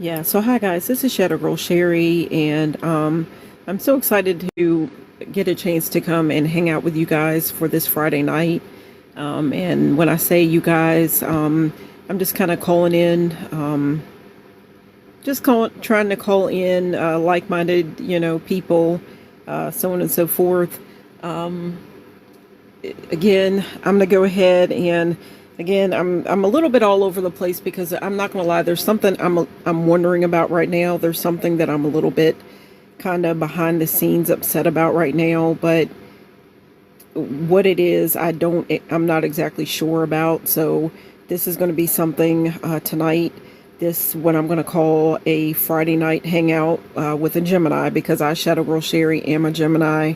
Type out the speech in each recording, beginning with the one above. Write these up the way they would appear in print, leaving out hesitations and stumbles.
Yeah, so hi guys, this is Shadow Girl Sherry, and I'm so excited to get a chance to come and hang out with you guys for this Friday night. And when I say you guys, I'm just kind of calling in, trying to call in like-minded, people, so on and so forth. Um, Again, I'm gonna go ahead and again, I'm a little bit all over the place because I'm not gonna lie. There's something I'm wondering about right now. There's something that I'm a little bit kind of behind the scenes upset about right now, but what it is, I'm not exactly sure about. So this is going to be something tonight. This what I'm going to call a Friday night hangout with a Gemini, because I, Shadow Girl Sherry, am a Gemini.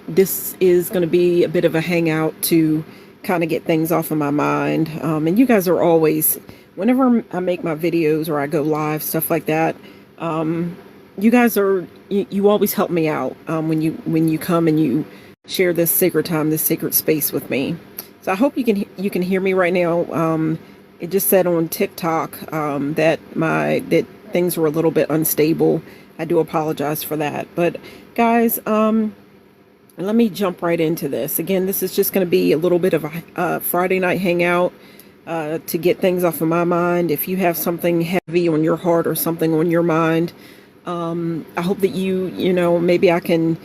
This is going to be a bit of a hangout to kind of get things off of my mind. And you guys are always, whenever I make my videos or I go live, stuff like that, you guys you always help me out when you come and you share this sacred time, this sacred space with me. So I hope you can hear me right now. It just said on TikTok that things were a little bit unstable. I do apologize for that. But guys, let me jump right into this. Again, this is just going to be a little bit of a Friday night hangout to get things off of my mind. If you have something heavy on your heart or something on your mind, I hope that maybe I can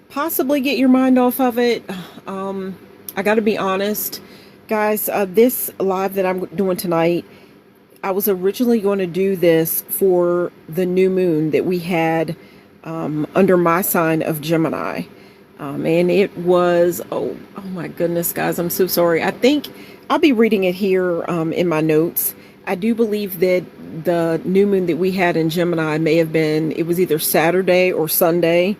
possibly get your mind off of it. I got to be honest, guys, this live that I'm doing tonight, I was originally going to do this for the new moon that we had under my sign of Gemini. And it was, oh my goodness, guys, I'm so sorry. I think I'll be reading it here in my notes. I do believe that the new moon that we had in Gemini it was either Saturday or Sunday.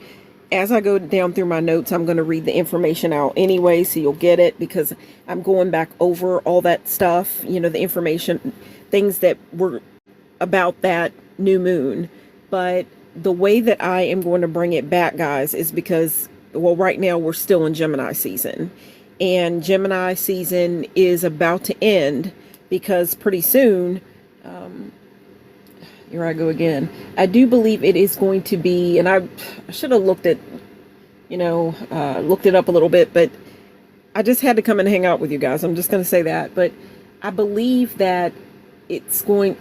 As I go down through my notes, I'm going to read the information out anyway, so you'll get it, because I'm going back over all that stuff, the information, things that were about that new moon. But the way that I am going to bring it back, guys, is because, well, right now we're still in Gemini season, and Gemini season is about to end, because pretty soon, here I go again. I do believe it is going to be, and I should have looked it up a little bit, but I just had to come and hang out with you guys. I'm just going to say that. But I believe that it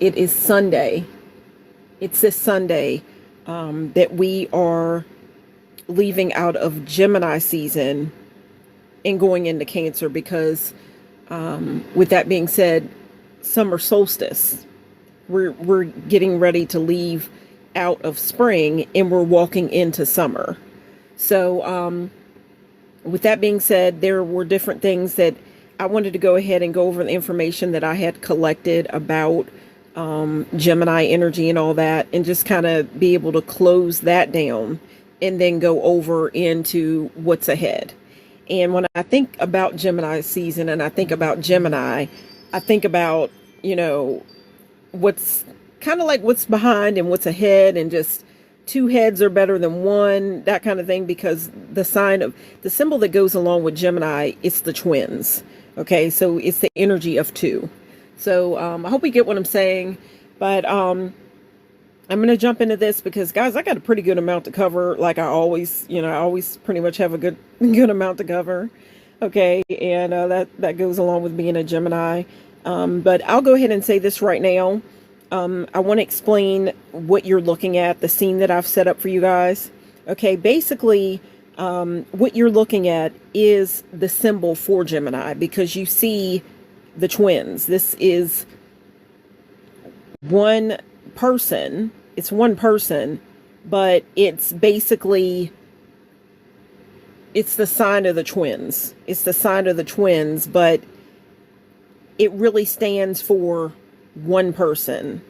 is Sunday. It's this Sunday that we are leaving out of Gemini season and going into Cancer, because with that being said, summer solstice. We're getting ready to leave out of spring and we're walking into summer. So with that being said, there were different things that I wanted to go ahead and go over the information that I had collected about Gemini energy and all that, and just kind of be able to close that down and then go over into what's ahead. And when I think about Gemini season and I think about Gemini, I think about, what's kind of like what's behind and what's ahead, and just two heads are better than one, that kind of thing, because the symbol that goes along with Gemini, it's the twins. Okay, so it's the energy of two. So I hope you get what I'm saying. But I'm going to jump into this because, guys, I got a pretty good amount to cover. Like I always pretty much have a good amount to cover. Okay, and that goes along with being a Gemini. But I'll go ahead and say this right now. I want to explain what you're looking at, the scene that I've set up for you guys. Okay, basically, what you're looking at is the symbol for Gemini, because you see the twins. This is one person. It's one person, but it's basically, it's the sign of the twins. It's the sign of the twins, but it really stands for one person.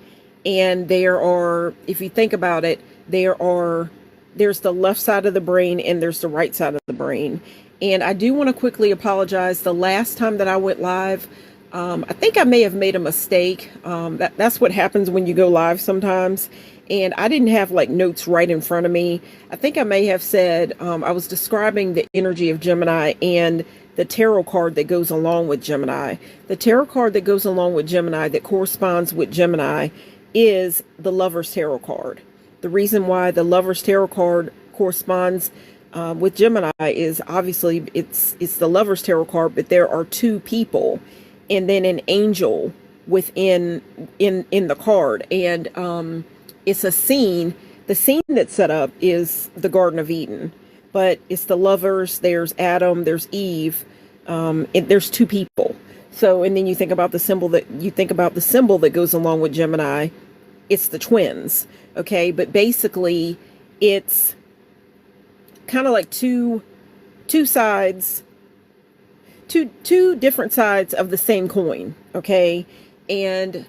And there are, if you think about it, there's the left side of the brain and there's the right side of the brain. And I do want to quickly apologize. The last time that I went live, I think I may have made a mistake. That's what happens when you go live sometimes. And I didn't have like notes right in front of me. I think I may have said, I was describing the energy of Gemini and the tarot card that goes along with Gemini. The tarot card that goes along with Gemini, that corresponds with Gemini, is the Lover's Tarot card. The reason why the Lover's Tarot card corresponds with Gemini is obviously it's the Lover's Tarot card, but there are two people and then an angel within in the card, and it's a scene. The scene that's set up is the Garden of Eden, but it's the lovers. There's Adam, there's Eve, and there's two people. So, and then you think about the symbol that goes along with Gemini. It's the twins, okay? But basically, it's kind of like two sides, two different sides of the same coin, okay? And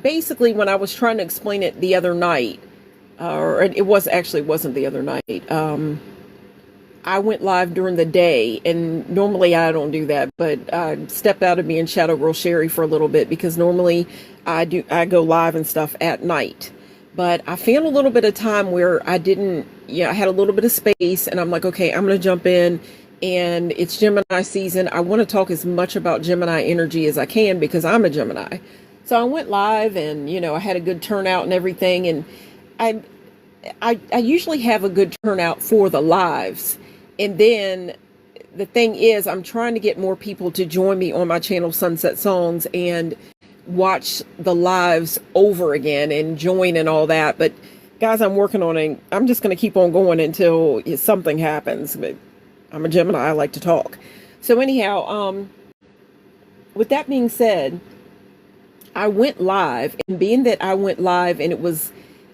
basically, when I was trying to explain it the other night, or it wasn't the other night. I went live during the day, and normally I don't do that, but I stepped out of being Shadow Girl Sherry for a little bit because normally I go live and stuff at night. But I found a little bit of time where I had a little bit of space, and I'm like, okay, I'm going to jump in, and it's Gemini season. I want to talk as much about Gemini energy as I can because I'm a Gemini. So I went live, and I had a good turnout and everything, and I usually have a good turnout for the lives. And then the thing is, I'm trying to get more people to join me on my channel, Sunset Songs, and watch the lives over again and join and all that. But guys, I'm working on it. I'm just going to keep on going until something happens. But I'm a Gemini. I like to talk. So anyhow, with that being said, I went live, and being that I went live and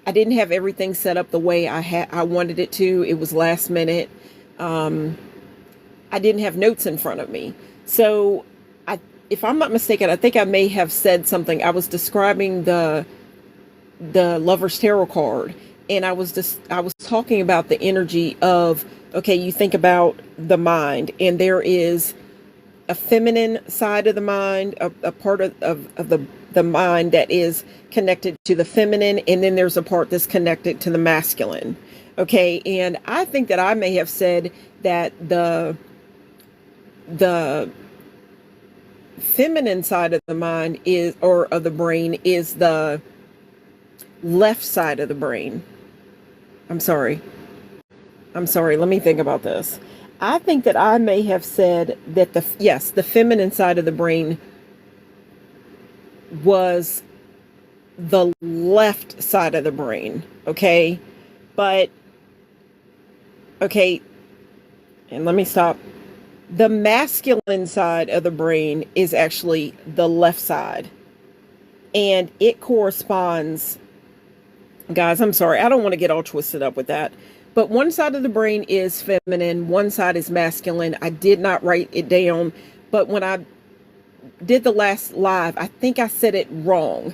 I didn't have everything set up the way I wanted it to. It was last minute. I didn't have notes in front of me. So if I'm not mistaken, I think I may have said something. I was describing the Lover's Tarot card, and I was talking about the energy of, okay, you think about the mind, and there is a feminine side of the mind, a part of the mind that is connected to the feminine, and then there's a part that's connected to the masculine. Okay, and I think that I may have said that the feminine side of the mind of the brain is the left side of the brain. I'm sorry. Let me think about this. I think that I may have said that the feminine side of the brain was the left side of the brain. Okay, but okay, and let me stop. The masculine side of the brain is actually the left side, and it corresponds, guys, I'm sorry, I don't want to get all twisted up with that, but one side of the brain is feminine, one side is masculine. I did not write it down, but when I did the last live, I think I said it wrong.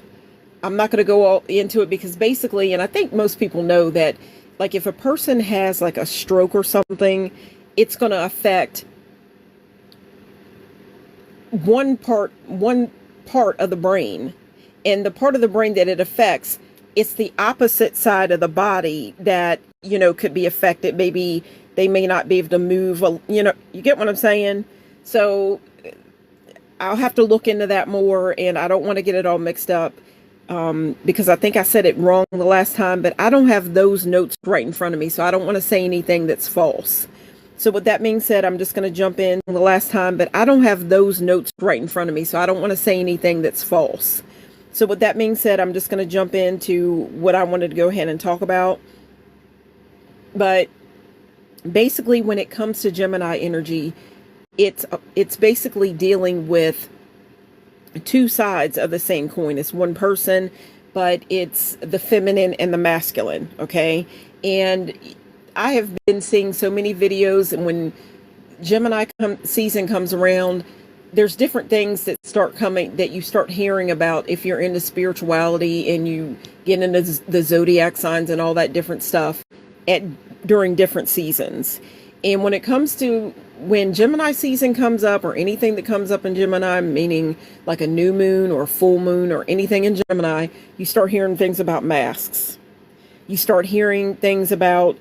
I'm not going to go all into it because basically, and I think most people know that, like, if a person has like a stroke or something, it's going to affect one part of the brain, and the part of the brain that it affects, it's the opposite side of the body that, could be affected. Maybe they may not be able to move, you get what I'm saying? So I'll have to look into that more, and I don't want to get it all mixed up. Because I think I said it wrong the last time, but I don't have those notes right in front of me, so I don't want to say anything that's false. So with that being said, I'm just going to jump in the last time, but I don't have those notes right in front of me, so I don't want to say anything that's false. So with that being said, I'm just going to jump into what I wanted to go ahead and talk about. But basically, when it comes to Gemini energy, it's basically dealing with two sides of the same coin. It's one person, but it's the feminine and the masculine. Okay. And I have been seeing so many videos, and when Gemini season comes around, there's different things that start coming, that you start hearing about if you're into spirituality and you get into the zodiac signs and all that different stuff during different seasons. And when it comes to when Gemini season comes up, or anything that comes up in Gemini, meaning like a new moon or a full moon or anything in Gemini, you start hearing things about masks. You start hearing things about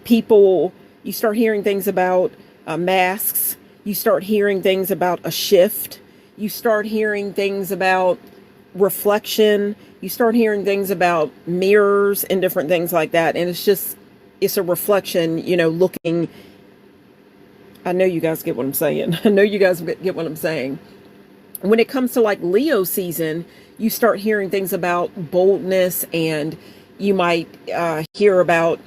people. You start hearing things about masks. You start hearing things about a shift. You start hearing things about reflection. You start hearing things about mirrors and different things like that. And it's a reflection, looking. I know you guys get what I'm saying. I know you guys get what I'm saying. When it comes to like Leo season, you start hearing things about boldness, and you might hear about,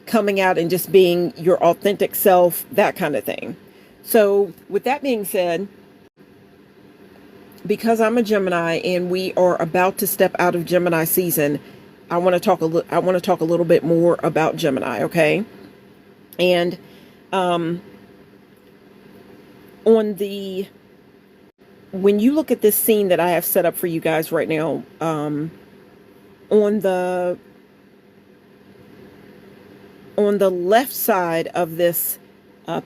coming out and just being your authentic self, that kind of thing. So with that being said, because I'm a Gemini and we are about to step out of Gemini season, I want to talk a little bit more about Gemini, okay? And when you look at this scene that I have set up for you guys right now, on the left side of this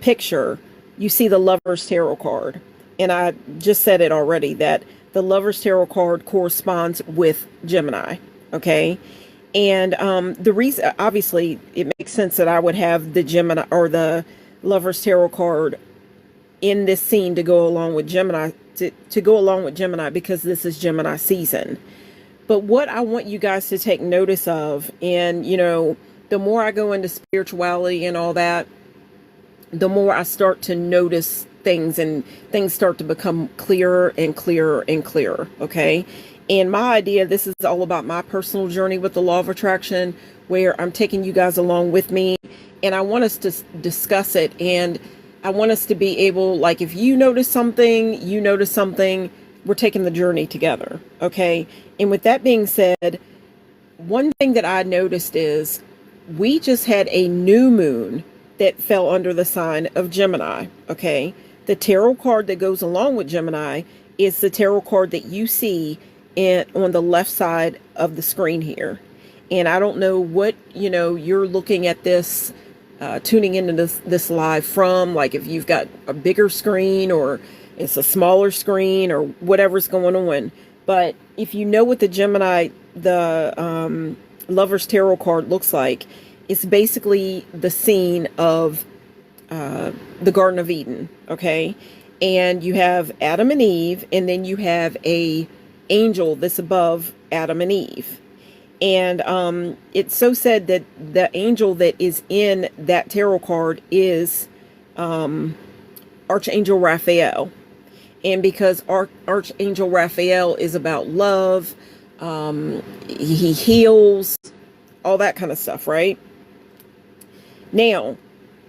picture, you see the Lover's Tarot card. And I just said it already, that the Lover's Tarot card corresponds with Gemini, okay? And the reason, obviously, it makes sense that I would have the Gemini or the Lover's Tarot card in this scene to go along with Gemini, to go along with Gemini, because this is Gemini season. But what I want you guys to take notice of, and, the more I go into spirituality and all that, the more I start to notice things, and things start to become clearer and clearer and clearer, okay? And my idea, this is all about my personal journey with the law of attraction, where I'm taking you guys along with me, and I want us to discuss it, and I want us to be able, like, if you notice something, we're taking the journey together, okay? And with that being said, one thing that I noticed is we just had a new moon that fell under the sign of Gemini, okay? The tarot card that goes along with Gemini is the tarot card that you see on the left side of the screen here. And I don't know what, you're looking at this, tuning into this live from, like if you've got a bigger screen or it's a smaller screen or whatever's going on. But if you know what the Gemini, the Lover's Tarot card looks like, it's basically the scene of the Garden of Eden, okay? And you have Adam and Eve, and then you have a angel that's above Adam and Eve. And it's so said that the angel that is in that tarot card is Archangel Raphael. And because Archangel Raphael is about love, he heals, all that kind of stuff, right? Now,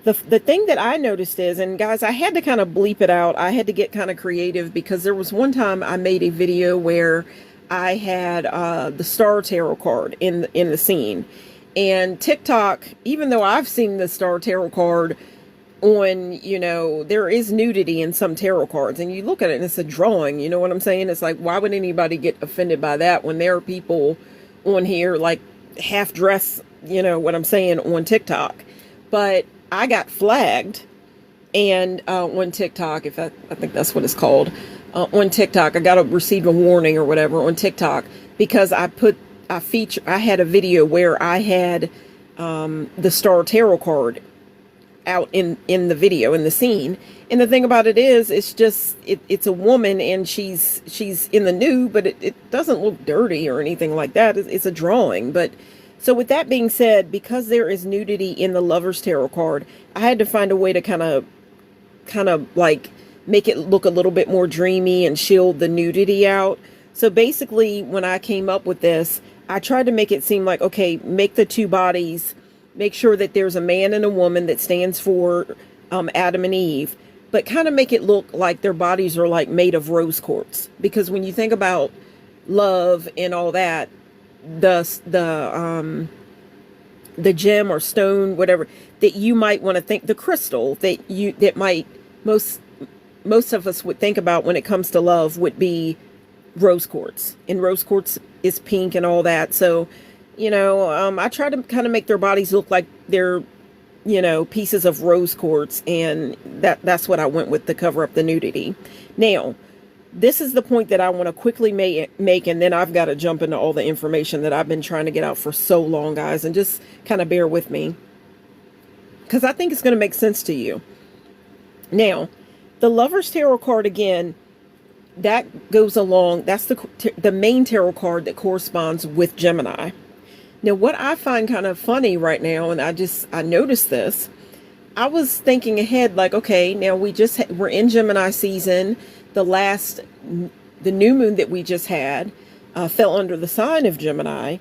the thing that I noticed is, and guys, I had to kind of bleep it out. I had to get kind of creative, because there was one time I made a video where I had the Star Tarot card in the scene. And TikTok, even though I've seen the Star Tarot card on, there is nudity in some tarot cards, and you look at it and it's a drawing, you know what I'm saying? It's like, why would anybody get offended by that when there are people on here like half dressed, what I'm saying, on TikTok? But I got flagged, and on TikTok, I think that's what it's called, on TikTok, I got to receive a warning or whatever on TikTok, because I had a video where I had the Star Tarot card out in the video, in the scene. And the thing about it is, it's a woman, and she's in the nude, but it doesn't look dirty or anything like that. It's a drawing. But so with that being said, because there is nudity in the Lover's Tarot card, I had to find a way to kind of like make it look a little bit more dreamy and shield the nudity out. So basically, when I came up with this, I tried to make it seem like, okay, make the two bodies, make sure that there's a man and a woman that stands for Adam and Eve, but kind of make it look like their bodies are like made of rose quartz. Because when you think about love and all that, the gem or stone, whatever, that you might want to think, the crystal that might most of us would think about when it comes to love would be rose quartz. And rose quartz is pink and all that. So, I try to kind of make their bodies look like they're, pieces of rose quartz, and that's what I went with to cover up the nudity. Now, this is the point that I want to quickly make, and then I've got to jump into all the information that I've been trying to get out for so long, guys, and just kind of bear with me, because I think it's going to make sense to you. Now, the Lover's Tarot card, again, that goes along, that's the main tarot card that corresponds with Gemini. Now, what I find kind of funny right now, and I noticed this, I was thinking ahead, like, okay, now we're in Gemini season. The new moon that we just had fell under the sign of Gemini.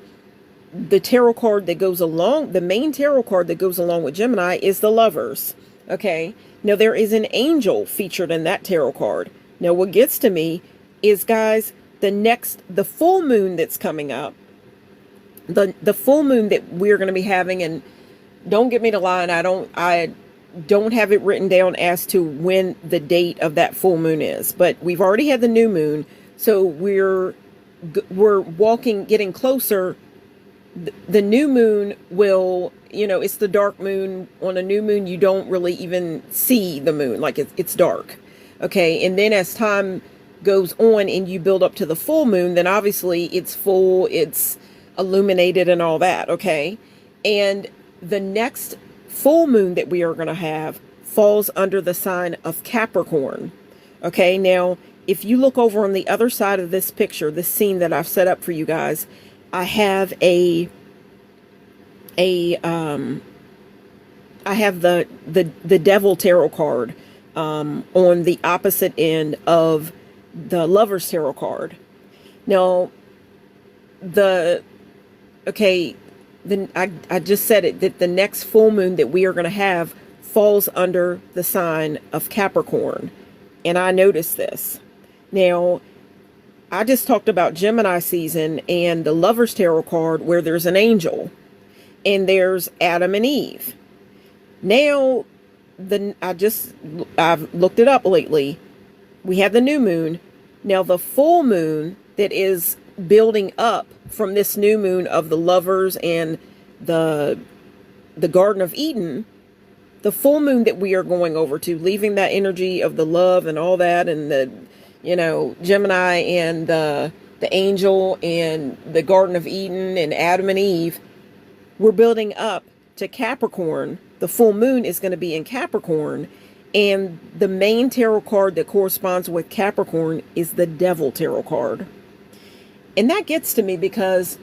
The tarot card that goes along, the main tarot card that goes along with Gemini is the Lovers. Okay, now there is an angel featured in that tarot card. Now, what gets to me is, guys, the full moon that's coming up, the full moon that we're going to be having, and don't get me to lie, and I don't have it written down as to when the date of that full moon is, but we've already had the new moon, so we're getting closer. The new moon will, it's the dark moon. On a new moon, you don't really even see the moon, like it's dark. Okay, and then as time goes on and you build up to the full moon, then obviously it's full, it's illuminated and all that, okay? And the next full moon that we are going to have falls under the sign of Capricorn. Okay, now if you look over on the other side of this picture, this scene that I've set up for you guys, I have I have the Devil tarot card on the opposite end of the Lover's tarot card. Now, I just said it, that the next full moon that we are going to have falls under the sign of Capricorn. And I noticed this. Now, I just talked about Gemini season and the Lover's tarot card where there's an angel and there's Adam and Eve. Now, I've looked it up lately. We have the new moon. Now, the full moon that is building up from this new moon of the Lovers and the Garden of Eden, the full moon that we are going over to, leaving that energy of the love and all that, and the, Gemini and the angel and the Garden of Eden and Adam and Eve, we're building up to Capricorn. The full moon is going to be in Capricorn, and the main tarot card that corresponds with Capricorn is the Devil tarot card. And that gets to me because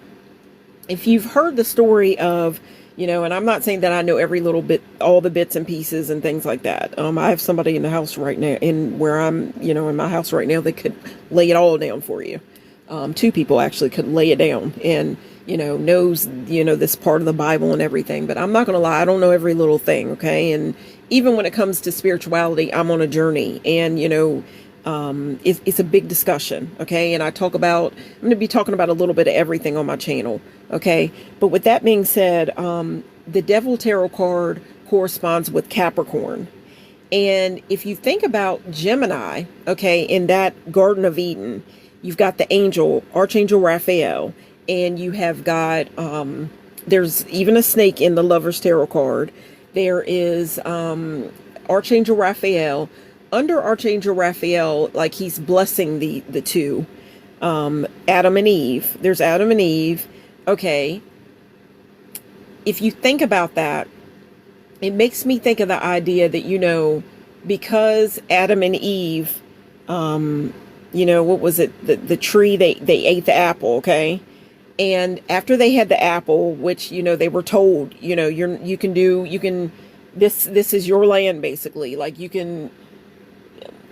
if you've heard the story of, and I'm not saying that I know every little bit, all the bits and pieces and things like that. I have somebody in the house right now, in my house right now, that could lay it all down for you. Two people actually could lay it down and, knows, this part of the Bible and everything. But I'm not going to lie, I don't know every little thing, okay? And even when it comes to spirituality, I'm on a journey, and, it's a big discussion, okay? And I'm going to be talking about a little bit of everything on my channel, okay? But with that being said, the Devil tarot card corresponds with Capricorn. And if you think about Gemini, okay, in that Garden of Eden, you've got the angel, Archangel Raphael, and you have got, there's even a snake in the Lover's tarot card. There is Archangel Raphael. Under Archangel Raphael, like he's blessing the two, Adam and Eve. There's Adam and Eve. Okay. If you think about that, it makes me think of the idea that, because Adam and Eve, what was it? The tree, they ate the apple. Okay. And after they had the apple, which, they were told, this is your land, basically. Like you can,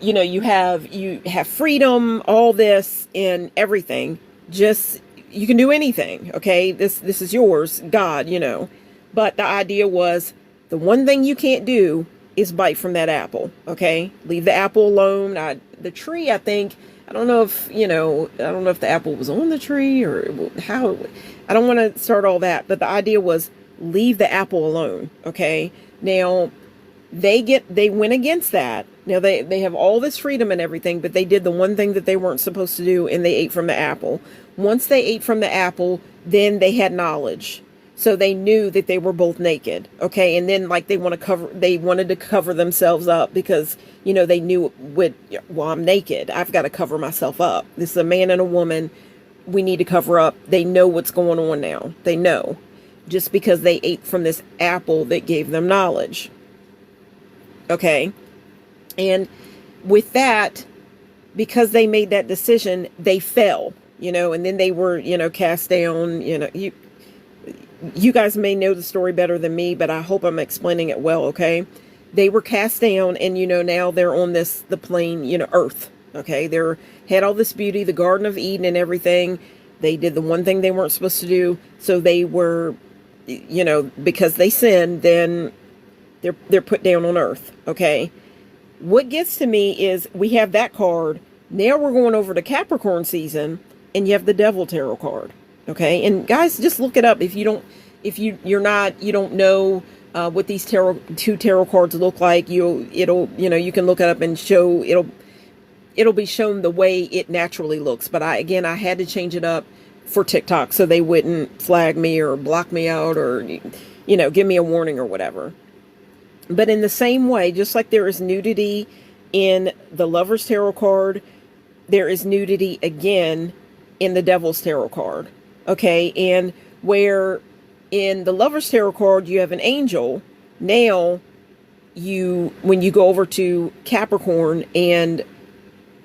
you have freedom, all this and everything. Just, you can do anything. Okay. This is yours, God, but the idea was the one thing you can't do is bite from that apple. Okay. Leave the apple alone. The tree, I think, I don't know if the apple was on the tree or how. I don't want to start all that, but the idea was leave the apple alone. Okay. Now they went against that. Now they have all this freedom and everything, but they did the one thing that they weren't supposed to do, and they ate from the apple. Once they ate from the apple, then they had knowledge. So they knew that they were both naked. Okay. And then they wanted to cover themselves up because, they knew I'm naked. I've got to cover myself up. This is a man and a woman. We need to cover up. They know what's going on now. They know, just because they ate from this apple that gave them knowledge. Okay. And with that, because they made that decision, they fell, and then they were, cast down. You guys may know the story better than me, but I hope I'm explaining it well, okay? They were cast down, and now they're on the plane, earth, okay? They had all this beauty, the Garden of Eden and everything. They did the one thing they weren't supposed to do, so they were, because they sinned, then they're put down on earth, okay? What gets to me is we have that card. Now we're going over to Capricorn season, and you have the Devil Tarot card. Okay, and guys, just look it up if you don't know what these two tarot cards look like. You can look it up and it'll be shown the way it naturally looks. But I had to change it up for TikTok so they wouldn't flag me or block me out or give me a warning or whatever. But in the same way, just like there is nudity in the Lover's Tarot card, there is nudity again in the Devil's Tarot card. Okay, and where in the Lover's Tarot card you have an angel, now when you go over to Capricorn and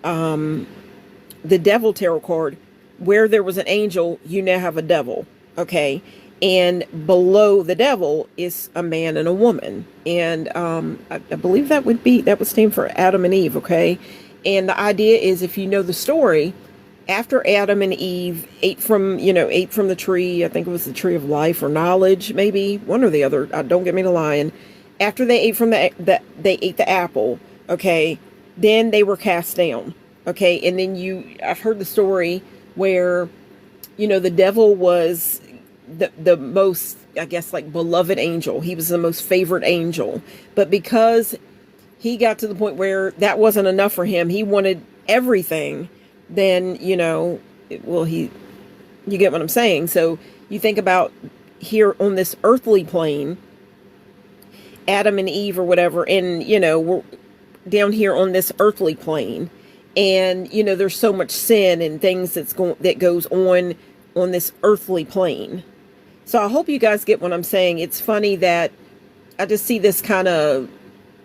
the Devil Tarot card, where there was an angel, you now have a devil. Okay, and below the devil is a man and a woman, and I believe that would stand for Adam and Eve. Okay, and the idea is, if you know the story, after Adam and Eve ate from the tree, I think it was the tree of life or knowledge, maybe one or the other. Don't get me to lying. After they ate from they ate the apple, okay, then they were cast down, okay, and then I've heard the story where, the devil was the most, I guess, like beloved angel. He was the most favored angel, but because he got to the point where that wasn't enough for him, he wanted everything. Then, you get what I'm saying. So you think about here on this earthly plane, Adam and Eve or whatever, and, we're down here on this earthly plane, and, there's so much sin and things that goes on this earthly plane. So I hope you guys get what I'm saying. It's funny that I just see this kind of,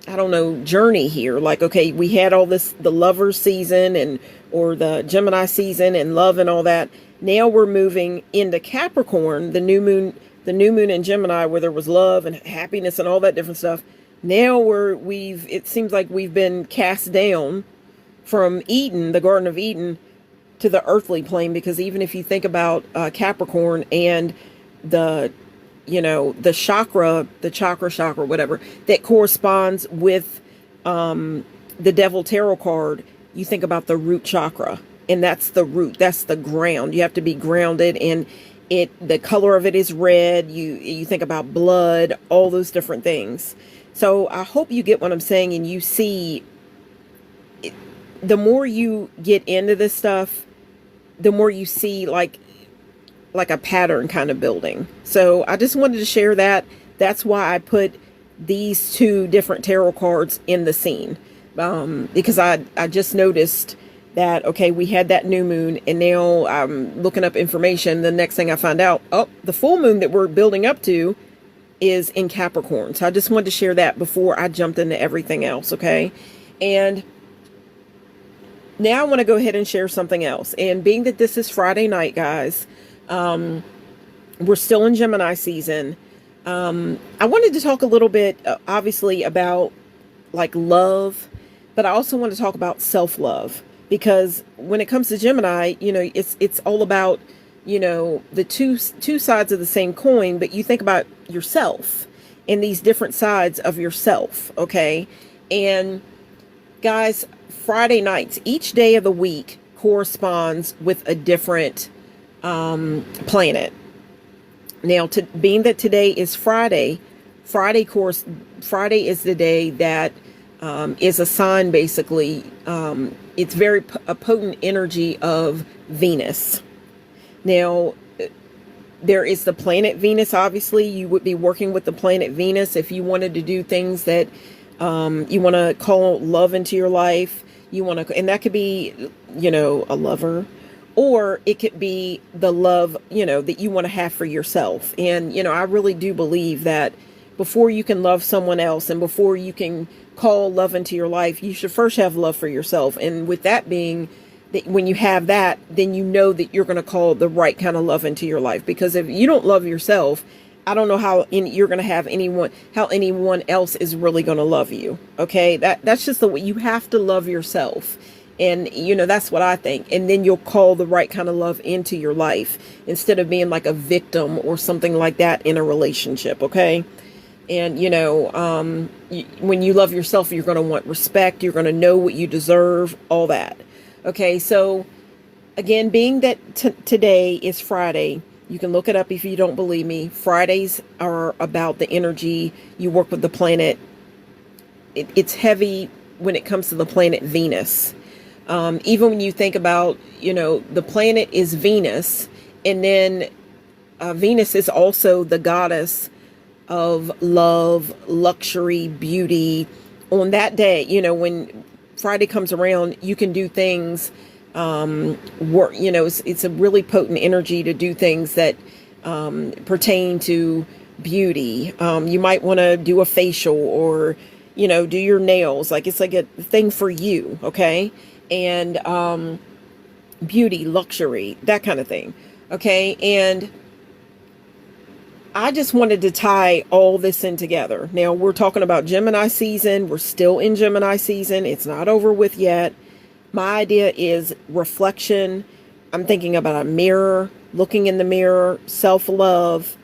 I don't know, journey here. Like, okay, we had all this, the Lovers season or the Gemini season and love and all that. Now we're moving into Capricorn, the new moon in Gemini, where there was love and happiness and all that different stuff. Now it seems like we've been cast down from Eden, the Garden of Eden, to the earthly plane, because even if you think about Capricorn and the chakra, whatever, that corresponds with the Devil Tarot card, you think about the root chakra, and that's the root, that's the ground. You have to be grounded, and the color of it is red. You think about blood, all those different things. So I hope you get what I'm saying, and you see, the more you get into this stuff, the more you see like a pattern kind of building. So I just wanted to share that. That's why I put these two different tarot cards in the scene, because I just noticed that, okay, we had that new moon, and now I'm looking up information. The next thing I find out, the full moon that we're building up to is in Capricorn. So I just wanted to share that before I jumped into everything else, okay? And now I want to go ahead and share something else. And being that this is Friday night, guys, we're still in Gemini season. I wanted to talk a little bit, obviously, about like love, but I also want to talk about self-love, because when it comes to Gemini, it's all about, the two sides of the same coin, but you think about yourself and these different sides of yourself. Okay. And guys, Friday nights, each day of the week corresponds with a different planet. Now, being that today is Friday is the day that is a sign, basically. It's a potent energy of Venus. Now, there is the planet Venus. Obviously, you would be working with the planet Venus if you wanted to do things that you want to call love into your life. And that could be, a lover, or it could be the love, that you want to have for yourself. And, I really do believe that before you can love someone else and before you can call love into your life, you should first have love for yourself. And with that being, that when you have that, then you know that you're going to call the right kind of love into your life. Because if you don't love yourself, I don't know how you're going to have how anyone else is really going to love you. Okay. That's just the way you have to love yourself. And, that's what I think. And then you'll call the right kind of love into your life instead of being like a victim or something like that in a relationship. Okay. And, when you love yourself, you're going to want respect. You're going to know what you deserve, all that. Okay. So again, being that today is Friday, you can look it up if you don't believe me. Fridays are about the energy. You work with the planet. It's heavy when it comes to the planet Venus. Even when you think about, the planet is Venus, and then Venus is also the goddess of love, luxury, beauty. On that day, when Friday comes around, you can do things, work, it's a really potent energy to do things that pertain to beauty. You might want to do a facial or, do your nails. Like it's like a thing for you. Okay. And beauty, luxury, that kind of thing. Okay. And I just wanted to tie all this in together. Now we're talking about Gemini season. We're still in Gemini season. It's not over with yet. My idea is reflection. I'm thinking about a mirror, looking in the mirror, self-love,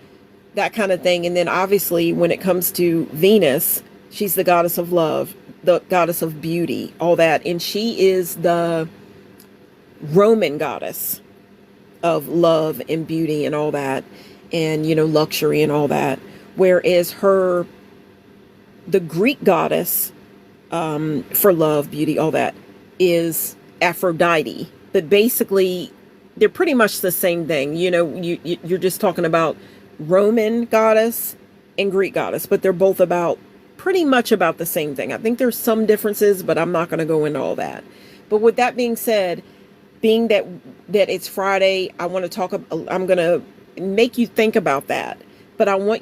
that kind of thing. And then obviously when it comes to Venus, she's the goddess of love, the goddess of beauty, all that. And she is the Roman goddess of love and beauty and all that. And, luxury and all that. Whereas the Greek goddess for love, beauty, all that is Aphrodite. But basically, they're pretty much the same thing. You're just talking about Roman goddess and Greek goddess, but they're both pretty much about the same thing. I think there's some differences, but I'm not going to go into all that. But with that being said, being that it's Friday, I'm going to make you think about that. But I'm going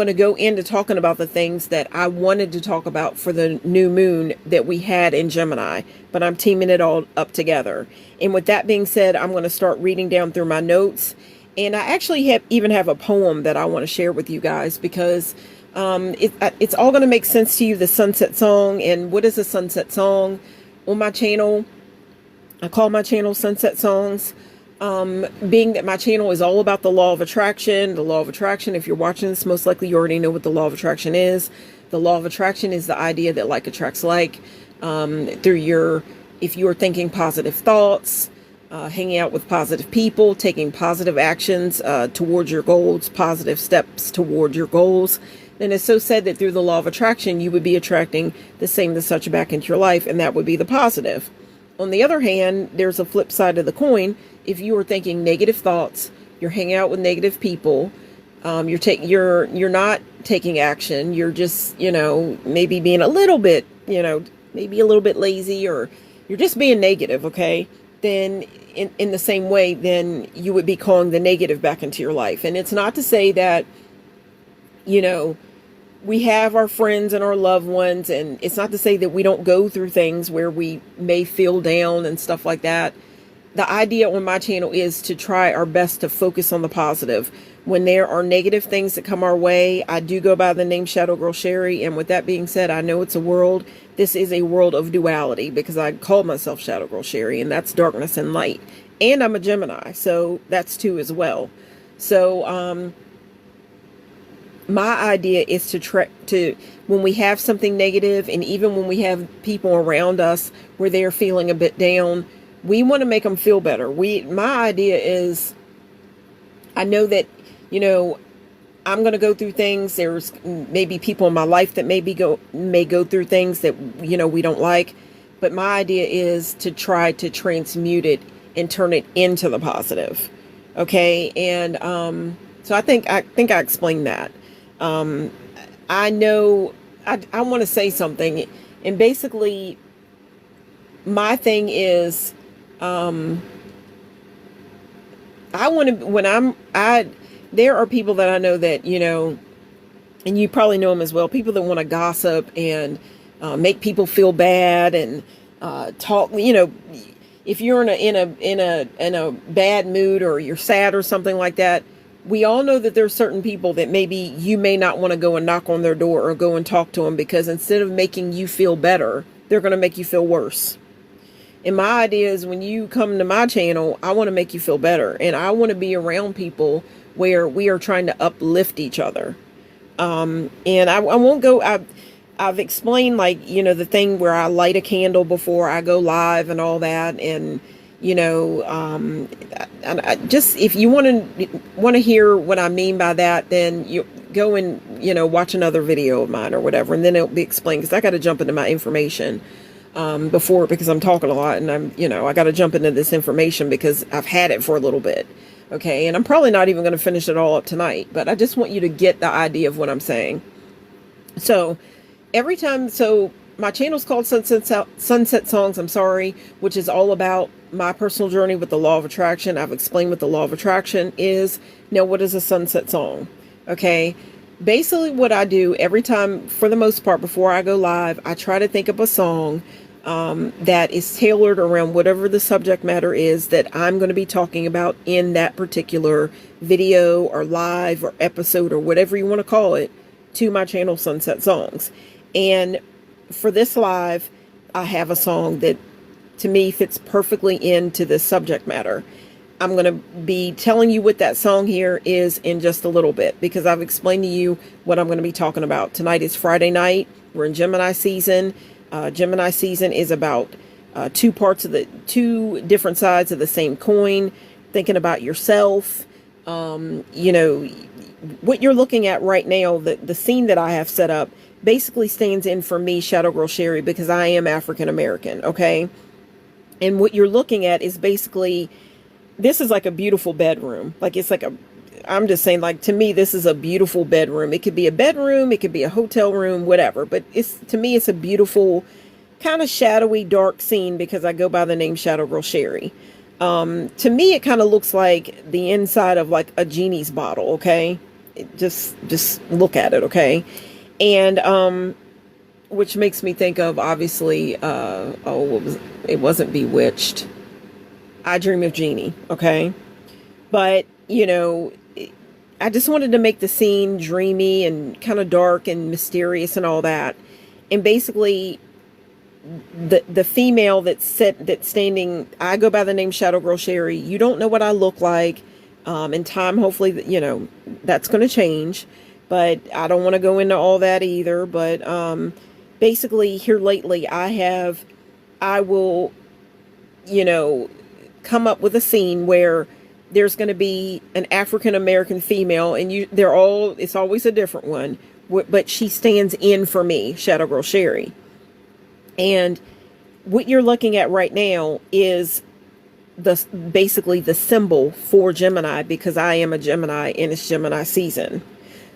to go into talking about the things that I wanted to talk about for the new moon that we had in Gemini, but I'm teaming it all up together. And with that being said, I'm going to start reading down through my notes. And I actually even have a poem that I want to share with you guys because it's all going to make sense to you, the sunset song. And what is a sunset song? On my channel, I call my channel Sunset Songs. Being that my channel is all about the law of attraction. The law of attraction, if you're watching this, most likely you already know what the law of attraction is. The law of attraction is the idea that like attracts like, if you are thinking positive thoughts, hanging out with positive people, taking positive actions towards your goals, positive steps towards your goals, then it's so said that through the law of attraction, you would be attracting the same as such back into your life, and that would be the positive. On the other hand, there's a flip side of the coin. If you are thinking negative thoughts, you're hanging out with negative people, you're not taking action, you're just, maybe being a little bit, maybe a little bit lazy, or you're just being negative, okay? Then in the same way, then you would be calling the negative back into your life. And it's not to say that, we have our friends and our loved ones, and it's not to say that we don't go through things where we may feel down and stuff like that. The idea on my channel is to try our best to focus on the positive. When there are negative things that come our way, I do go by the name Shadow Girl Sherry. And with that being said, I know this is a world of duality, because I call myself Shadow Girl Sherry, and that's darkness and light. And I'm a Gemini, so that's two as well. So, my idea is to when we have something negative, and even when we have people around us where they're feeling a bit down, we want to make them feel better. My idea is, I know that, I'm going to go through things. There's maybe people in my life that may go through things that, we don't like. But my idea is to try to transmute it and turn it into the positive. Okay. And, so I think I explained that. I know I want to say something, and basically my thing is, I want to, there are people that I know that, and you probably know them as well, people that want to gossip and make people feel bad and talk, if you're in a bad mood or you're sad or something like that, we all know that there's certain people that maybe you may not want to go and knock on their door or go and talk to them, because instead of making you feel better, they're going to make you feel worse. And my idea is, when you come to my channel, I want to make you feel better, and I want to be around people where we are trying to uplift each other. And I won't go, I've explained, like, the thing where I light a candle before I go live and all that. And, I just, if you want to hear what I mean by that, then you go and, watch another video of mine or whatever. And then it'll be explained, because I got to jump into my information, before, because I'm talking a lot, and I got to jump into this information because I've had it for a little bit. Okay. And I'm probably not even going to finish it all up tonight, but I just want you to get the idea of what I'm saying. So, my channel's called Sunset Songs, which is all about my personal journey with the law of attraction. I've explained what the law of attraction is. Now, what is a sunset song? Okay. Basically, what I do every time, for the most part, before I go live, I try to think of a song that is tailored around whatever the subject matter is that I'm going to be talking about in that particular video or live or episode or whatever you want to call it, to my channel, Sunset Songs. And for this live, I have a song that, to me, fits perfectly into this subject matter. I'm going to be telling you what that song here is in just a little bit, because I've explained to you what I'm going to be talking about. Tonight is Friday night. We're in Gemini season. Gemini season is about two different sides of the same coin. Thinking about yourself. What you're looking at right now, the scene that I have set up, basically stands in for me, Shadow Girl Sherry, because I am African American, okay? And what you're looking at is basically, this is like a beautiful bedroom. Like, it's like I'm just saying, like, to me, this is a beautiful bedroom. It could be a bedroom, it could be a hotel room, whatever. But to me, it's a beautiful, kind of shadowy, dark scene, because I go by the name Shadow Girl Sherry. To me, it kind of looks like the inside of like a genie's bottle, okay? Just look at it, okay? And which makes me think of, obviously, it wasn't Bewitched. I Dream of Jeannie, okay? But, I just wanted to make the scene dreamy and kind of dark and mysterious and all that. And basically, the female that's standing, I go by the name Shadow Girl Sherry. You don't know what I look like. In time, hopefully, that's going to change. But I don't want to go into all that either. But basically, here lately, I will, come up with a scene where there's going to be an African American female, and it's always a different one, but she stands in for me, Shadow Girl Sherry. And what you're looking at right now is basically the symbol for Gemini, because I am a Gemini and it's Gemini season.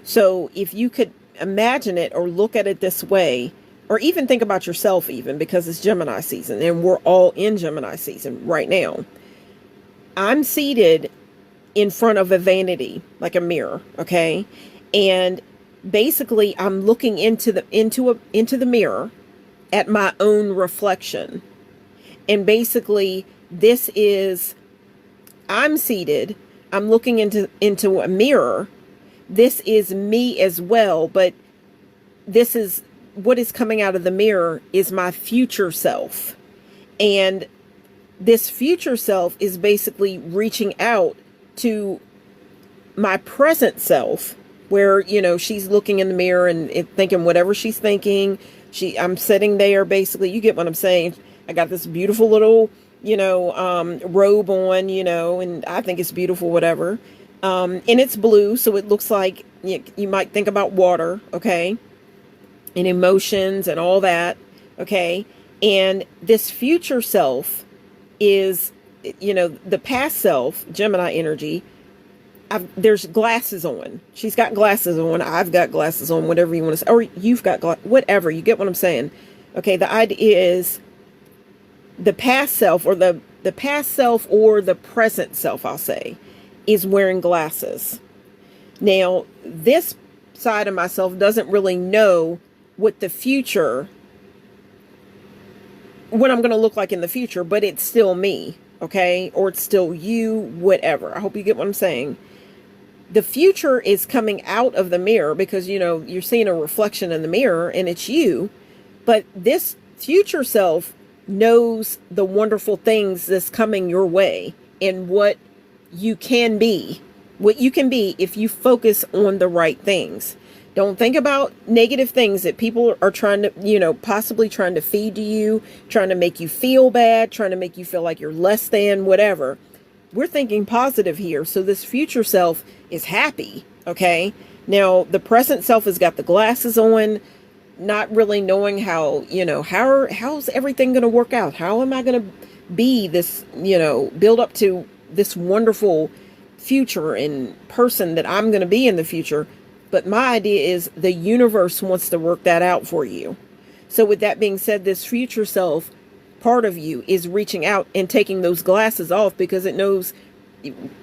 So if you could imagine it or look at it this way, or even think about yourself, even, because it's Gemini season and we're all in Gemini season right now. I'm seated in front of a vanity, like a mirror, okay? And basically I'm looking into the mirror at my own reflection. And basically I'm seated, I'm looking into a mirror. This is me as well, but this is what is coming out of the mirror is my future self. And this future self is basically reaching out to my present self, where, she's looking in the mirror and thinking whatever she's thinking. I'm sitting there, basically, you get what I'm saying. I got this beautiful little, robe on, and I think it's beautiful, whatever. And it's blue, so it looks like you might think about water, okay? And emotions and all that, okay? And this future self is, the past self, Gemini energy. There's glasses on. She's got glasses on. I've got glasses on, whatever you want to say. Or you've got whatever. You get what I'm saying? Okay, the idea is the past self, or the past self, or the present self, I'll say, is wearing glasses. Now, this side of myself doesn't really know what the future, what I'm going to look like in the future, but it's still me, okay? Or it's still you, whatever. I hope you get what I'm saying. The future is coming out of the mirror because, you know, you're seeing a reflection in the mirror and it's you. But this future self knows the wonderful things that's coming your way and what you can be. What you can be if you focus on the right things. Don't think about negative things that people are trying to, you know, possibly trying to feed to you, trying to make you feel bad, trying to make you feel like you're less than, whatever. We're thinking positive here. So this future self is happy. Okay. Now the present self has got the glasses on, not really knowing how, you know, how's everything going to work out? How am I going to be this, you know, build up to this wonderful future and person that I'm going to be in the future? But my idea is the universe wants to work that out for you. So with that being said, this future self part of you is reaching out and taking those glasses off because it knows,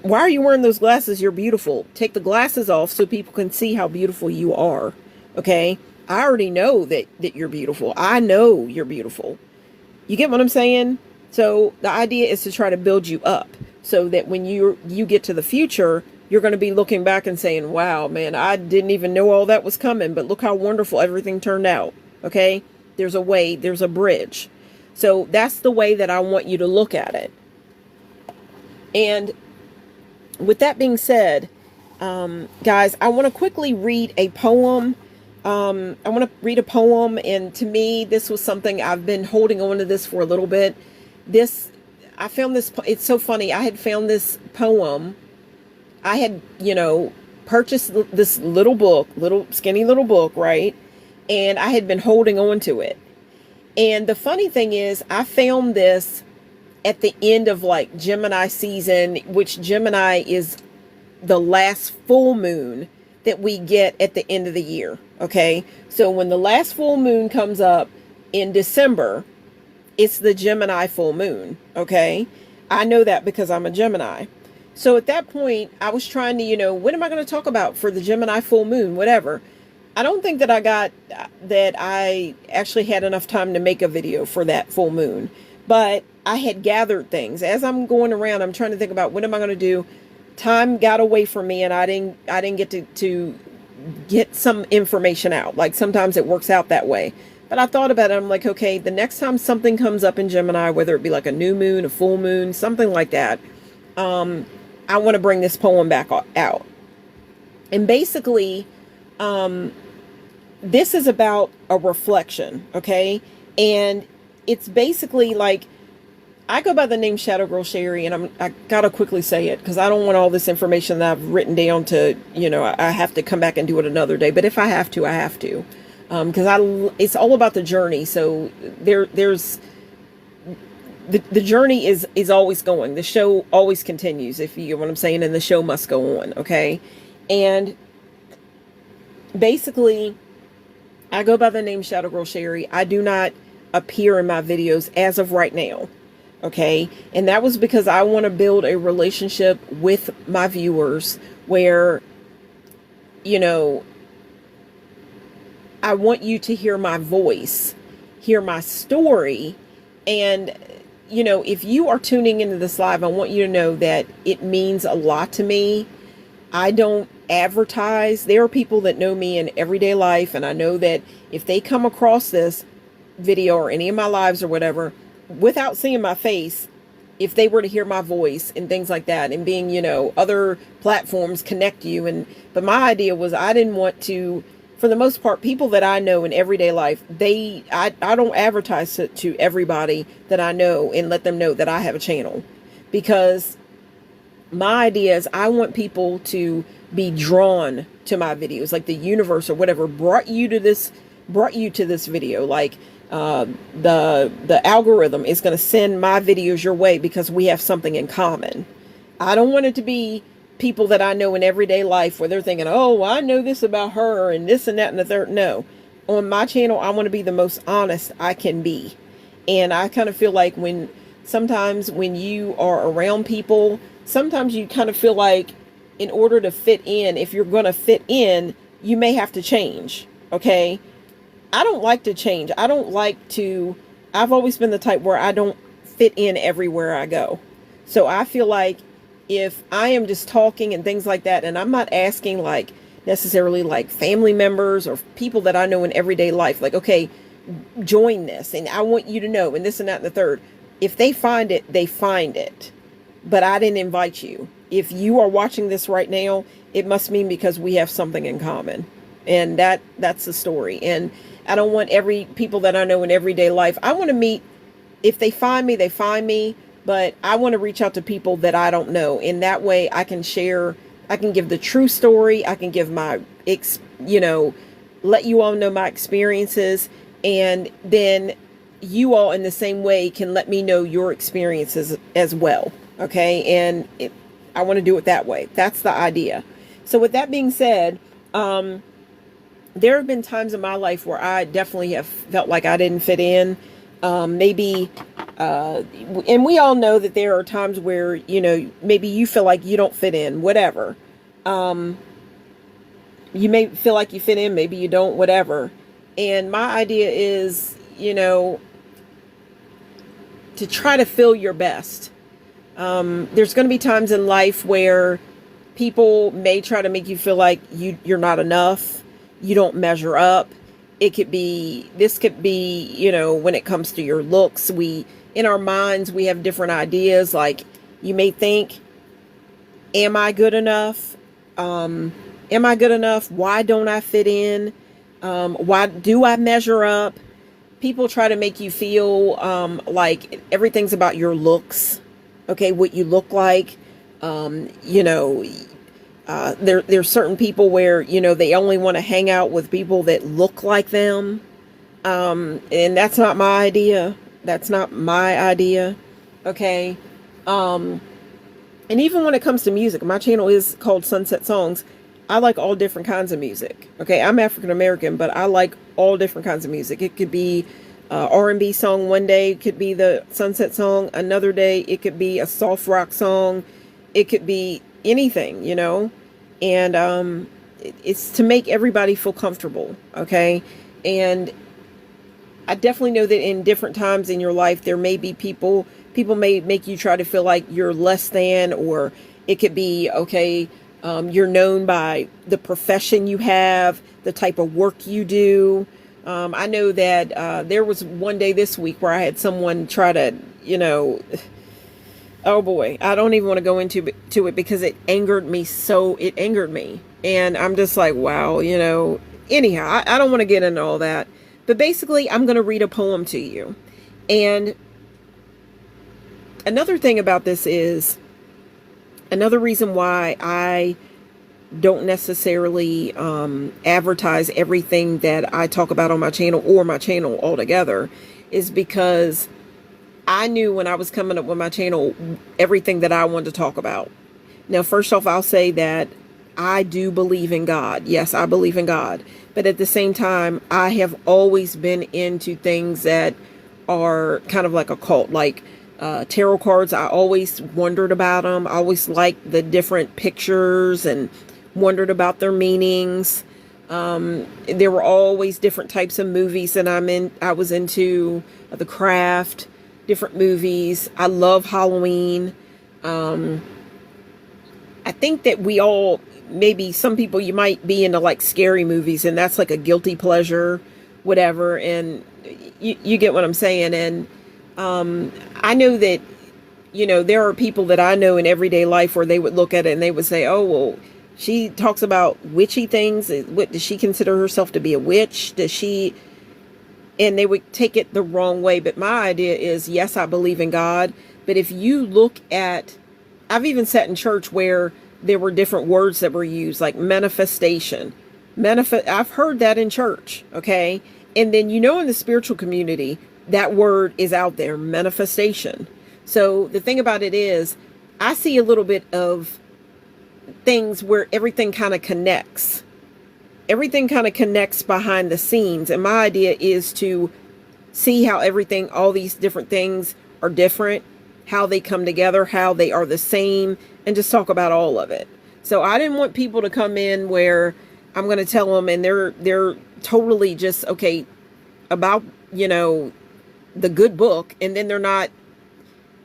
why are you wearing those glasses? You're beautiful. Take the glasses off so people can see how beautiful you are. Okay. I already know that you're beautiful. I know you're beautiful. You get what I'm saying? So the idea is to try to build you up so that when you get to the future, you're going to be looking back and saying, wow, man, I didn't even know all that was coming, but look how wonderful everything turned out. Okay. There's a way, there's a bridge. So that's the way that I want you to look at it. And with that being said, guys, I want to quickly read a poem. I want to read a poem. And to me, this was something I've been holding on to this for a little bit. I found this, it's so funny. I had found this poem. I had, you know, purchased this little book, skinny little book, right? And I had been holding on to it. And the funny thing is, I found this at the end of like Gemini season, which Gemini is the last full moon that we get at the end of the year. Okay. So when the last full moon comes up in December, it's the Gemini full moon. Okay. I know that because I'm a Gemini. So at that point, I was trying to, you know, what am I going to talk about for the Gemini full moon, whatever. I don't think that I actually had enough time to make a video for that full moon, but I had gathered things as I'm going around. I'm trying to think about what am I going to do. Time got away from me and I didn't get to get some information out. Like sometimes it works out that way, but I thought about it. I'm like, okay, the next time something comes up in Gemini, whether it be like a new moon, a full moon, something like that, I want to bring this poem back out. And basically, this is about a reflection, okay? And it's basically like, I go by the name Shadow Girl Sherry, and I gotta quickly say it because I don't want all this information that I've written down to, you know, I have to come back and do it another day. But if I have to, I have to, because it's all about the journey. So there's the journey is always going. The show always continues, if you get what I'm saying, and the show must go on, okay? And basically, I go by the name Shadow Girl Sherry. I do not appear in my videos as of right now, okay? And that was because I want to build a relationship with my viewers where, you know, I want you to hear my voice, hear my story, and you know, if you are tuning into this live, I want you to know that it means a lot to me. I don't advertise. There are people that know me in everyday life, and I know that if they come across this video or any of my lives or whatever, without seeing my face, if they were to hear my voice and things like that, and being, you know, other platforms connect you. But my idea was I didn't want to, for the most part, people that I know in everyday life, I don't advertise to everybody that I know and let them know that I have a channel, because my idea is I want people to be drawn to my videos, like the universe or whatever brought you to this video. Like the algorithm is going to send my videos your way because we have something in common. I don't want it to be people that I know in everyday life where they're thinking, oh, I know this about her and this and that and the third. No, on my channel, I want to be the most honest I can be. And I kind of feel like sometimes when you are around people, sometimes you kind of feel like in order to fit in, if you're going to fit in, you may have to change. Okay. I don't like to change. I've always been the type where I don't fit in everywhere I go. So I feel like if I am just talking and things like that, and I'm not asking like necessarily like family members or people that I know in everyday life, like, okay, join this and I want you to know and this and that and the third. If they find it, they find it. But I didn't invite you. If you are watching this right now, it must mean because we have something in common. And that's the story. And I don't want every people that I know in everyday life. I want to meet, if they find me, they find me. But I want to reach out to people that I don't know. And that way I can share, I can give the true story. I can give my, let you all know my experiences. And then you all in the same way can let me know your experiences as well. Okay. And I want to do it that way. That's the idea. So with that being said, there have been times in my life where I definitely have felt like I didn't fit in. And we all know that there are times where, maybe you feel like you don't fit in, whatever. You may feel like you fit in, maybe you don't, whatever. And my idea is, to try to feel your best. There's going to be times in life where people may try to make you feel like you're not enough. You don't measure up. This could be, when it comes to your looks, in our minds, we have different ideas. Like you may think, am I good enough? Am I good enough? Why don't I fit in? Why do I measure up? People try to make you feel, like everything's about your looks. Okay. What you look like, there's certain people where, they only want to hang out with people that look like them. And that's not my idea. That's not my idea. Okay. And even when it comes to music, my channel is called Sunset Songs. I like all different kinds of music. Okay. I'm African American, but I like all different kinds of music. It could be R&B song one day, it could be the Sunset song. Another day, it could be a soft rock song. It could be anything, and it's to make everybody feel comfortable. Okay. And I definitely know that in different times in your life, there may be people may make you try to feel like you're less than, or it could be, okay, you're known by the profession you have, the type of work you do. I know that there was one day this week where I had someone try to, oh boy, I don't even want to go into it because it angered me. And I'm just like, wow, anyhow, I don't want to get into all that. But basically, I'm going to read a poem to you. And another thing about this is, another reason why I don't necessarily advertise everything that I talk about on my channel or my channel altogether is because I knew when I was coming up with my channel everything that I wanted to talk about. Now, first off, I'll say that I do believe in God. Yes, I believe in God. But at the same time, I have always been into things that are kind of like a cult, like tarot cards. I always wondered about them. I always liked the different pictures and wondered about their meanings. There were always different types of movies that I was into, The Craft, different movies. I love Halloween. I think that we all, maybe some people, you might be into like scary movies and that's like a guilty pleasure, whatever. And you get what I'm saying. And I know that, there are people that I know in everyday life where they would look at it and they would say, oh, well, she talks about witchy things. What does she consider herself to be a witch? And they would take it the wrong way. But my idea is, yes, I believe in God. But if you look at, I've even sat in church where there were different words that were used, like manifestation. I've heard that in church. Okay. And then, in the spiritual community, that word is out there, manifestation. So the thing about it is, I see a little bit of things where everything kind of connects. Everything kind of connects behind the scenes. And my idea is to see how all these different things are different, how they come together, how they are the same, and just talk about all of it. So I didn't want people to come in where I'm going to tell them, and they're totally just okay about, the good book, and then they're not.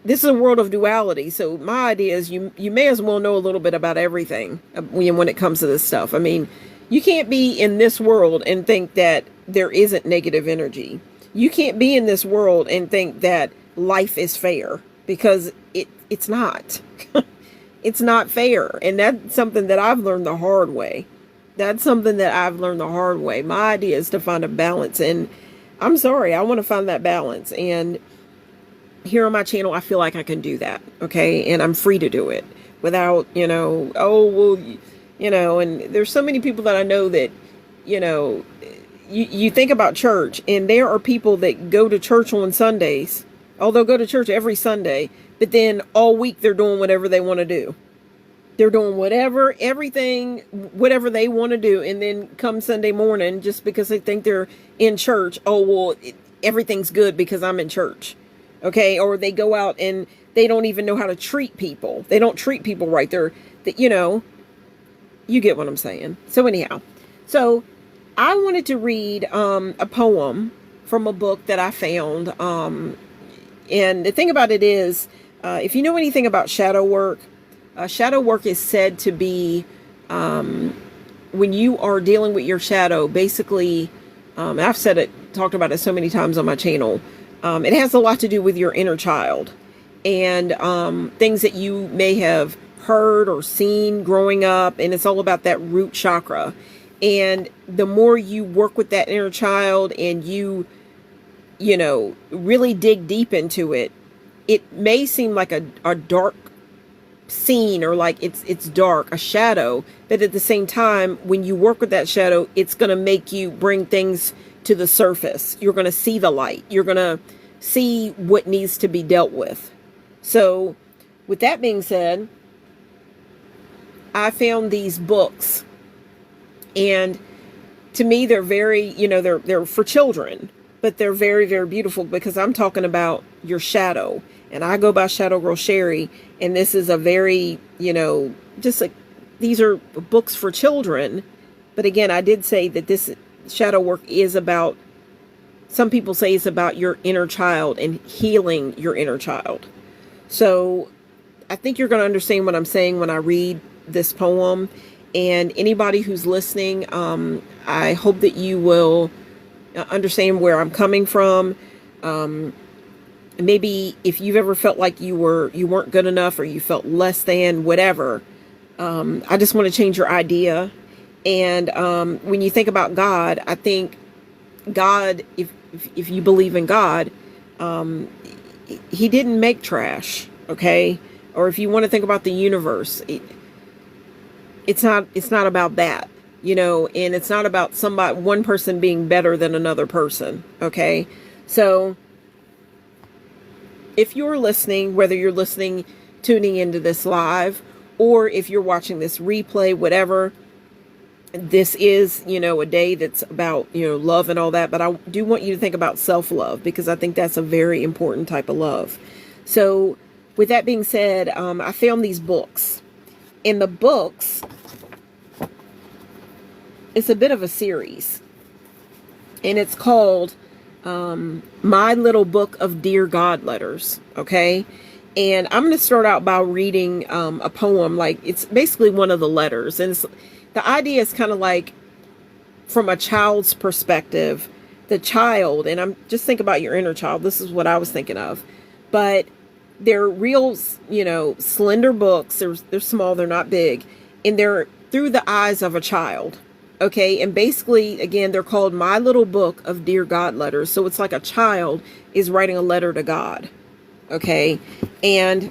This is a world of duality. So my idea is you may as well know a little bit about everything when it comes to this stuff. I mean, you can't be in this world and think that there isn't negative energy. You can't be in this world and think that life is fair, because it's not. It's not fair. And that's something that I've learned the hard way. My idea is to find a balance, and I'm sorry, I want to find that balance. And here on my channel, I feel like I can do that. Okay. And I'm free to do it without, and there's so many people that I know that, you think about church, and there are people that go to church on Sundays. Oh, they'll go to church every Sunday, but then all week they're doing whatever they want to do. They're doing whatever they want to do. And then come Sunday morning, just because they think they're in church, everything's good because I'm in church. Okay. Or they go out and they don't even know how to treat people. They don't treat people right. You get what I'm saying. So anyhow, I wanted to read a poem from a book that I found. And the thing about it is, if you know anything about shadow work is said to be when you are dealing with your shadow, basically, I've talked about it so many times on my channel. It has a lot to do with your inner child and things that you may have heard or seen growing up. And it's all about that root chakra. And the more you work with that inner child and you really dig deep into it, it may seem like a dark scene, or like it's dark, a shadow, but at the same time, when you work with that shadow, it's going to make you bring things to the surface. You're going to see the light. You're going to see what needs to be dealt with. So with that being said, I found these books, and to me, they're very, they're for children, but they're very, very beautiful, because I'm talking about your shadow. And I go by Shadow Girl Sherry, and this is a very, just like, these are books for children. But again, I did say that this shadow work is about, some people say it's about your inner child and healing your inner child. So I think you're going to understand what I'm saying when I read this poem. And anybody who's listening, I hope that you will understand where I'm coming from. Maybe if you've ever felt like you weren't good enough, or you felt less than, whatever, I just want to change your idea. And when you think about God, I think God, if you believe in God, he didn't make trash, okay? Or if you want to think about the universe, it's not about that, and it's not about one person being better than another person, okay? So if you're listening, whether you're tuning into this live, or if you're watching this replay, whatever, this is, a day that's about, love and all that. But I do want you to think about self-love, because I think that's a very important type of love. So with that being said, I found these books. In the books, it's a bit of a series, and it's called My Little Book of Dear God Letters. Okay. And I'm going to start out by reading a poem. Like, it's basically one of the letters. And the idea is kind of like from a child's perspective, the child, and I'm just think about your inner child. This is what I was thinking of, but they're real, slender books. They're small. They're not big. And they're through the eyes of a child. Okay. And basically, again, they're called My Little Book of Dear God Letters. So it's like a child is writing a letter to God. Okay. And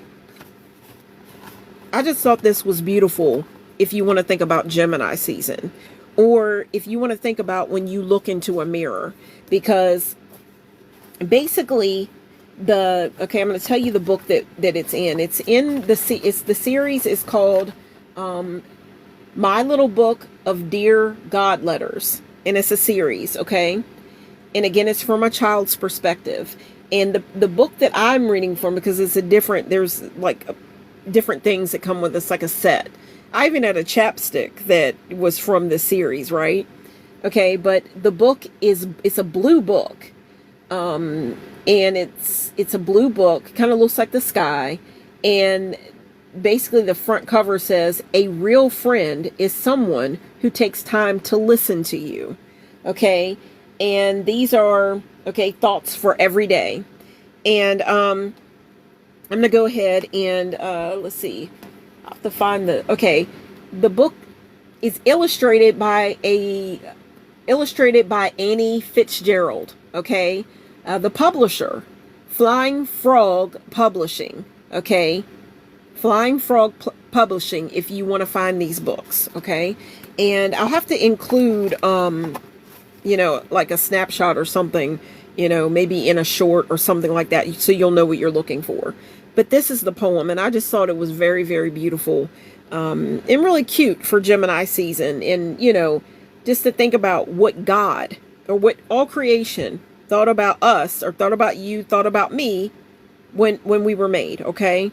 I just thought this was beautiful. If you want to think about Gemini season, or if you want to think about when you look into a mirror, because basically I'm going to tell you the book that it's in. It's the series is called, My Little Book of Dear God Letters. And it's a series. Okay. And again, it's from a child's perspective. And the book that I'm reading from, because it's there's like different things that come with this, like a set. I even had a chapstick that was from the series, right? Okay, but the book it's a blue book. And it's a blue book, kind of looks like the sky, and basically the front cover says a real friend is someone who takes time to listen to you. Okay, and these are thoughts for every day. And I'm gonna go ahead and let's see, I have to find the book is illustrated by Annie Fitzgerald. Okay, the publisher, Flying Frog Publishing. Okay, Flying Frog Publishing, if you want to find these books. Okay, and I'll have to include like a snapshot or something, maybe in a short or something like that, so you'll know what you're looking for. But this is the poem, and I just thought it was very, very beautiful, and really cute for Gemini season. And just to think about what God, or what all creation thought about us, or thought about you, thought about me when we were made. Okay,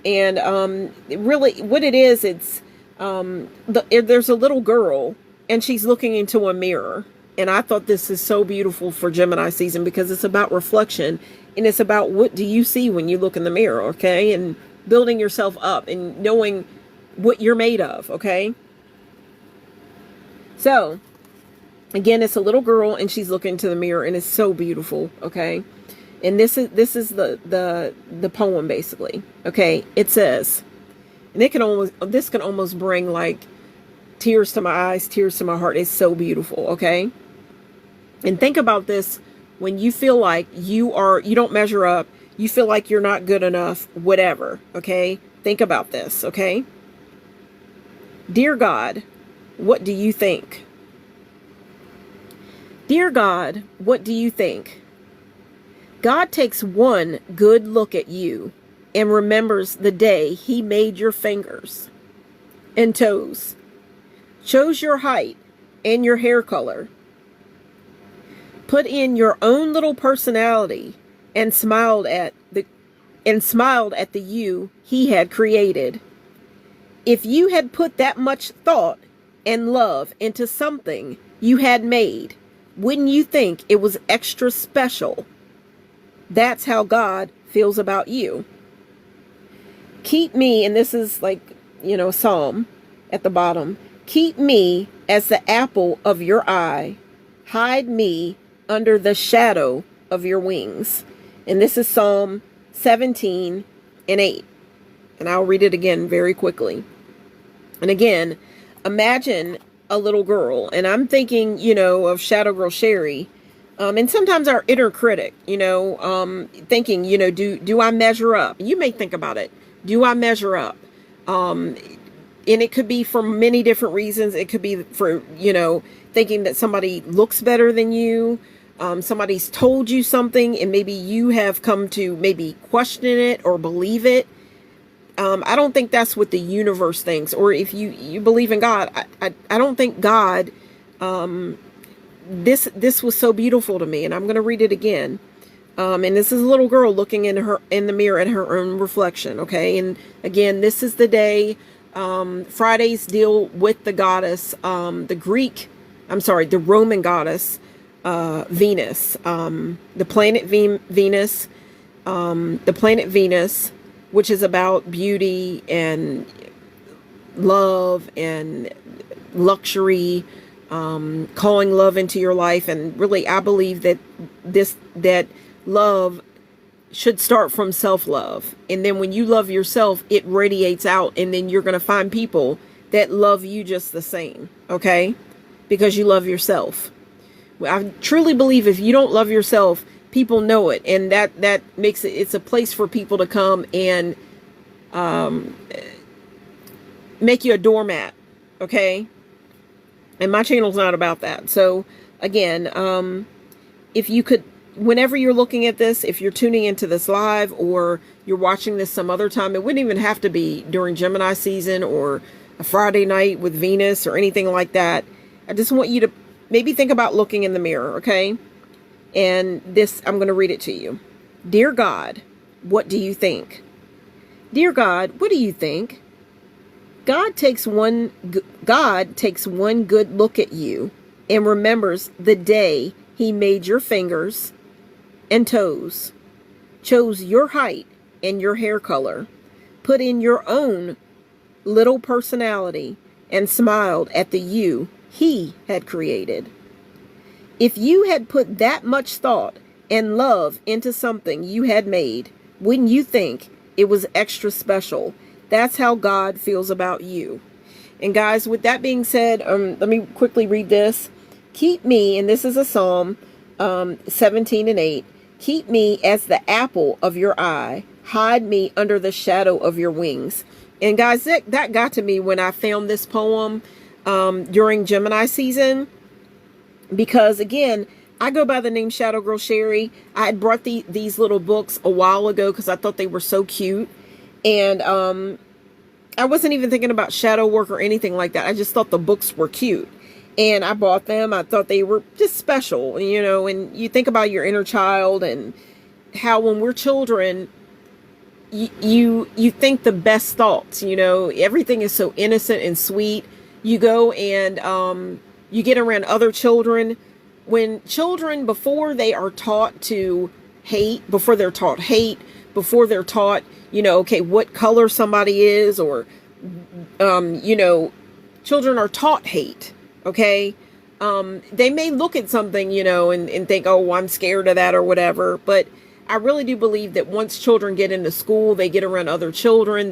and really what it is, it's there's a little girl and she's looking into a mirror. And I thought this is so beautiful for Gemini season, because it's about reflection, and it's about what do you see when you look in the mirror. Okay, and building yourself up and knowing what you're made of. Okay, so again, it's a little girl and she's looking into the mirror, and it's so beautiful. Okay, and this is the poem basically. Okay, it says, and this can almost bring like tears to my eyes, tears to my heart. It's so beautiful. Okay, and think about this when you feel like you don't measure up, you feel like you're not good enough, whatever. Okay, think about this. Okay, dear God, what do you think? Dear God, what do you think? God takes one good look at you and remembers the day he made your fingers and toes, chose your height and your hair color, put in your own little personality, and smiled at the you he had created. If you had put that much thought and love into something you had made, wouldn't you think it was extra special? That's how God feels about you. Keep me, and this is like, a psalm at the bottom. Keep me as the apple of your eye. Hide me under the shadow of your wings. And this is Psalm 17:8. And I'll read it again very quickly. And again, imagine a little girl, and I'm thinking, of Shadow Girl Sherry, and sometimes our inner critic, thinking, do I measure up? You may think about it. Do I measure up? And it could be for many different reasons. It could be for, thinking that somebody looks better than you. Somebody's told you something, and maybe you have come to maybe question it or believe it. I don't think that's what the universe thinks. Or if you believe in God, I don't think God, this was so beautiful to me, and I'm going to read it again. And this is a little girl looking in the mirror at her own reflection. Okay. And again, this is the day, Fridays deal with the goddess, the Roman goddess, Venus, the planet Venus, which is about beauty and love and luxury, calling love into your life. And really, I believe that love should start from self-love. And then when you love yourself, it radiates out, and then you're going to find people that love you just the same. Okay? Because you love yourself. I truly believe if you don't love yourself, people know it, and that makes it's a place for people to come and make you a doormat. Okay? And my channel's not about that. So again, if you could, whenever you're looking at this, if you're tuning into this live or you're watching this some other time, it wouldn't even have to be during Gemini season or a Friday night with Venus or anything like that. I just want you to maybe think about looking in the mirror, okay? And this, I'm going to read it to you. Dear God, what do you think? Dear God, what do you think? God takes one good look at you and remembers the day he made your fingers and toes, chose your height and your hair color, put in your own little personality, and smiled at the you he had created. If you had put that much thought and love into something you had made, wouldn't you think it was extra special? That's how God feels about you. And guys, with that being said, let me quickly read this. Keep me, and this is a Psalm 17:8. Keep me as the apple of your eye. Hide me under the shadow of your wings. And guys, that got to me when I found this poem during Gemini season. Because again, I go by the name Shadow Girl Sherry. I had brought these little books a while ago because I thought they were so cute. And I wasn't even thinking about shadow work or anything like that. I just thought the books were cute. And I bought them. I thought they were just special, you know. And you think about your inner child and how when we're children, you think the best thoughts, you know. Everything is so innocent and sweet. You go and you get around other children. When children, before they are taught to hate, before they're taught hate, before they're taught, you know, okay, what color somebody is, or, you know, children are taught hate, okay? They may look at something, you know, and think, oh, I'm scared of that or whatever. But I really do believe that once children get into school, they get around other children,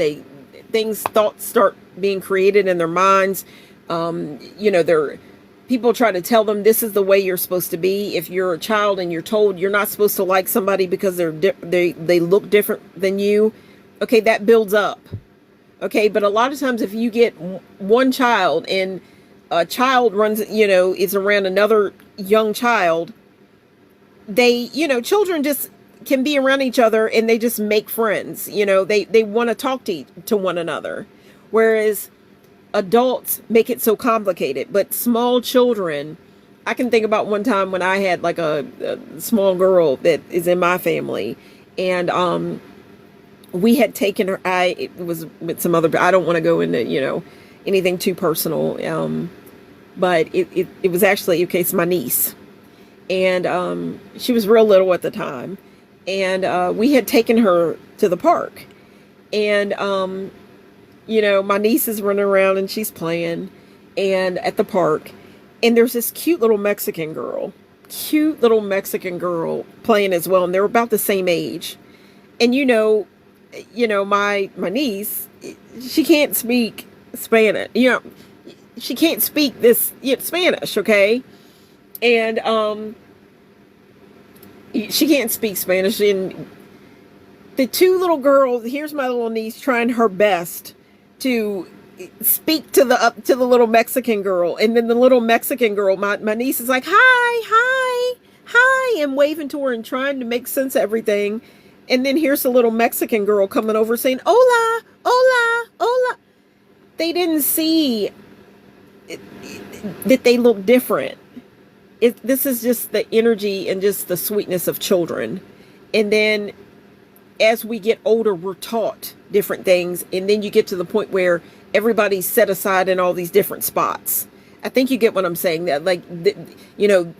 thoughts start being created in their minds. You know, people try to tell them this is the way you're supposed to be. If you're a child and you're told you're not supposed to like somebody because they look different than you, okay, that builds up. Okay, but a lot of times if you get one child and a child runs, you know, is around another young child, you know, children just can be around each other and they just make friends. You know, they want to talk to one another. Whereas adults make it so complicated. But small children, I can think about one time when I had like a small girl that is in my family, and we had taken her. It was with some other. I don't want to go into, you know, anything too personal. But it was actually, okay, it's my niece, and she was real little at the time, and we had taken her to the park, and you know, my niece is running around and she's playing and at the park, and there's this cute little Mexican girl playing as well, and they're about the same age. And you know my niece, she can't speak Spanish, you know, she can't speak this Spanish, okay? And she can't speak Spanish, and the two little girls, here's my little niece trying her best to speak to the little Mexican girl, and then the little Mexican girl, my niece is like, hi, and waving to her and trying to make sense of everything. And then here's the little Mexican girl coming over saying, hola, hola, hola. They didn't see that they look different. This is just the energy and just the sweetness of children. And then as we get older, we're taught different things. And then you get to the point where everybody's set aside in all these different spots. I think you get what I'm saying. That, like, you know,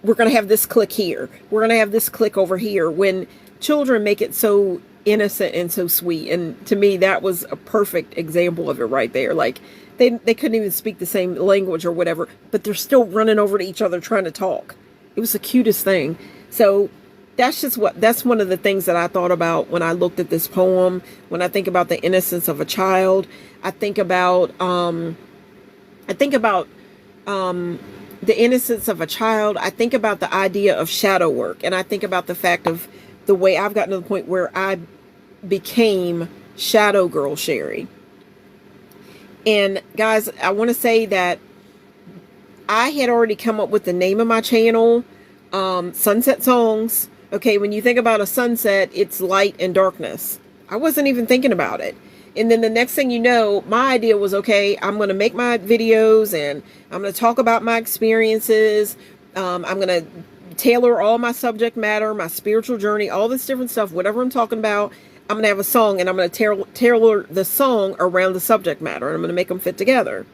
we're going to have this clique here. We're going to have this clique over here. When children make it so innocent and so sweet. And to me, that was a perfect example of it right there. Like, they couldn't even speak the same language or whatever, but they're still running over to each other trying to talk. It was the cutest thing. So that's one of the things that I thought about when I looked at this poem. When I think about the innocence of a child, I think about the innocence of a child. I think about the idea of shadow work, and I think about the fact of the way I've gotten to the point where I became Shadow Girl Sherry. And guys, I want to say that I had already come up with the name of my channel, Sunset Songs. Okay, when you think about a sunset, it's light and darkness. I wasn't even thinking about it. And then the next thing you know, my idea was, okay, I'm going to make my videos and I'm going to talk about my experiences. I'm going to tailor all my subject matter, my spiritual journey, all this different stuff, whatever I'm talking about. I'm going to have a song, and I'm going to tailor the song around the subject matter, and I'm going to make them fit together.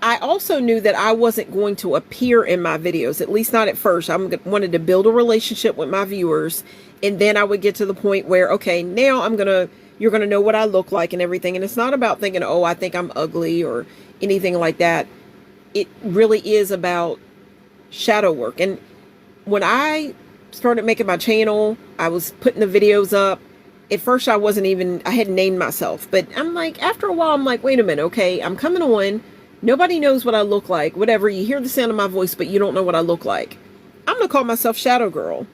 I also knew that I wasn't going to appear in my videos, at least not at first. I wanted to build a relationship with my viewers, and then I would get to the point where, okay, now you're going to know what I look like and everything. And it's not about thinking, oh, I think I'm ugly or anything like that. It really is about shadow work. And when I started making my channel, I was putting the videos up. At first, I hadn't named myself, but I'm like, after a while, I'm like, wait a minute, okay, I'm coming on. Nobody knows what I look like. Whatever, you hear the sound of my voice, but you don't know what I look like. I'm going to call myself Shadow Girl.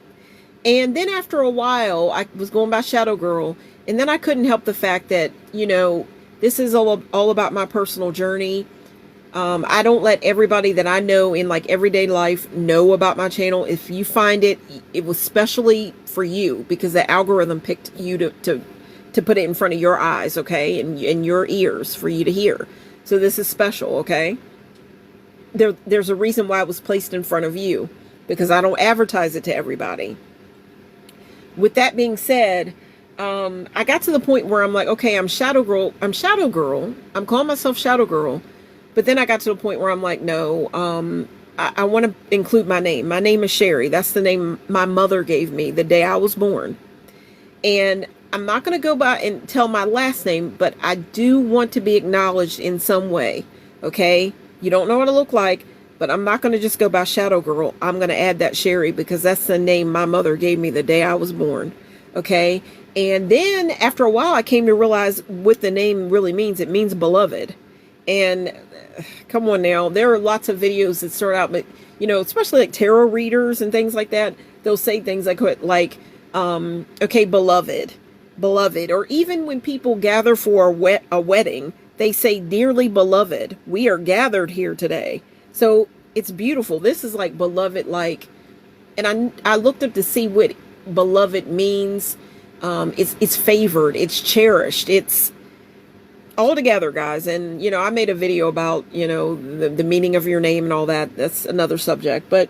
And then after a while, I was going by Shadow Girl. And then I couldn't help the fact that, this is all about my personal journey. I don't let everybody that I know in like everyday life know about my channel. If you find it was specially for you because the algorithm picked you to put it in front of your eyes, okay, and your ears for you to hear. So this is special, okay? There's a reason why it was placed in front of you, because I don't advertise it to everybody. With that being said, I got to the point where I'm like, okay, I'm Shadow Girl. I'm calling myself Shadow Girl. But then I got to the point where I'm like, no, I want to include my name. My name is Sherry. That's the name my mother gave me the day I was born. And I'm not going to go by and tell my last name, but I do want to be acknowledged in some way. Okay? You don't know what I look like, but I'm not going to just go by Shadow Girl. I'm going to add that Sherry because that's the name my mother gave me the day I was born. Okay? And then after a while, I came to realize what the name really means. It means beloved. And come on now, there are lots of videos that start out, but especially like tarot readers and things like that, they'll say things like, okay, beloved, or even when people gather for a wedding, they say, dearly beloved, we are gathered here today. So it's beautiful. This is like beloved, and I looked up to see what beloved means. It's favored, it's cherished, it's all together, guys. And I made a video about the meaning of your name and all that. That's another subject, but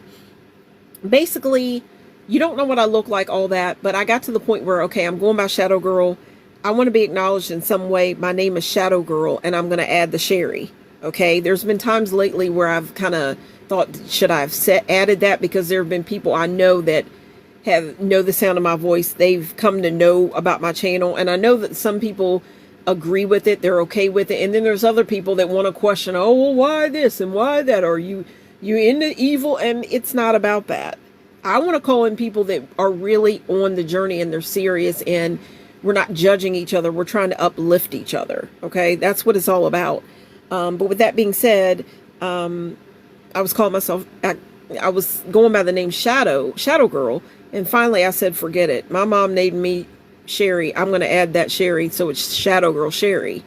basically you don't know what I look like, all that. But I got to the point where, okay, I'm going by Shadow Girl. I want to be acknowledged in some way. My name is Shadow Girl, and I'm going to add the Sherry. Okay, there's been times lately where I've kind of thought, should I have added that, because there have been people I know that know the sound of my voice. They've come to know about my channel, and I know that some people agree with it, they're okay with it, and then there's other people that want to question, oh, well, why this and why that, are you into evil? And it's not about that. I want to call in people that are really on the journey and they're serious, and we're not judging each other, we're trying to uplift each other. Okay, that's what it's all about. But with that being said, I was calling myself, I was going by the name Shadow Girl, and finally I said, forget it. My mom named me Sherry. I'm going to add that Sherry, so it's Shadow Girl Sherry.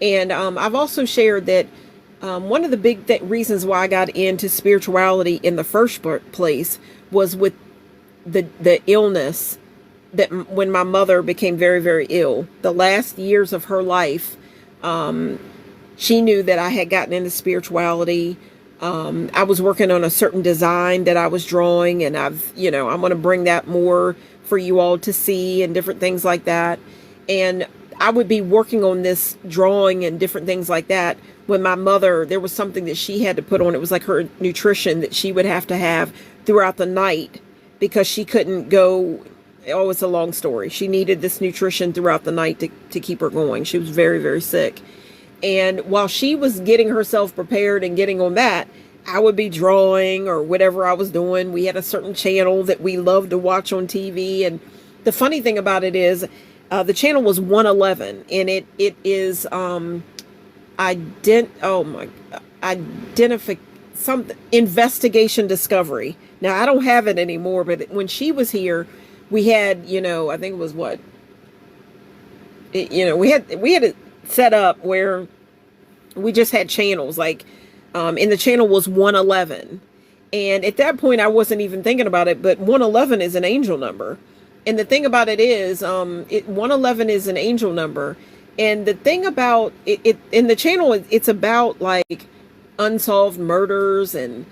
And I've also shared that one of the big reasons why I got into spirituality in the first place was with the illness, that when my mother became very, very ill. The last years of her life, she knew that I had gotten into spirituality. I was working on a certain design that I was drawing, and I'm going to bring that more for you all to see and different things like that. And I would be working on this drawing and different things like that when my mother, there was something that she had to put on. It was like her nutrition that she would have to have throughout the night because she couldn't go. Oh, it's a long story. She needed this nutrition throughout the night to keep her going. She was very, very sick. And while she was getting herself prepared and getting on that, I would be drawing or whatever I was doing. We had a certain channel that we loved to watch on TV. And the funny thing about it is the channel was 111, and it is investigation discovery. Now, I don't have it anymore, but when she was here, we had, I think it was we had it set up where we just had channels, and the channel was 111. And at that point, I wasn't even thinking about it, but 111 is an angel number. And the thing about it is, 111 is an angel number. And the thing about it in the channel, it's about like unsolved murders and,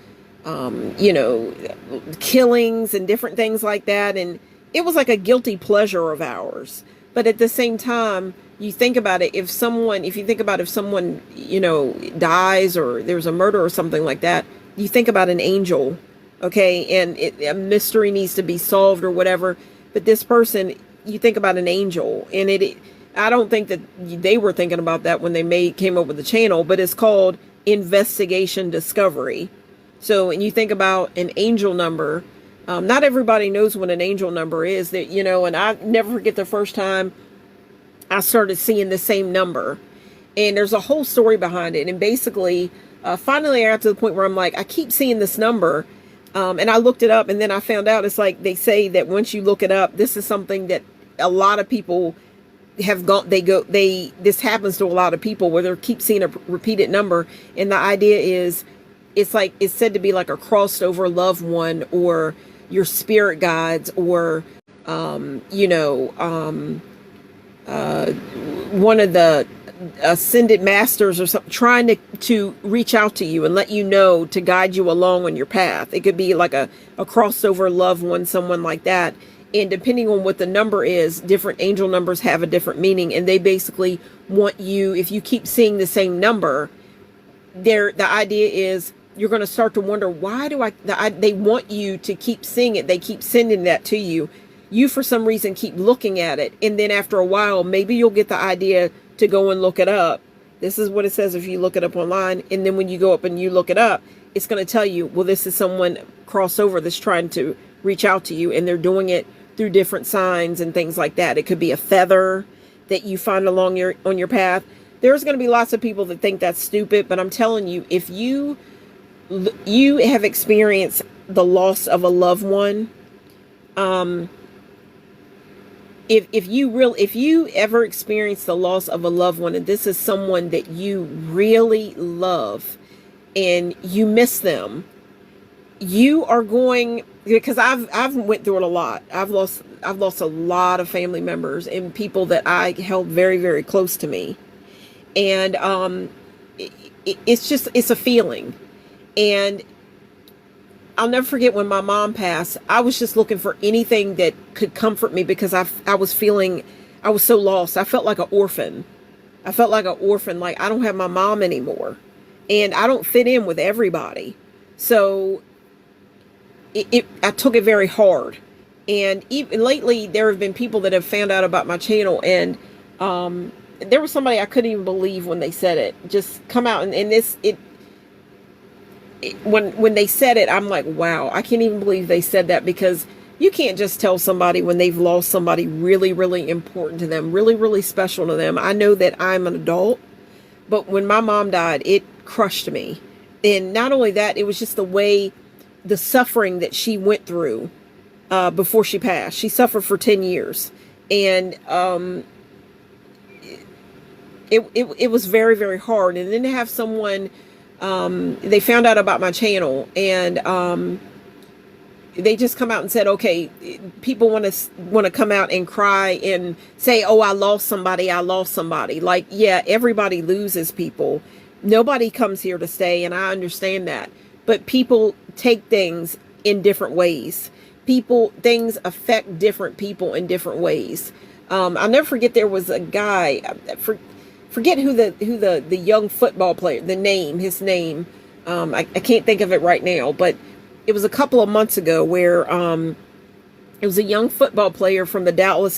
killings and different things like that. And it was like a guilty pleasure of ours. But at the same time, you think about it, if you think about if someone, dies or there's a murder or something like that, you think about an angel, okay? And a mystery needs to be solved or whatever. But this person, you think about an angel, and I don't think that they were thinking about that when they came up with the channel, but it's called Investigation Discovery. So, and you think about an angel number. Not everybody knows what an angel number is, and I never forget the first time I started seeing the same number, and there's a whole story behind it. And basically, finally I got to the point where I'm like, I keep seeing this number, and I looked it up, and then I found out it's like they say that once you look it up, this is something that a lot of people have gone, this happens to a lot of people where they keep seeing a repeated number. And the idea is, it's said to be like a crossed over loved one, or your spirit guides, or one of the ascended masters or something, trying to reach out to you and let you know, to guide you along on your path. It could be like a crossover loved one, someone like that. And depending on what the number is, different angel numbers have a different meaning. And they basically want you, if you keep seeing the same number, the idea is you're going to start to wonder, why do they want you to keep seeing it. They keep sending that to you. You, for some reason, keep looking at it. And then after a while, maybe you'll get the idea to go and look it up. This is what it says if you look it up online. And then when you go up and you look it up, it's going to tell you, well, this is someone crossover that's trying to reach out to you. And they're doing it through different signs and things like that. It could be a feather that you find on your path. There's going to be lots of people that think that's stupid. But I'm telling you, if you have experienced the loss of a loved one, if you ever experience the loss of a loved one, and this is someone that you really love and you miss them, you are going, because I've went through it a lot. I've lost a lot of family members and people that I held very, very close to me. And it's a feeling. And I'll never forget when my mom passed, I was just looking for anything that could comfort me, because I was so lost. I felt like an orphan. Like I don't have my mom anymore, and I don't fit in with everybody. So I took it very hard. And even lately, there have been people that have found out about my channel, and there was somebody I couldn't even believe when they said it. Just come out when they said it, I'm like, wow, I can't even believe they said that, because you can't just tell somebody when they've lost somebody really, really important to them, really, really special to them. I know that I'm an adult, but when my mom died, it crushed me. And not only that, it was just the suffering that she went through before she passed. She suffered for 10 years. And it was very, very hard. And then to have someone, they found out about my channel, and they just come out and said, okay, people want to come out and cry and say, oh, I lost somebody. Like, yeah, everybody loses people. Nobody comes here to stay, and I understand that. But people take things in different ways. Things affect different people in different ways. I'll never forget, there was a guy, forget who the young football player, his name, I can't think of it right now, but it was a couple of months ago where it was a young football player from the Dallas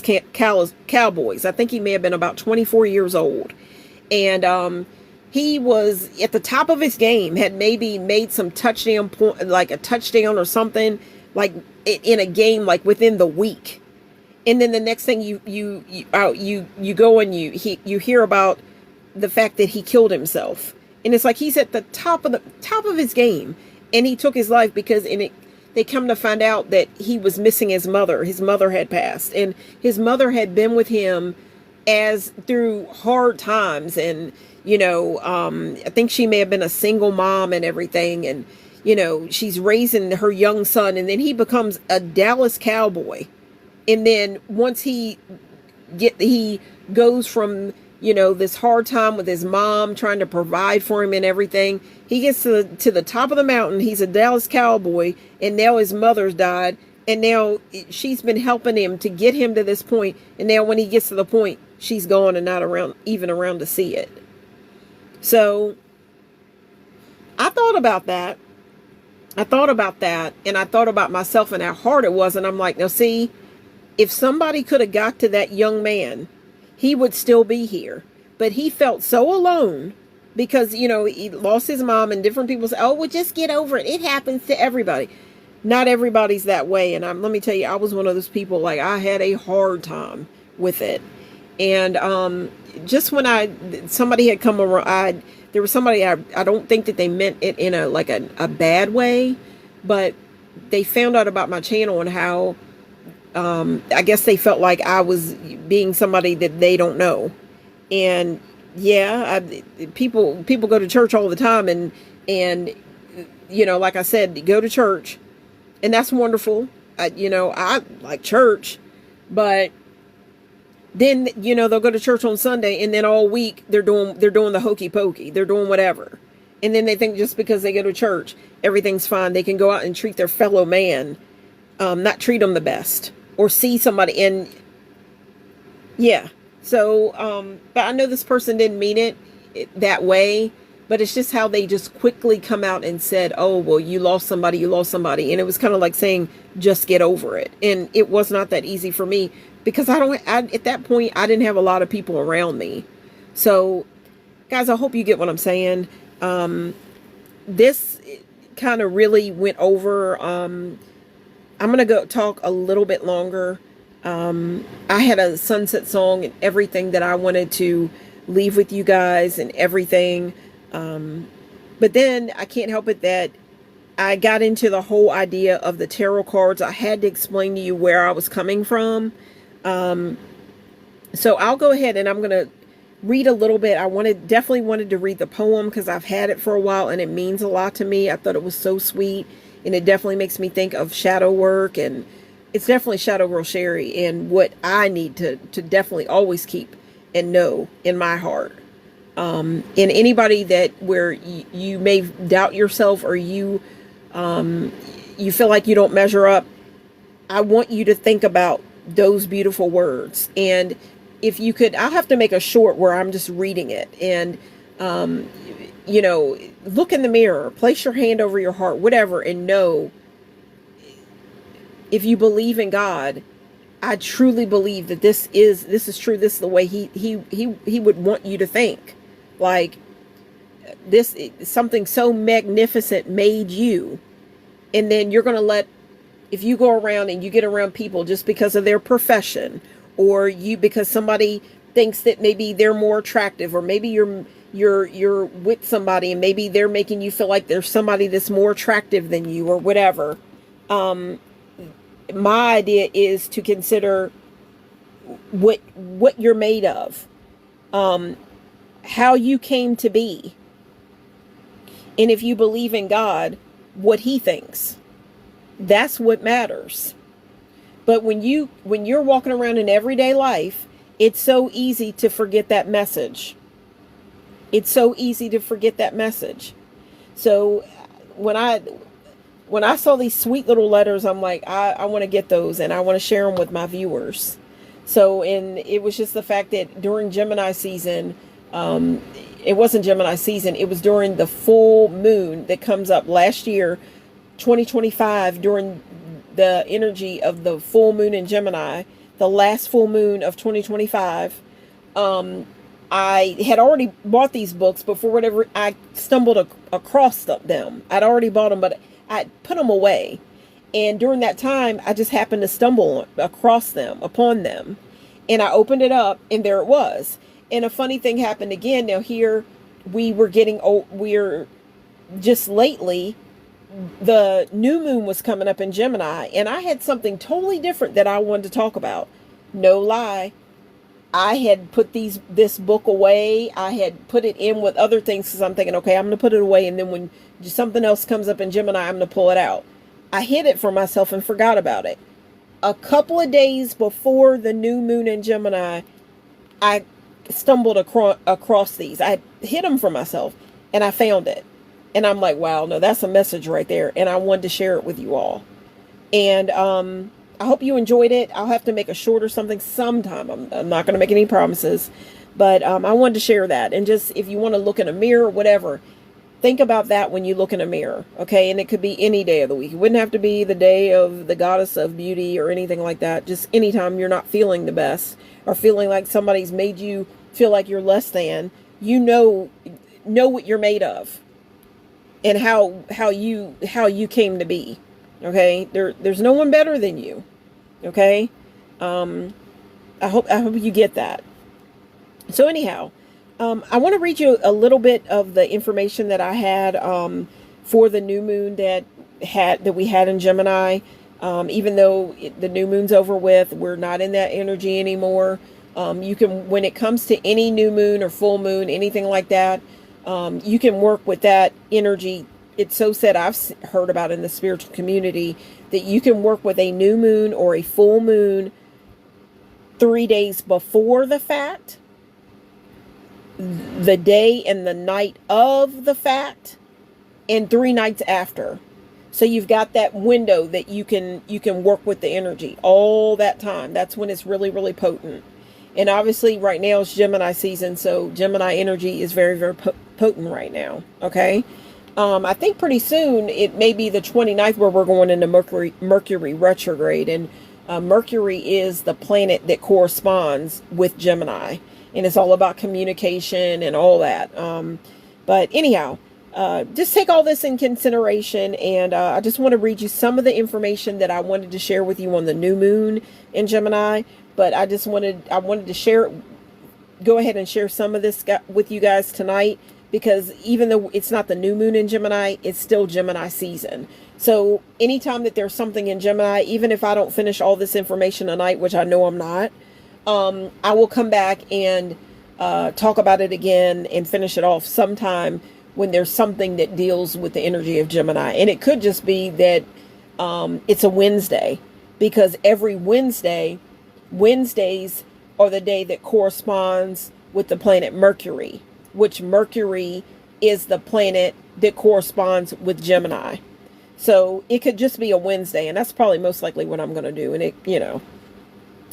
Cowboys. I think he may have been about 24 years old. And he was at the top of his game, had maybe made some touchdown point, like a touchdown or something, like in a game, like within the week. And then the next thing you go and you hear about the fact that he killed himself. And it's like he's at the top of his game, and he took his life because they come to find out that he was missing his mother. His mother had passed, and his mother had been with him through hard times. And I think she may have been a single mom and everything, and she's raising her young son, and then he becomes a Dallas Cowboy. And then once he goes from, this hard time with his mom trying to provide for him and everything, he gets to the top of the mountain. He's a Dallas Cowboy, and now his mother's died. And now she's been helping him to get him to this point. And now when he gets to the point, she's gone and not around, even around to see it. So I thought about that. And I thought about myself and how hard it was. And I'm like, now see, if somebody could have got to that young man, he would still be here. But he felt so alone because, he lost his mom, and different people say, oh, well, just get over it. It happens to everybody. Not everybody's that way. And let me tell you, I was one of those people, like, I had a hard time with it. And just when somebody had come around, there was somebody, I don't think that they meant it in a bad way, but they found out about my channel and how, I guess they felt like I was being somebody that they don't know. And yeah, people go to church all the time, and like I said, go to church, and that's wonderful. I like church, but then, they'll go to church on Sunday, and then all week they're doing the hokey pokey. They're doing whatever. And then they think just because they go to church, everything's fine. They can go out and treat their fellow man, not treat them the best, or see somebody. And yeah. So, but I know this person didn't mean it that way, but it's just how they just quickly come out and said, oh, well, you lost somebody. And it was kind of like saying, just get over it. And it was not that easy for me, because at that point, I didn't have a lot of people around me. So guys, I hope you get what I'm saying. This kind of really went over. I'm going to go talk a little bit longer. I had a sunset song and everything that I wanted to leave with you guys and everything. But then I can't help it that I got into the whole idea of the tarot cards. I had to explain to you where I was coming from. So I'll go ahead and I'm going to read a little bit. Definitely wanted to read the poem because I've had it for a while and it means a lot to me. I thought it was so sweet, and it definitely makes me think of shadow work, and it's definitely Shadow Girl Sherry and what I need to definitely always keep and know in my heart. And anybody where you may doubt yourself, or you feel like you don't measure up, I want you to think about those beautiful words. And if you could, I'll have to make a short where I'm just reading it, and look in the mirror, place your hand over your heart, whatever, and know, if you believe in God, I truly believe that this is true. This is the way he would want you to think. Like, this, something so magnificent made you. And then you're going to if you go around and you get around people just because of their profession, or because somebody thinks that maybe they're more attractive, or maybe you're with somebody and maybe they're making you feel like there's somebody that's more attractive than you, or whatever. My idea is to consider what you're made of, how you came to be, and if you believe in God, what he thinks. That's what matters. But when you're walking around in everyday life, it's so easy to forget that message. It's so easy to forget that message. So when I saw these sweet little letters, I'm like, I want to get those, and I want to share them with my viewers. So, and it was just the fact that during Gemini season, it wasn't Gemini season, it was during the full moon that comes up last year, 2025, during the energy of the full moon in Gemini, the last full moon of 2025. I had already bought these books, but for whatever, I stumbled across them. I'd already bought them, but I put them away. And during that time, I just happened to stumble upon them. And I opened it up, and there it was. And a funny thing happened again. Now here, we're just lately, the new moon was coming up in Gemini, and I had something totally different that I wanted to talk about. No lie. I had put this book away. I had put it in with other things because I'm thinking, okay, I'm going to put it away, and then when something else comes up in Gemini, I'm going to pull it out. I hid it from myself and forgot about it. A couple of days before the new moon in Gemini, I stumbled across these. I hid them from myself, and I found it. And I'm like, wow, no, that's a message right there. And I wanted to share it with you all. And I hope you enjoyed it. I'll have to make a short or something sometime. I'm not going to make any promises. But I wanted to share that. And just if you want to look in a mirror, whatever, think about that when you look in a mirror, okay? And it could be any day of the week. It wouldn't have to be the day of the goddess of beauty or anything like that. Just anytime you're not feeling the best or feeling like somebody's made you feel like you're less than, you know what you're made of and how you came to be, okay? There's no one better than you, okay? I hope you get that. So anyhow, I want to read you a little bit of the information that I had for the new moon that we had in Gemini. Even though the new moon's over with, we're not in that energy anymore. You can, when it comes to any new moon or full moon, anything like that, you can work with that energy. It's so said, I've heard about in the spiritual community, that you can work with a new moon or a full moon 3 days before the fact, the day and the night of the fact, and 3 nights after. So you've got that window that you can work with the energy all that time. That's when it's really, really potent. And obviously right now it's Gemini season, so Gemini energy is very, very potent right now, okay? I think pretty soon it may be the 29th where we're going into Mercury retrograde, and Mercury is the planet that corresponds with Gemini. And it's all about communication and all that. But anyhow, just take all this in consideration. And I just want to read you some of the information that I wanted to share with you on the new moon in Gemini. But I wanted to share, go ahead and share some of this with you guys tonight. Because even though it's not the new moon in Gemini, it's still Gemini season. So anytime that there's something in Gemini, even if I don't finish all this information tonight, which I know I'm not, I will come back and talk about it again and finish it off sometime when there's something that deals with the energy of Gemini. And it could just be that it's a Wednesday, because every Wednesdays are the day that corresponds with the planet Mercury, which Mercury is the planet that corresponds with Gemini. So it could just be a Wednesday, and that's probably most likely what I'm going to do. And it, you know.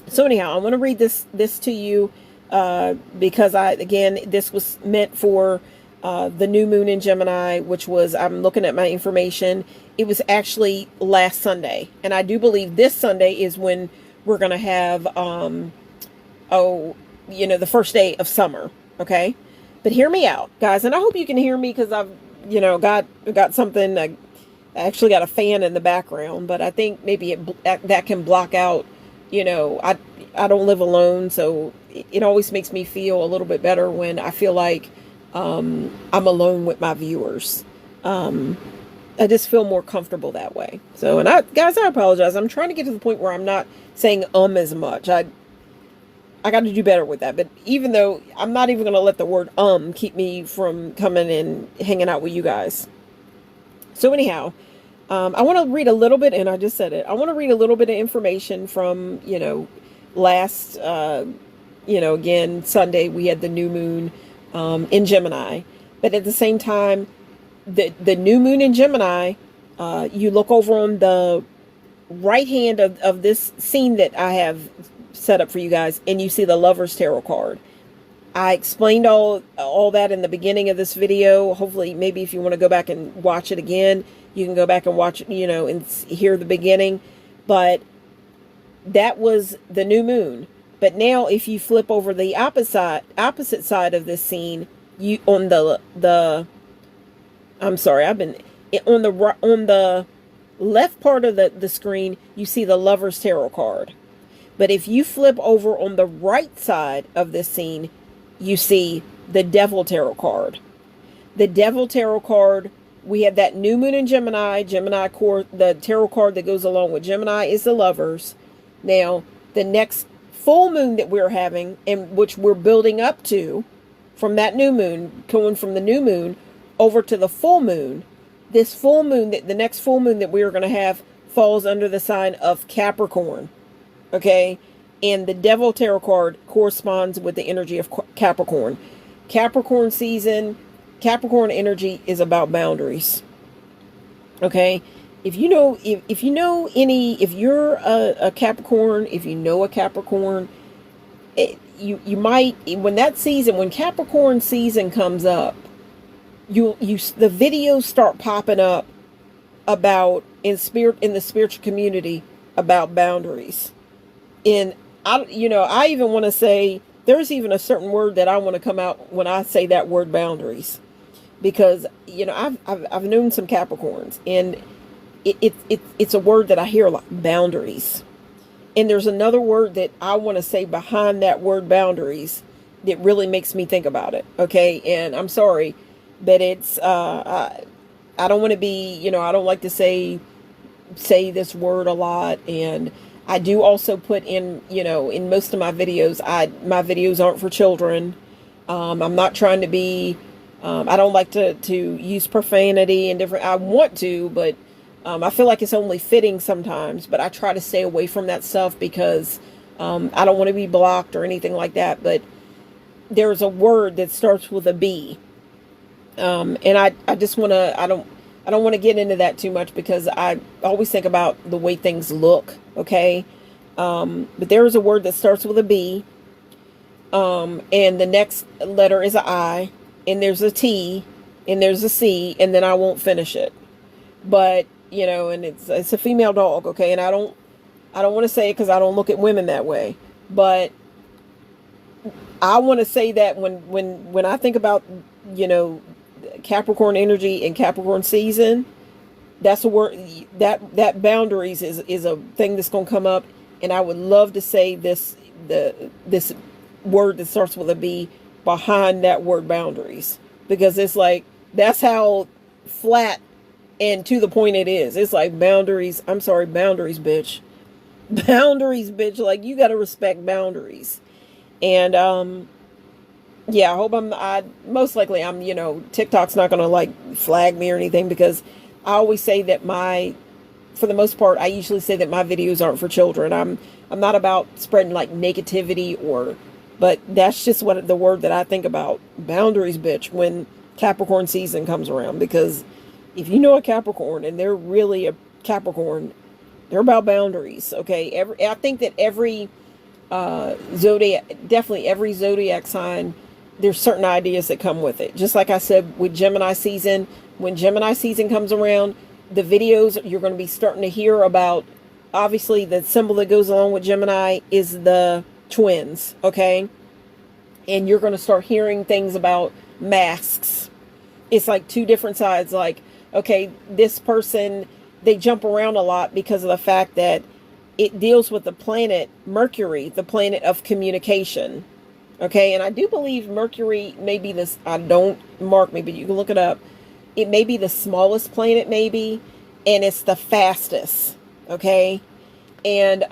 So anyhow, I want to read this to you because this was meant for the new moon in Gemini, which was, I'm looking at my information, it was actually last Sunday. And I do believe this Sunday is when we're going to have, the first day of summer. Okay. But hear me out, guys. And I hope you can hear me, because I've, got something, I actually got a fan in the background, but I think maybe that can block out. I don't live alone, so it always makes me feel a little bit better when I feel like I'm alone with my viewers. I just feel more comfortable that way. So, and guys, I apologize. I'm trying to get to the point where I'm not saying as much. I got to do better with that. But even though I'm not even going to let the word keep me from coming and hanging out with you guys. So anyhow, I want to read a little bit, and I just said it. I want to read a little bit of information from, last, again, Sunday we had the new moon in Gemini. But at the same time, the new moon in Gemini, you look over on the right hand of this scene that I have set up for you guys, and you see the Lover's Tarot card. I explained all that in the beginning of this video. Hopefully, maybe if you want to go back and watch it again, you can go back and watch, and hear the beginning. But that was the new moon. But now, if you flip over the opposite side of this scene, on the left part of the screen, you see the Lover's Tarot card. But if you flip over on the right side of this scene, you see the Devil Tarot card. The Devil Tarot card, we have that new moon in Gemini. The tarot card that goes along with Gemini is the Lovers. Now, the next full moon that we're having, and which we're building up to, from that new moon, going from the new moon over to the full moon, this full moon, the next full moon that we are going to have, falls under the sign of Capricorn. Okay? And the Devil Tarot card corresponds with the energy of Capricorn. Capricorn season, Capricorn energy is about boundaries. Okay? If you know, if you know any, if you're a Capricorn, if you know a Capricorn, you might, when that season, when Capricorn season comes up, the videos start popping up about in the spiritual community about boundaries. And I even want to say there's even a certain word that I want to come out when I say that word boundaries, because I've known some Capricorns, and it's a word that I hear a lot, boundaries. And there's another word that I want to say behind that word boundaries that really makes me think about it. Okay. And I'm sorry, but I don't want to be, I don't like to say this word a lot. And I do also put in, in most of my videos, my videos aren't for children. I'm not trying to be, I don't like to use profanity and different, I want to, but I feel like it's only fitting sometimes, but I try to stay away from that stuff because I don't want to be blocked or anything like that. But there's a word that starts with a B. And I just want to, I don't want to get into that too much because I always think about the way things look. Okay. But there is a word that starts with a B. And the next letter is an I, and there's a T, and there's a C, and then I won't finish it. But, and it's a female dog. Okay. And I don't want to say it because I don't look at women that way, but I want to say that when I think about, Capricorn energy and Capricorn season, that's a word that boundaries is a thing that's going to come up. And I would love to say this word that starts with a B behind that word boundaries, because it's like, that's how flat and to the point it is. It's like boundaries. I'm sorry, boundaries, bitch. Boundaries, bitch. Like, you got to respect boundaries. And, yeah, I hope most likely TikTok's not going to like flag me or anything, because I always say that for the most part, I usually say that my videos aren't for children. I'm not about spreading like negativity but that's just what the word that I think about, boundaries, bitch, when Capricorn season comes around. Because if you know a Capricorn and they're really a Capricorn, they're about boundaries. Okay. I think that every every zodiac sign, there's certain ideas that come with it. Just like I said with Gemini season, when Gemini season comes around, the videos you're going to be starting to hear about, obviously the symbol that goes along with Gemini is the twins. Okay. And you're going to start hearing things about masks. It's like two different sides. Like, okay, this person, they jump around a lot because of the fact that it deals with the planet Mercury, the planet of communication. Okay, and I do believe Mercury may be this, I don't mark me, but you can look it up. It may be the smallest planet, maybe, and it's the fastest. Okay, and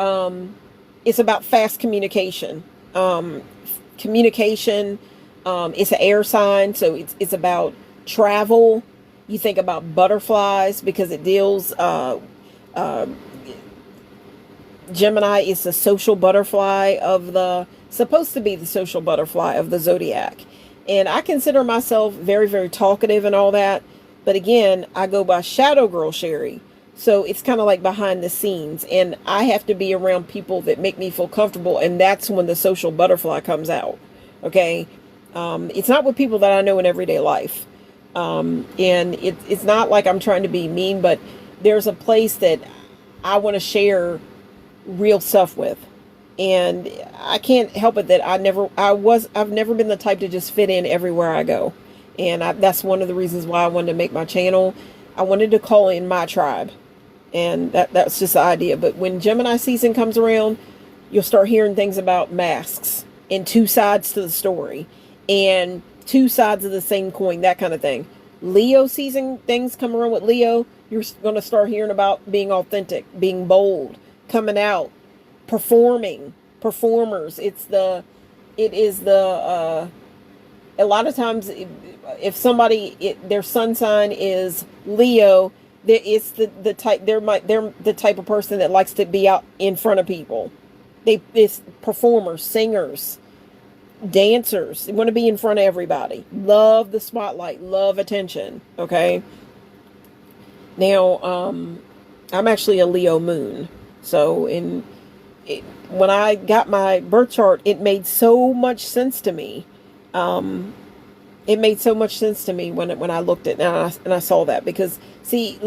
it's about fast communication. Communication, it's an air sign, so it's about travel. You think about butterflies because it deals, Gemini is the social butterfly supposed to be the social butterfly of the zodiac. And I consider myself very, very talkative and all that. But again, I go by Shadow Girl Sherry. So it's kind of like behind the scenes. And I have to be around people that make me feel comfortable. And that's when the social butterfly comes out. Okay. It's not with people that I know in everyday life. And it's not like I'm trying to be mean, but there's a place that I want to share real stuff with. And I can't help it that I've never been the type to just fit in everywhere I go. And that's one of the reasons why I wanted to make my channel. I wanted to call in my tribe. And that's just the idea. But when Gemini season comes around, you'll start hearing things about masks and two sides to the story and two sides of the same coin, that kind of thing. Leo season, things come around with Leo, you're going to start hearing about being authentic, being bold, coming out, performers. A lot of times if somebody, their sun sign is Leo, it's the type, they're the type of person that likes to be out in front of people. It's performers, singers, dancers. They want to be in front of everybody. Love the spotlight, love attention. Okay. Now, I'm actually a Leo moon. So when I got my birth chart, it made so much sense to me. It made so much sense to me when I looked at it and I saw that, because see,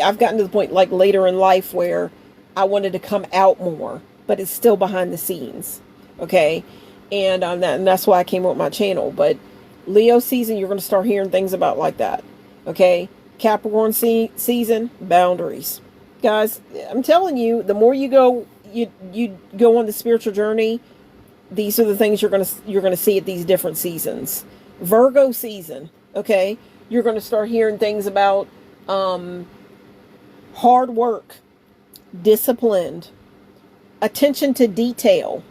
I've gotten to the point like later in life where I wanted to come out more, but it's still behind the scenes. Okay. And that's why I came up with my channel. But Leo season, you're going to start hearing things about like that. Okay. Capricorn season, boundaries. Guys, I'm telling you, the more you go on the spiritual journey, these are the things you're gonna see at these different seasons. Virgo season, okay, you're gonna start hearing things about hard work, disciplined, attention to detail.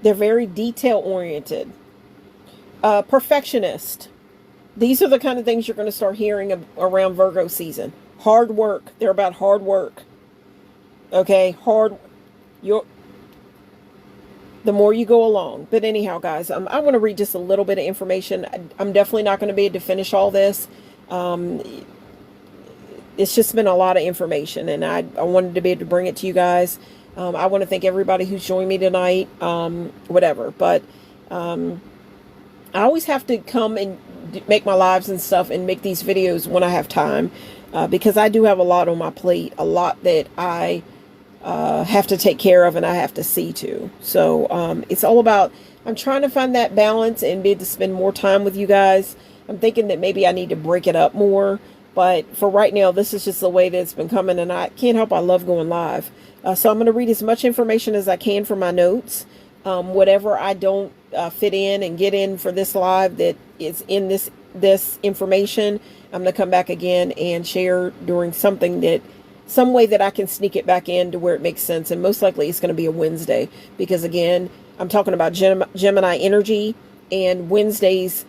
They're very detail oriented. Perfectionist. These are the kind of things you're going to start hearing around Virgo season. Hard work. They're about hard work. Okay, the more you go along. But anyhow, guys, I want to read just a little bit of information. I'm definitely not going to be able to finish all this. It's just been a lot of information, and I wanted to be able to bring it to you guys. I want to thank everybody who's joined me tonight. Whatever, but I always have to come and make my lives and stuff and make these videos when I have time, because I do have a lot on my plate, a lot that I have to take care of and I have to see to. So it's all about, I'm trying to find that balance and be able to spend more time with you guys. I'm thinking that maybe I need to break it up more, but for right now, this is just the way that it's been coming, and I can't help, I love going live. So I'm going to read as much information as I can from my notes. Whatever I don't fit in and get in for this live that is in this information, I'm going to come back again and share during some way that I can sneak it back in to where it makes sense. And most likely it's going to be a Wednesday, because again, I'm talking about Gemini energy, and Wednesdays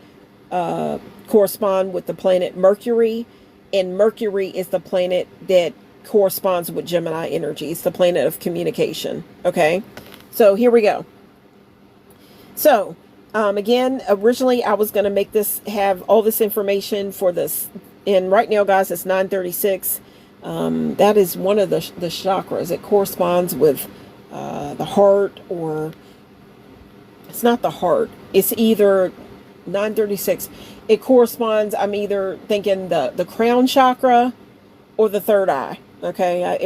correspond with the planet Mercury, and Mercury is the planet that corresponds with Gemini energy. It's the planet of communication. Okay, so here we go. So again, originally I was going to make this, have all this information for this, and right now, guys, it's 9:36. That is one of the chakras. It corresponds with the heart, or it's not the heart. It's either 9:36. It corresponds, I'm either thinking the crown chakra or the third eye. Okay,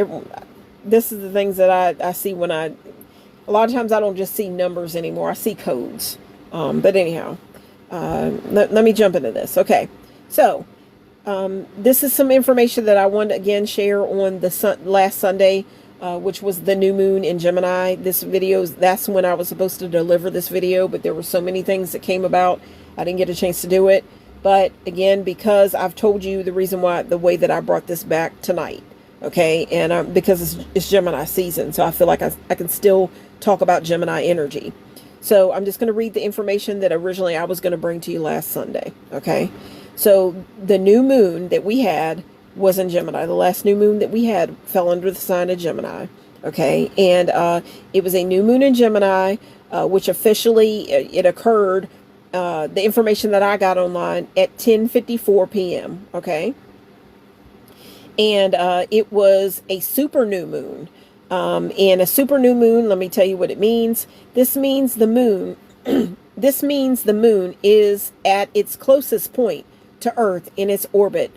this is the things that I see when a lot of times I don't just see numbers anymore. I see codes. But anyhow, let me jump into this. Okay, so this is some information that I wanted to again share on the last Sunday, which was the new moon in Gemini. That's when I was supposed to deliver this video, but there were so many things that came about, I didn't get a chance to do it. But again, because I've told you the reason why, the way that I brought this back tonight. Okay, and because it's Gemini season, so I feel like I can still talk about Gemini energy. So I'm just going to read the information that originally I was going to bring to you last Sunday. Okay, so the new moon that we had was in Gemini. The last new moon that we had fell under the sign of Gemini. Okay, and it was a new moon in Gemini, which officially it occurred. The information that I got online at 10:54 p.m. Okay. And it was a super new moon. And a super new moon, let me tell you what it means. This means the moon, is at its closest point to Earth in its orbit.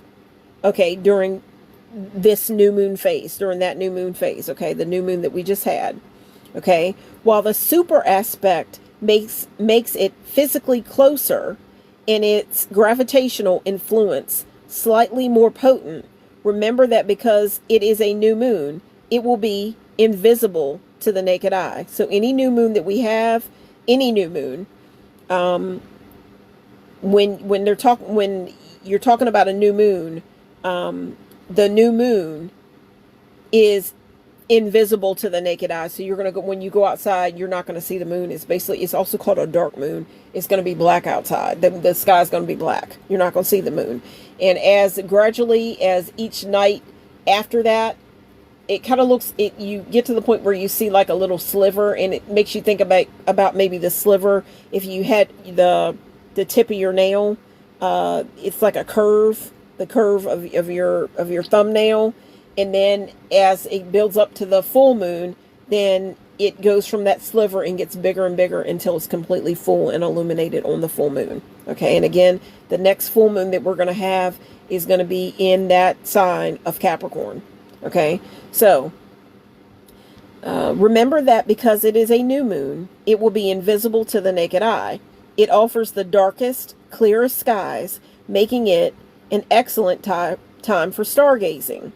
Okay, during this new moon phase, okay, the new moon that we just had. Okay, while the super aspect makes it physically closer and its gravitational influence slightly more potent. Remember that because it is a new moon, it will be invisible to the naked eye. So any new moon that we have, any new moon, when you're talking about a new moon, the new moon is invisible to the naked eye. So you're going to go, when you go outside, you're not going to see the moon. It's also called a dark moon. It's going to be black outside. The sky's going to be black. You're not going to see the moon. And as gradually as each night after that, it kind of looks, you get to the point where you see like a little sliver, and it makes you think about maybe the sliver. If you had the tip of your nail, it's like a curve, the curve of your thumbnail. And then as it builds up to the full moon, then it goes from that sliver and gets bigger and bigger until it's completely full and illuminated on the full moon. Okay, and again, the next full moon that we're going to have is going to be in that sign of Capricorn. Okay, so remember that because it is a new moon, it will be invisible to the naked eye. It offers the darkest, clearest skies, making it an excellent time for stargazing,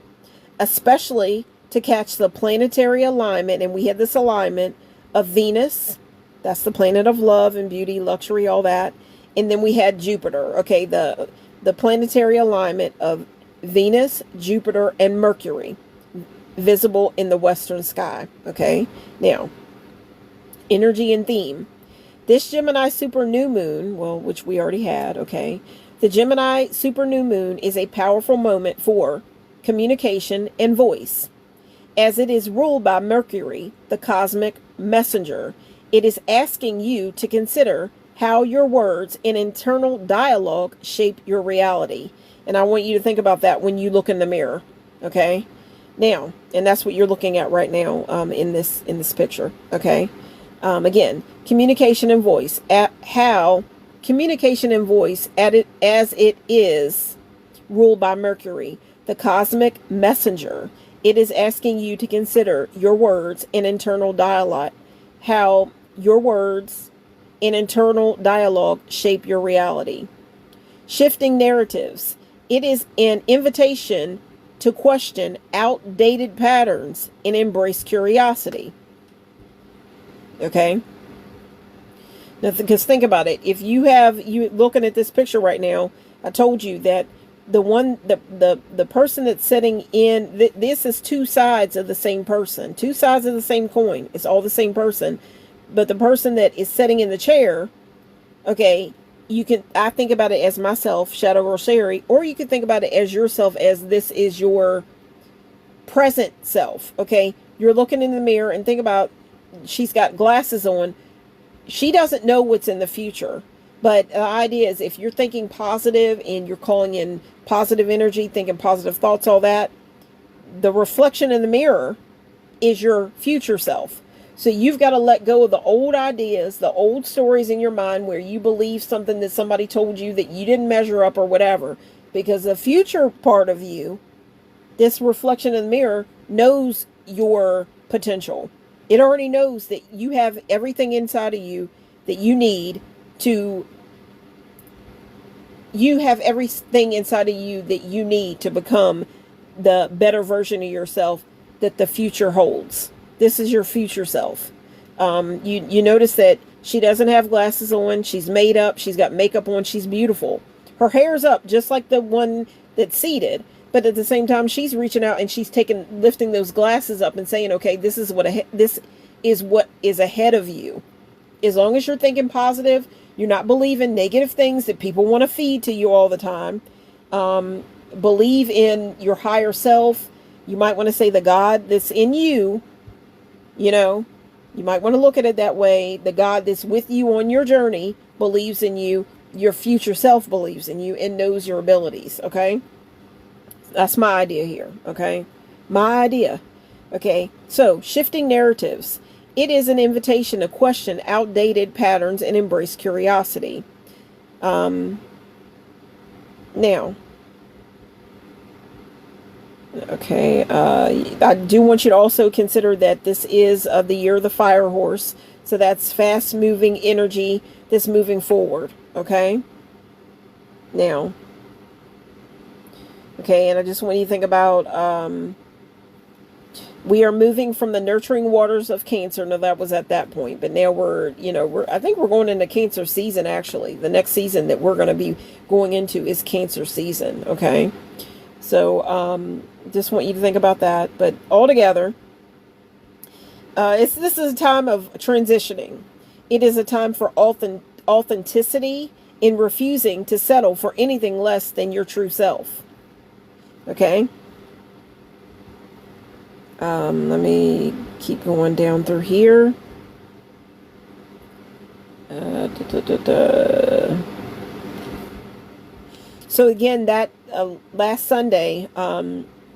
especially to catch the planetary alignment. And we had this alignment of Venus, that's the planet of love and beauty, luxury, all that. And then we had Jupiter, okay, the planetary alignment of Venus, Jupiter, and Mercury, visible in the western sky. Okay, now energy and theme. This Gemini super new moon, well, which we already had, okay, the Gemini super new moon is a powerful moment for communication and voice. As it is ruled by Mercury, the cosmic messenger, it is asking you to consider how your words and internal dialogue shape your reality. And I want you to think about that when you look in the mirror, okay? Now, and that's what you're looking at right now in this picture, okay? Again, communication and voice. How communication and voice as it is ruled by Mercury, the cosmic messenger. It is asking you to consider your words and internal dialogue, how your words and internal dialogue shape your reality. Shifting narratives. It is an invitation to question outdated patterns and embrace curiosity. Okay? Now, because think about it. If you looking at this picture right now, I told you that the person that's sitting in, this is two sides of the same person, two sides of the same coin. It's all the same person. But the person that is sitting in the chair, okay, I think about it as myself, Shadow Girl Sherry, or you can think about it as yourself, as this is your present self, okay? You're looking in the mirror and think about, she's got glasses on. She doesn't know what's in the future. But the idea is, if you're thinking positive and you're calling in positive energy, thinking positive thoughts, all that, the reflection in the mirror is your future self. So you've got to let go of the old ideas, the old stories in your mind where you believe something that somebody told you that you didn't measure up or whatever. Because the future part of you, this reflection in the mirror, knows your potential. It already knows that you have everything inside of you that you need to, you have everything inside of you that you need to become the better version of yourself that the future holds. This is your future self. You notice that she doesn't have glasses on. She's made up. She's got makeup on. She's beautiful. Her hair's up just like the one that's seated. But at the same time, she's reaching out and she's lifting those glasses up and saying, okay, this is what is ahead of you. As long as you're thinking positive, you're not believing negative things that people want to feed to you all the time. Believe in your higher self. You might want to say the God that's in you. You know, you might want to look at it that way. The God that's with you on your journey believes in you. Your future self believes in you and knows your abilities. Okay. That's my idea here. Okay. My idea. Okay. So shifting narratives. It is an invitation to question outdated patterns and embrace curiosity. Now, okay, I do want you to also consider that this is the year of the fire horse. So that's fast moving energy that's moving forward. Okay. Now, okay, and I just want you to think about, we are moving from the nurturing waters of Cancer. Now that was at that point, but now I think we're going into Cancer season. Actually, the next season that we're going to be going into is Cancer season. Okay. So, just want you to think about that. But altogether, this is a time of transitioning. It is a time for authenticity in refusing to settle for anything less than your true self. Okay. Let me keep going down through here. So again, that last Sunday,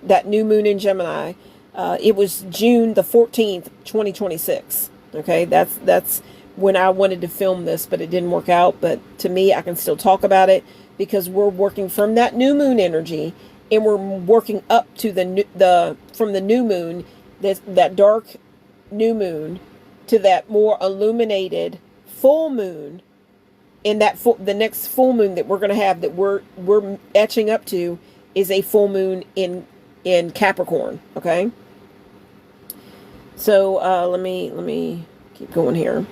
that new moon in Gemini. It was June the 14th, 2026. Okay, that's when I wanted to film this, but it didn't work out. But to me, I can still talk about it because we're working from that new moon energy, and we're working up to the from the new moon, that dark new moon, to that more illuminated full moon. And the next full moon that we're going to have, that we're etching up to, is a full moon in Capricorn. Okay. So let me keep going here.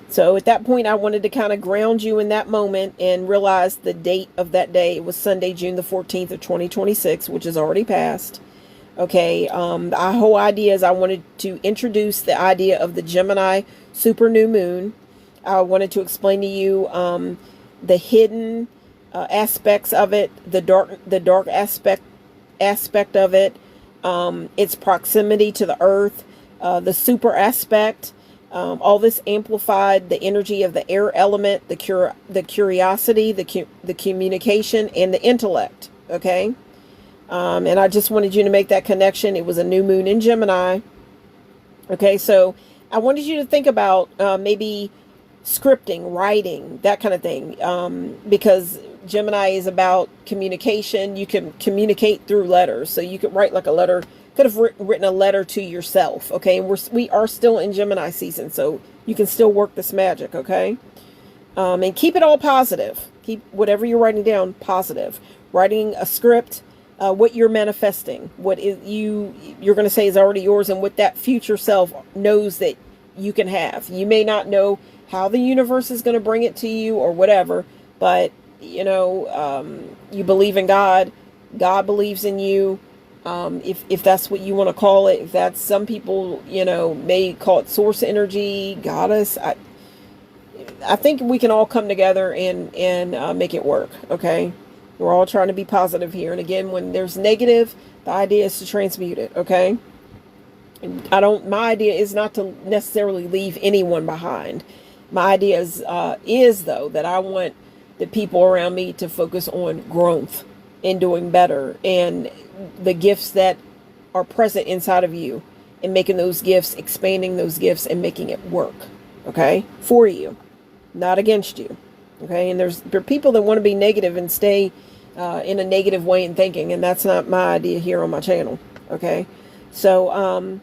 So at that point, I wanted to kind of ground you in that moment and realize the date of that day. It was Sunday, June the 14th of 2026, which is already passed. Okay. The whole idea is I wanted to introduce the idea of the Gemini super new moon. I wanted to explain to you the hidden aspects of it, the dark aspect of it, its proximity to the earth, the super aspect. All this amplified the energy of the air element, the curiosity, the communication, and the intellect. Okay, and I just wanted you to make that connection. It was a new moon in Gemini. Okay, so I wanted you to think about maybe scripting, writing, that kind of thing, because Gemini is about communication. You can communicate through letters, so you could write like a letter. Could have written a letter to yourself. Okay, and we are still in Gemini season, so you can still work this magic. Okay, and keep it all positive. Keep whatever you're writing down positive. Writing a script, what you're manifesting, what is you're going to say is already yours, and what that future self knows that you can have. You may not know how the universe is going to bring it to you or whatever, but you believe in God. God believes in you. If that's what you want to call it, if that's, some people, may call it source energy, goddess. I think we can all come together and make it work. Okay. We're all trying to be positive here. And again, when there's negative, the idea is to transmute it. Okay. And my idea is not to necessarily leave anyone behind. My idea is though, that I want the people around me to focus on growth and doing better, and the gifts that are present inside of you, and making those gifts, expanding those gifts, and making it work. Okay, for you, not against you. Okay, and there are people that want to be negative and stay in a negative way in thinking, and that's not my idea here on my channel. Okay, so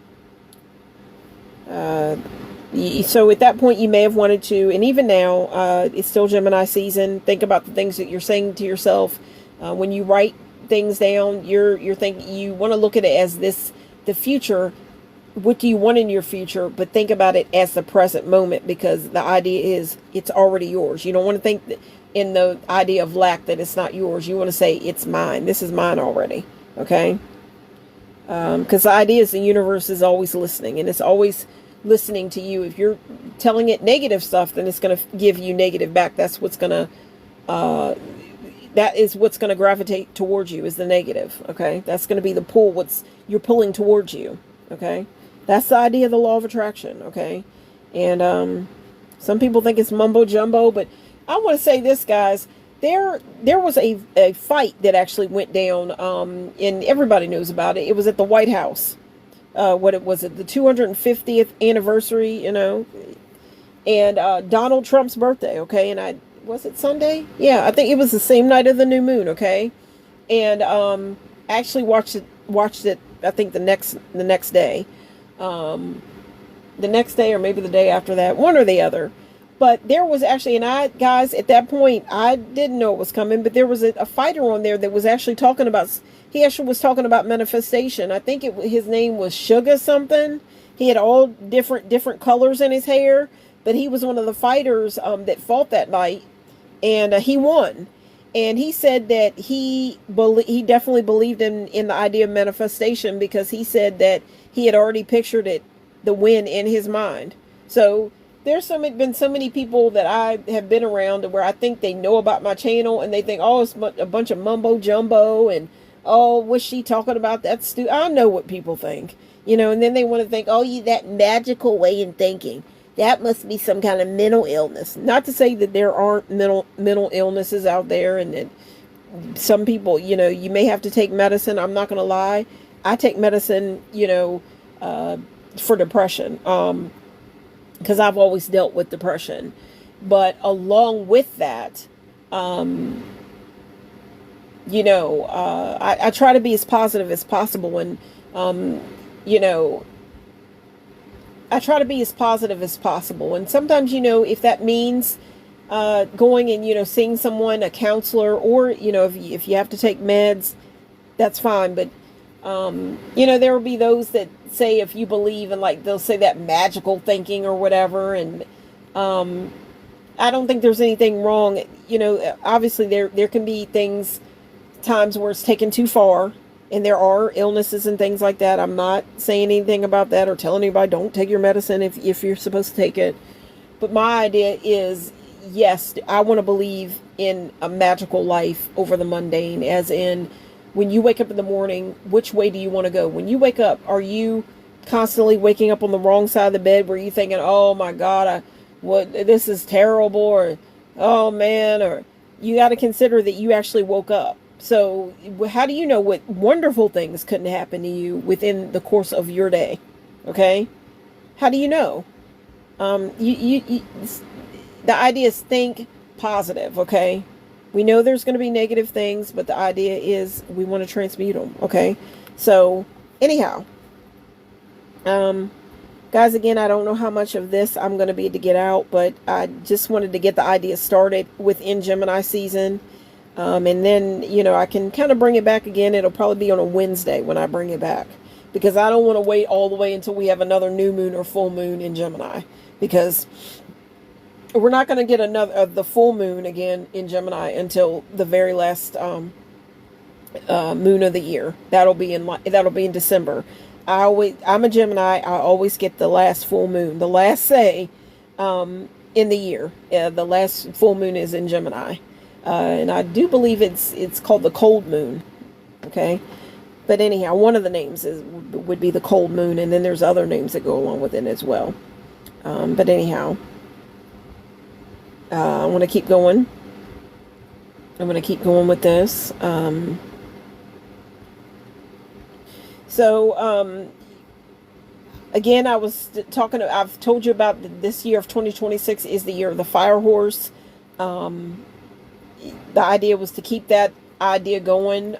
so at that point, you may have wanted to, and even now, it's still Gemini season. Think about the things that you're saying to yourself. When you write things down, you're thinking, you want to look at it as the future. What do you want in your future? But think about it as the present moment, because the idea is it's already yours. You don't want to think that in the idea of lack, that it's not yours. You want to say, it's mine. This is mine already. Okay. Because the idea is the universe is always listening, and it's always listening to you. If you're telling it negative stuff, then it's going to give you negative back. That's what's going to, that is what's going to gravitate towards you, is the negative. Okay. That's going to be the pull. You're pulling towards you. Okay. That's the idea of the law of attraction. Okay. And, some people think it's mumbo jumbo, but I want to say this, guys. There was a fight that actually went down, and everybody knows about it. It was at the White House. What it was, the 250th anniversary, and Donald Trump's birthday. Okay, and was it Sunday? Yeah, I think it was the same night of the new moon. Okay, and actually watched it. I think the next day, or maybe the day after that, one or the other. But there was actually, and guys, at that point, I didn't know it was coming, but there was a fighter on there that was actually talking about, he actually was talking about manifestation. I think his name was Sugar something. He had all different colors in his hair, but he was one of the fighters that fought that night, and he won. And he said that he definitely believed in the idea of manifestation, because he said that he had already pictured the win in his mind. So there's been so many people that I have been around where I think they know about my channel, and they think, oh, it's a bunch of mumbo jumbo, and oh, what's she talking about? That's stupid. I know what people think, and then they want to think, oh, that magical way in thinking, that must be some kind of mental illness. Not to say that there aren't mental illnesses out there, and that some people, you may have to take medicine. I'm not going to lie. I take medicine, for depression, because I've always dealt with depression. But along with that, I try to be as positive as possible. And, I try to be as positive as possible. And sometimes, if that means going and, seeing someone, a counselor, or, if you have to take meds, that's fine. But, there will be those that say, if you believe in, like, they'll say that magical thinking or whatever. And I don't think there's anything wrong. Obviously there can be times where it's taken too far, and there are illnesses and things like that. I'm not saying anything about that or telling anybody don't take your medicine if you're supposed to take it. But my idea is, yes, I want to believe in a magical life over the mundane, as in, when you wake up in the morning, which way do you want to go? When you wake up, are you constantly waking up on the wrong side of the bed where you're thinking, oh my God, this is terrible, or oh man, or you got to consider that you actually woke up. So how do you know what wonderful things couldn't happen to you within the course of your day? Okay. How do you know? The idea is think positive. Okay. We know there's going to be negative things, but the idea is we want to transmute them. Okay. So anyhow, guys, again, I don't know how much of this I'm going to be able to get out, but I just wanted to get the idea started within Gemini season. And then, I can kind of bring it back again. It'll probably be on a Wednesday when I bring it back, because I don't want to wait all the way until we have another new moon or full moon in Gemini, because we're not going to get the full moon again in Gemini until the very last moon of the year. That'll be in December. I'm a Gemini. I always get the last full moon, the last say in the year. The last full moon is in Gemini. And I do believe it's called the cold moon. Okay. But anyhow, one of the names would be the cold moon. And then there's other names that go along with it as well. But anyhow, I want to keep going. I'm going to keep going with this. Again, I've told you about this year of 2026 is the year of the fire horse. The idea was to keep that idea going.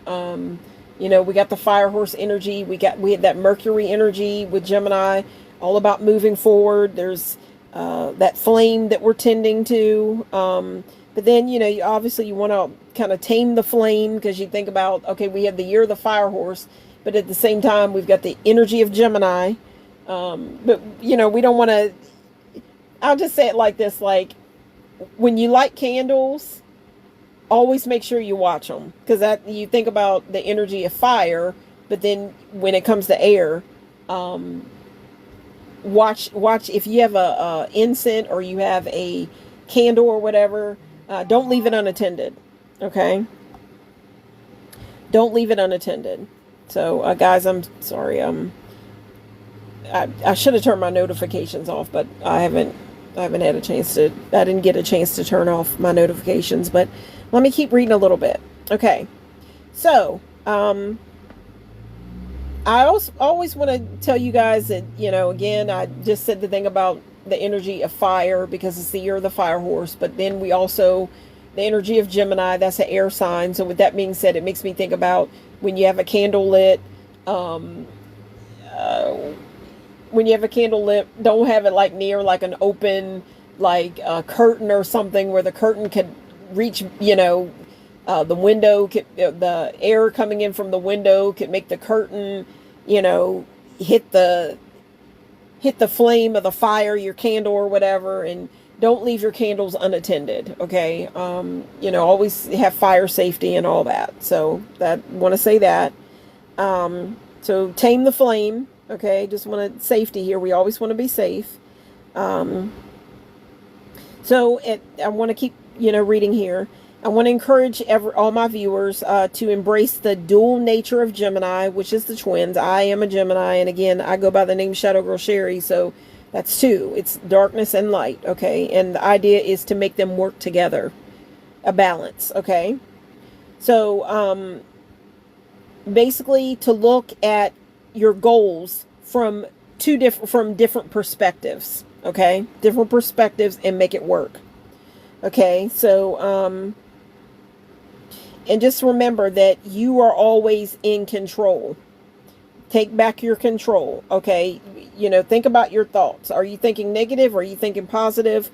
We got the fire horse energy. We had that Mercury energy with Gemini, all about moving forward. There's that flame that we're tending to. But then, obviously you want to kind of tame the flame, because you think about, okay, we have the year of the fire horse, but at the same time, we've got the energy of Gemini. But, we don't want to, I'll just say it like this, like, when you light candles, always make sure you watch them, because you think about the energy of fire, but then when it comes to air, watch if you have a incense or you have a candle or whatever, don't leave it unattended. Okay, don't leave it unattended. So guys, I'm sorry, I should have turned my notifications off, but I haven't had a chance to. I didn't get a chance to turn off my notifications, but let me keep reading a little bit. Okay, so I always want to tell you guys that, again, I just said the thing about the energy of fire because it's the year of the fire horse, but then we also, the energy of Gemini, that's an air sign. So with that being said, it makes me think about when you have a candle lit, don't have it like near like an open, like a curtain or something where the curtain could reach, the window, the air coming in from the window could make the curtain, hit the flame of the fire, your candle or whatever. And don't leave your candles unattended. Okay. Always have fire safety and all that. So want to say that. So tame the flame. Okay. Just want to safety here. We always want to be safe. I want to keep, reading here. I want to encourage all my viewers to embrace the dual nature of Gemini, which is the twins. I am a Gemini, and again, I go by the name Shadow Girl Sherry, so that's two. It's darkness and light, okay? And the idea is to make them work together, a balance, okay? So basically, to look at your goals from different perspectives. Okay, different perspectives, and make it work. Okay, so and just remember that you are always in control. Take back your control. Okay, think about your thoughts. Are you thinking negative, or are you thinking positive?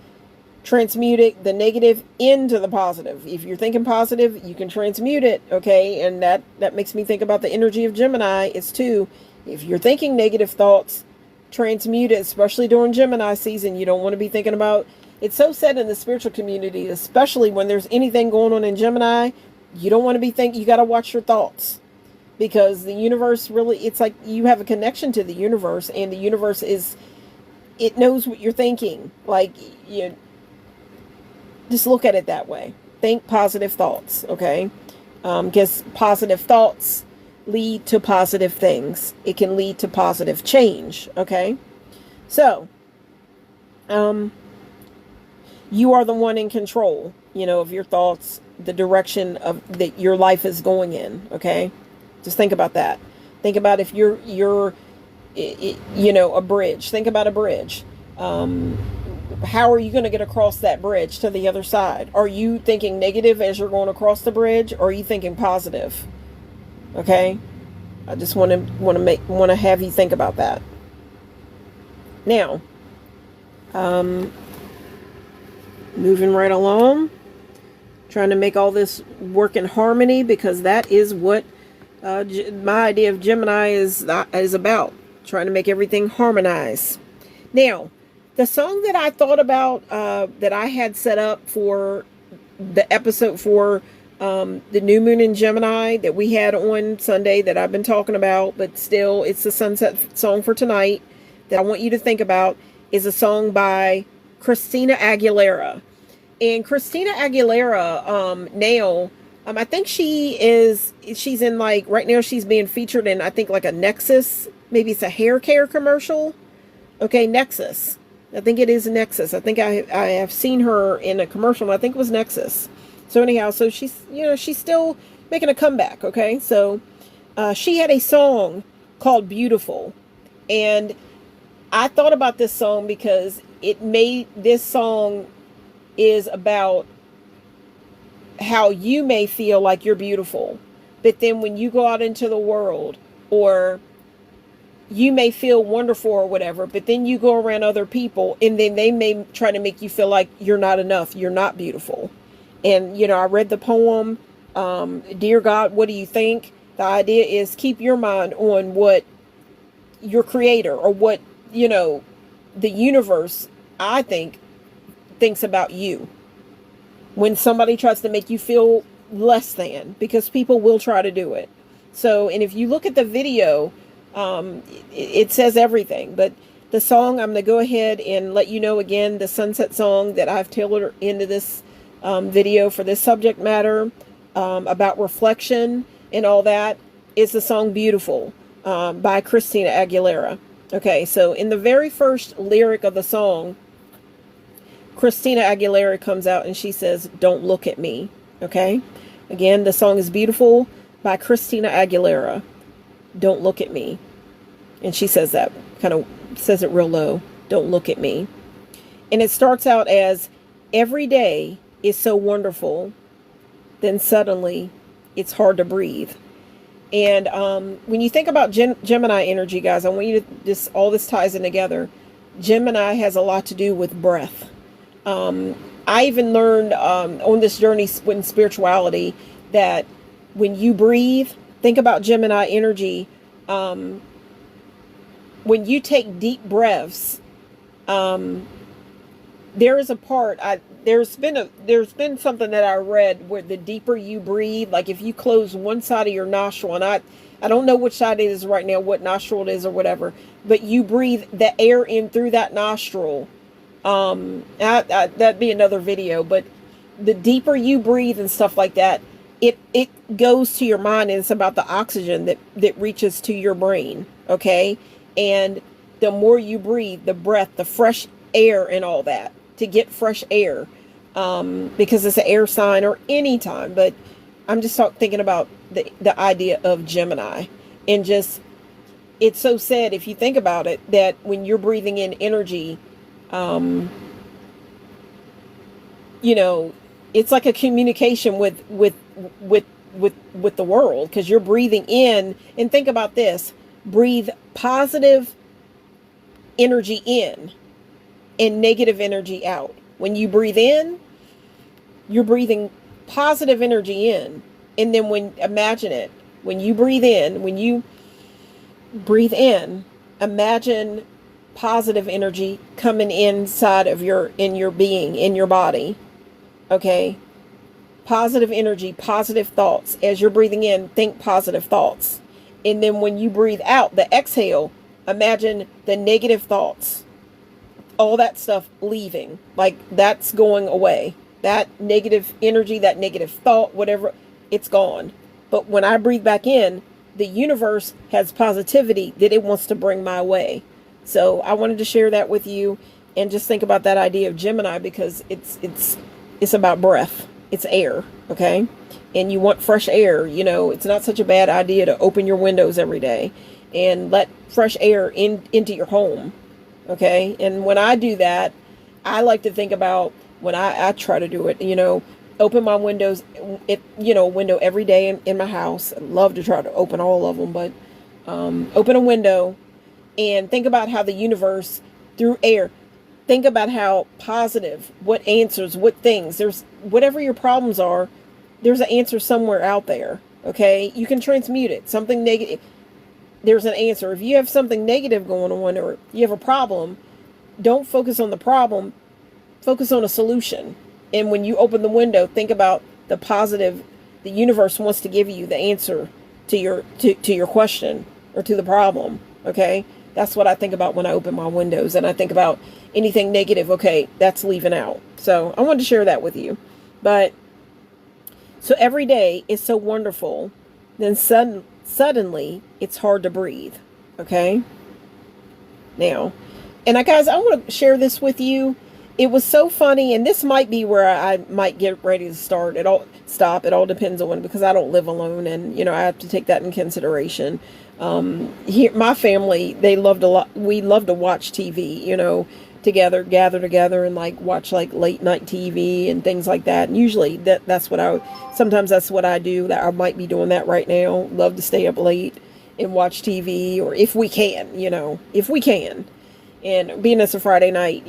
Transmute it, the negative into the positive. If you're thinking positive, you can transmute it. Okay, and that makes me think about the energy of Gemini. It's too, if you're thinking negative thoughts, transmute it, especially during Gemini season. You don't want to be thinking about, it's so said in the spiritual community, especially when there's anything going on in Gemini, you don't want to be thinking, you got to watch your thoughts, because the universe really, it's like you have a connection to the universe, and the universe it knows what you're thinking. Like, just look at it that way. Think positive thoughts, okay? Because positive thoughts lead to positive things. It can lead to positive change, okay? So, you are the one in control, of your thoughts, the direction of that your life is going in, okay? Just think about that. Think about if you're a bridge. Think about a bridge. How are you going to get across that bridge to the other side? Are you thinking negative as you're going across the bridge, or are you thinking positive? Okay, I just want to have you think about that. Now, moving right along, trying to make all this work in harmony, because that is what my idea of Gemini is about. Trying to make everything harmonize. Now, the song that I thought about, that I had set up for the episode for the new moon in Gemini that we had on Sunday, that I've been talking about, but still it's the sunset song for tonight that I want you to think about, is a song by Christina Aguilera. And Christina Aguilera, now, I think she's in, like, right now she's being featured in, I think, like a Nexus, maybe it's a hair care commercial. Okay, Nexus. I think it is Nexus. I think I have seen her in a commercial, and I think it was Nexus. So anyhow, so she's still making a comeback, okay? So she had a song called Beautiful. And I thought about this song because this song is about how you may feel like you're beautiful, but then when you go out into the world, or you may feel wonderful or whatever, but then you go around other people, and then they may try to make you feel like you're not enough, you're not beautiful. And, I read the poem, Dear God, What Do You Think? The idea is keep your mind on what your creator, or what, the universe, I think, thinks about you. When somebody tries to make you feel less than, because people will try to do it. So, and if you look at the video, it says everything. But the song, I'm going to go ahead and let you know again, the sunset song that I've tailored into this video for this subject matter, about reflection and all that, is the song Beautiful, by Christina Aguilera. Okay, so in the very first lyric of the song, Christina Aguilera comes out and she says, "Don't look at me." Okay, again, the song is Beautiful by Christina Aguilera. Don't look at me. And she says that, kind of says it real low. Don't look at me. And it starts out as, every day is so wonderful, then suddenly it's hard to breathe. And when you think about Gemini energy, guys, I want you to, all this ties in together. Gemini has a lot to do with breath. I even learned on this journey in spirituality that when you breathe, think about Gemini energy. When you take deep breaths, there is a part, there's been something that I read where the deeper you breathe, like if you close one side of your nostril, and I don't know which side it is right now, what nostril it is or whatever, but you breathe the air in through that nostril. That'd be another video, but the deeper you breathe and stuff like that, it goes to your mind, and it's about the oxygen that reaches to your brain. Okay. And the more you breathe, the breath, the fresh air and all that, to get fresh air, because it's an air sign, or any time, but I'm just thinking about the idea of Gemini, and just, it's so sad if you think about it, that when you're breathing in energy, you know, it's like a communication with the world, because you're breathing in. And think about this: breathe positive energy in and negative energy out. When you breathe in, you're breathing positive energy in. And then imagine it, when you breathe in, imagine positive energy coming inside of in your being, in your body. Okay? Positive energy, positive thoughts. As you're breathing in, think positive thoughts. And then when you breathe out, the exhale, imagine the negative thoughts, all that stuff leaving, like that's going away. That negative energy, that negative thought, whatever, it's gone. But when I breathe back in, the universe has positivity that it wants to bring my way. So I wanted to share that with you, and just think about that idea of Gemini, because it's about breath. It's air, okay? And you want fresh air. You know, it's not such a bad idea to open your windows every day and let fresh air into your home, okay? And when I do that, I like to think about, when I try to do it, you know, open my windows, window every day in my house. I love to try to open all of them, but open a window and think about how the universe, through air, think about how positive, what answers, what things, there's, whatever your problems are, there's an answer somewhere out there, okay? You can transmute it. Something negative, there's an answer. If you have something negative going on, or you have a problem, don't focus on the problem, focus on a solution. And when you open the window, think about the positive. The universe wants to give you the answer to your question, or to the problem, okay? That's what I think about when I open my windows, and I think about anything negative, okay, that's leaving out. So I wanted to share that with you. But so every day is so wonderful, then suddenly it's hard to breathe, okay? Now, and guys, I want to share this with you. It was so funny, and this might be where I might get ready to stop. It all depends on, because I don't live alone, and you know, I have to take that in consideration. Here, my family, we love to watch TV, you know, gather together and like watch like late night TV and things like that. And usually sometimes that's what I do. That I might be doing that right now. Love to stay up late and watch TV, or if we can, if we can. And being it's a Friday night,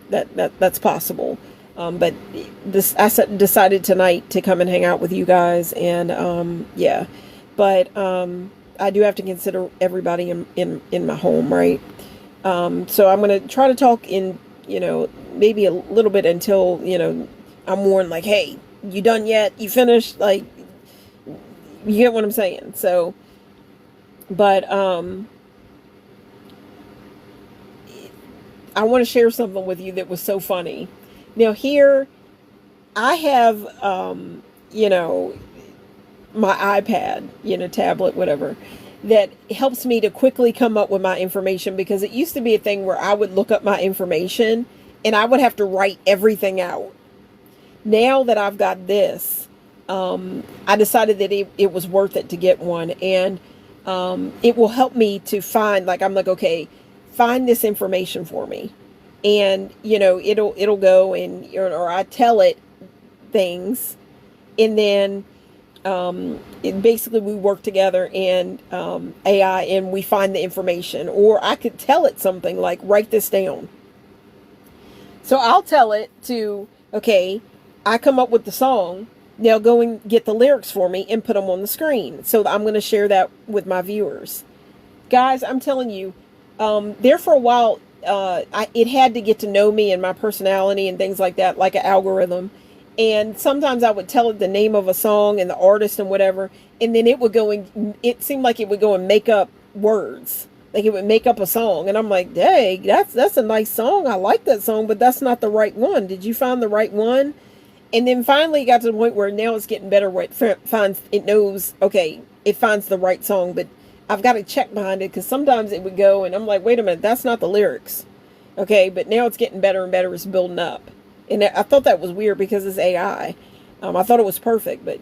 that's possible. But I decided tonight to come and hang out with you guys, and yeah. But I do have to consider everybody in my home, right? So I'm going to try to talk in, maybe a little bit until, I'm warned, like, hey, you done yet? You finished? Like, you get what I'm saying? So, but I want to share something with you that was so funny. Now here, I have, my iPad, tablet, whatever, that helps me to quickly come up with my information, because it used to be a thing where I would look up my information and I would have to write everything out. Now that I've got this, I decided that it was worth it to get one, and it will help me to find, like, I'm like, okay, find this information for me. And, it'll go and, or I tell it things, and then basically we work together and AI, and we find the information. Or I could tell it something like, write this down. So I'll tell it to, okay, I come up with the song, now go and get the lyrics for me and put them on the screen. So I'm going to share that with my viewers. Guys, I'm telling you, there for a while, it had to get to know me and my personality and things like that, like an algorithm. And sometimes I would tell it the name of a song and the artist and whatever, and then it would go and, it seemed like it would go and make up words. Like it would make up a song. And I'm like, dang, that's a nice song. I like that song, but that's not the right one. Did you find the right one? And then finally it got to the point where now it's getting better where it knows, okay, it finds the right song, but I've got to check behind it, because sometimes it would go and I'm like, wait a minute, that's not the lyrics. Okay, but now it's getting better and better. It's building up. And I thought that was weird because it's AI. I thought it was perfect, but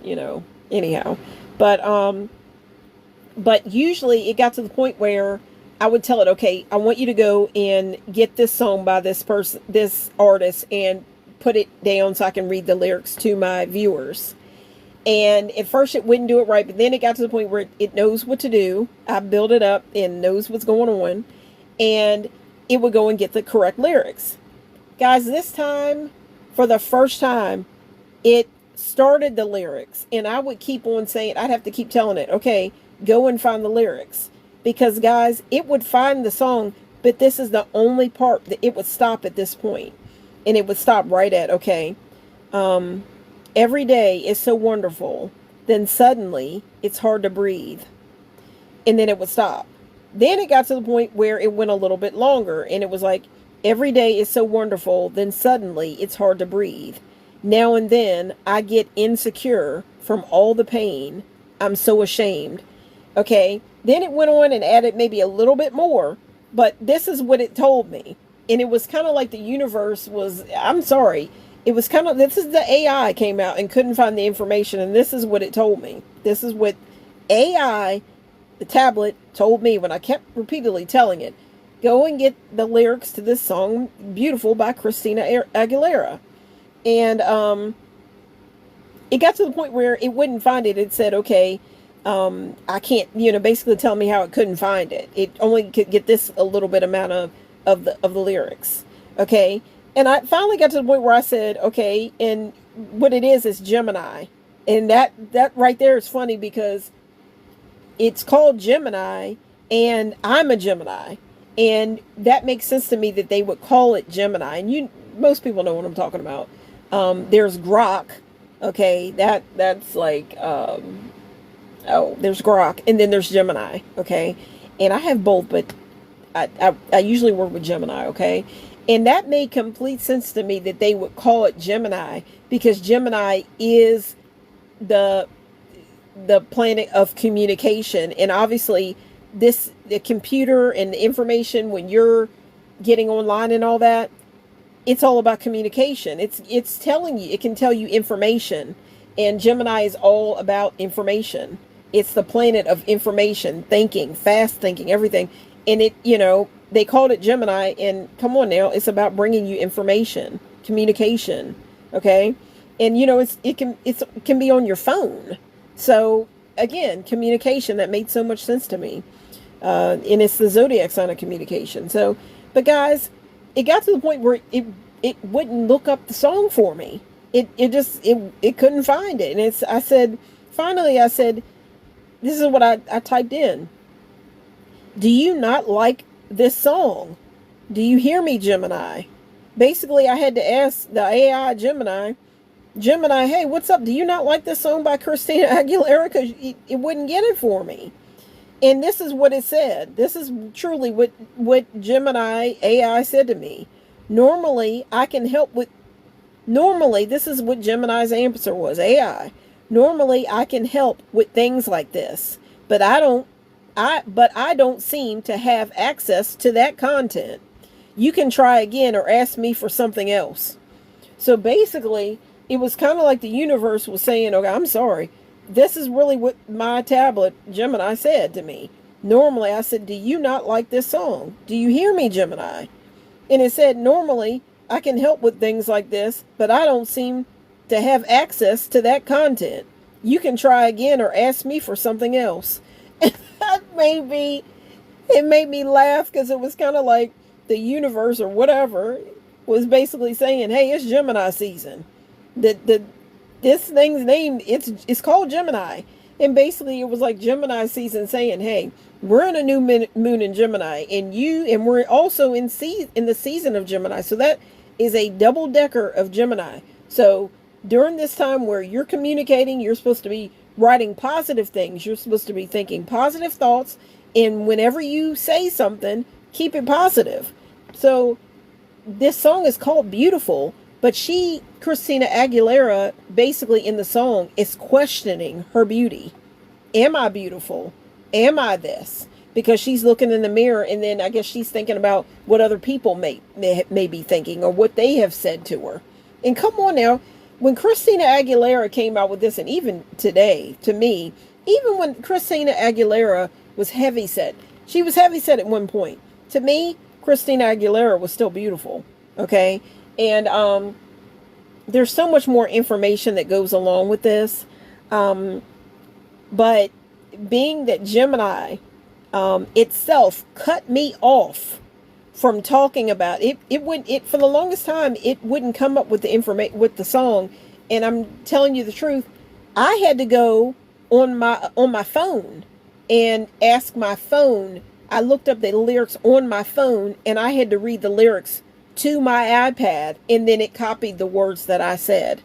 anyhow. But usually it got to the point where I would tell it, okay, I want you to go and get this song by this person, this artist, and put it down so I can read the lyrics to my viewers. And at first it wouldn't do it right, but then it got to the point where it knows what to do. I built it up and knows what's going on, and it would go and get the correct lyrics. Guys, this time, for the first time, it started the lyrics, and I would keep on saying, I'd have to keep telling it, okay, go and find the lyrics. Because, guys, it would find the song, but this is the only part that it would stop at this point. And it would stop right at, okay, every day is so wonderful, then suddenly it's hard to breathe. And then it would stop. Then it got to the point where it went a little bit longer, and it was like, every day is so wonderful, then suddenly it's hard to breathe. Now and then I get insecure from all the pain. I'm so ashamed. Okay, then it went on and added maybe a little bit more, but this is what it told me. And it was kind of like the universe was, I'm sorry, it was kind of, this is the AI came out and couldn't find the information, and this is what it told me. This is what AI, the tablet, told me when I kept repeatedly telling it, go and get the lyrics to this song, Beautiful by Christina Aguilera. And it got to the point where it wouldn't find it. It said, okay, I can't, basically tell me how it couldn't find it. It only could get this a little bit amount of the lyrics. Okay. And I finally got to the point where I said, okay, and what it is Gemini. And that right there is funny because it's called Gemini and I'm a Gemini. And that makes sense to me that they would call it Gemini. And most people know what I'm talking about. There's Grok. Okay. That's like, there's Grok, and then there's Gemini, okay? And I have both, but I usually work with Gemini, okay? And that made complete sense to me that they would call it Gemini, because Gemini is the planet of communication. And obviously, the computer and the information, when you're getting online and all that, it's all about communication. It's telling you, it can tell you information. And Gemini is all about information. It's the planet of information, thinking, fast thinking, everything. And they called it Gemini, and come on now, it's about bringing you information, communication, okay? And it can be on your phone. So again, communication, that made so much sense to me. And it's the zodiac sign of communication. So, but guys, it got to the point where it wouldn't look up the song for me. It couldn't find it. And finally I said, this is what I typed in. Do you not like this song? Do you hear me, Gemini? Basically, I had to ask the AI Gemini, hey, what's up? Do you not like this song by Christina Aguilera? Because it wouldn't get it for me. And this is what it said. This is truly what Gemini AI said to me. Normally, this is what Gemini's answer was, AI. Normally, I can help with things like this, but I don't seem to have access to that content. You can try again or ask me for something else. So basically, it was kind of like the universe was saying, okay, I'm sorry. This is really what my tablet, Gemini, said to me. Normally, I said, do you not like this song? Do you hear me, Gemini? And it said, normally, I can help with things like this, but I don't seem to have access to that content. You can try again or ask me for something else. And it made me laugh, because it was kind of like the universe or whatever was basically saying, hey, it's Gemini season. This thing's name, it's called Gemini. And basically it was like Gemini season saying, hey, we're in a new moon in Gemini, and we're also in the season of Gemini. So that is a double decker of Gemini. So during this time where you're communicating, you're supposed to be writing positive things. You're supposed to be thinking positive thoughts. And whenever you say something, keep it positive. So this song is called Beautiful, but Christina Aguilera, basically in the song, is questioning her beauty. Am I beautiful? Am I this? Because she's looking in the mirror, and then I guess she's thinking about what other people may be thinking, or what they have said to her. And come on now, when Christina Aguilera came out with this, and even today, to me, even when Christina Aguilera was heavyset, she was heavyset at one point. To me, Christina Aguilera was still beautiful. Okay. And, there's so much more information that goes along with this. But being that Gemini, itself cut me off from talking about it, it for the longest time, it wouldn't come up with the information with the song. And I'm telling you the truth, I had to go on my phone and ask my phone. I looked up the lyrics on my phone, and I had to read the lyrics to my iPad, and then it copied the words that I said.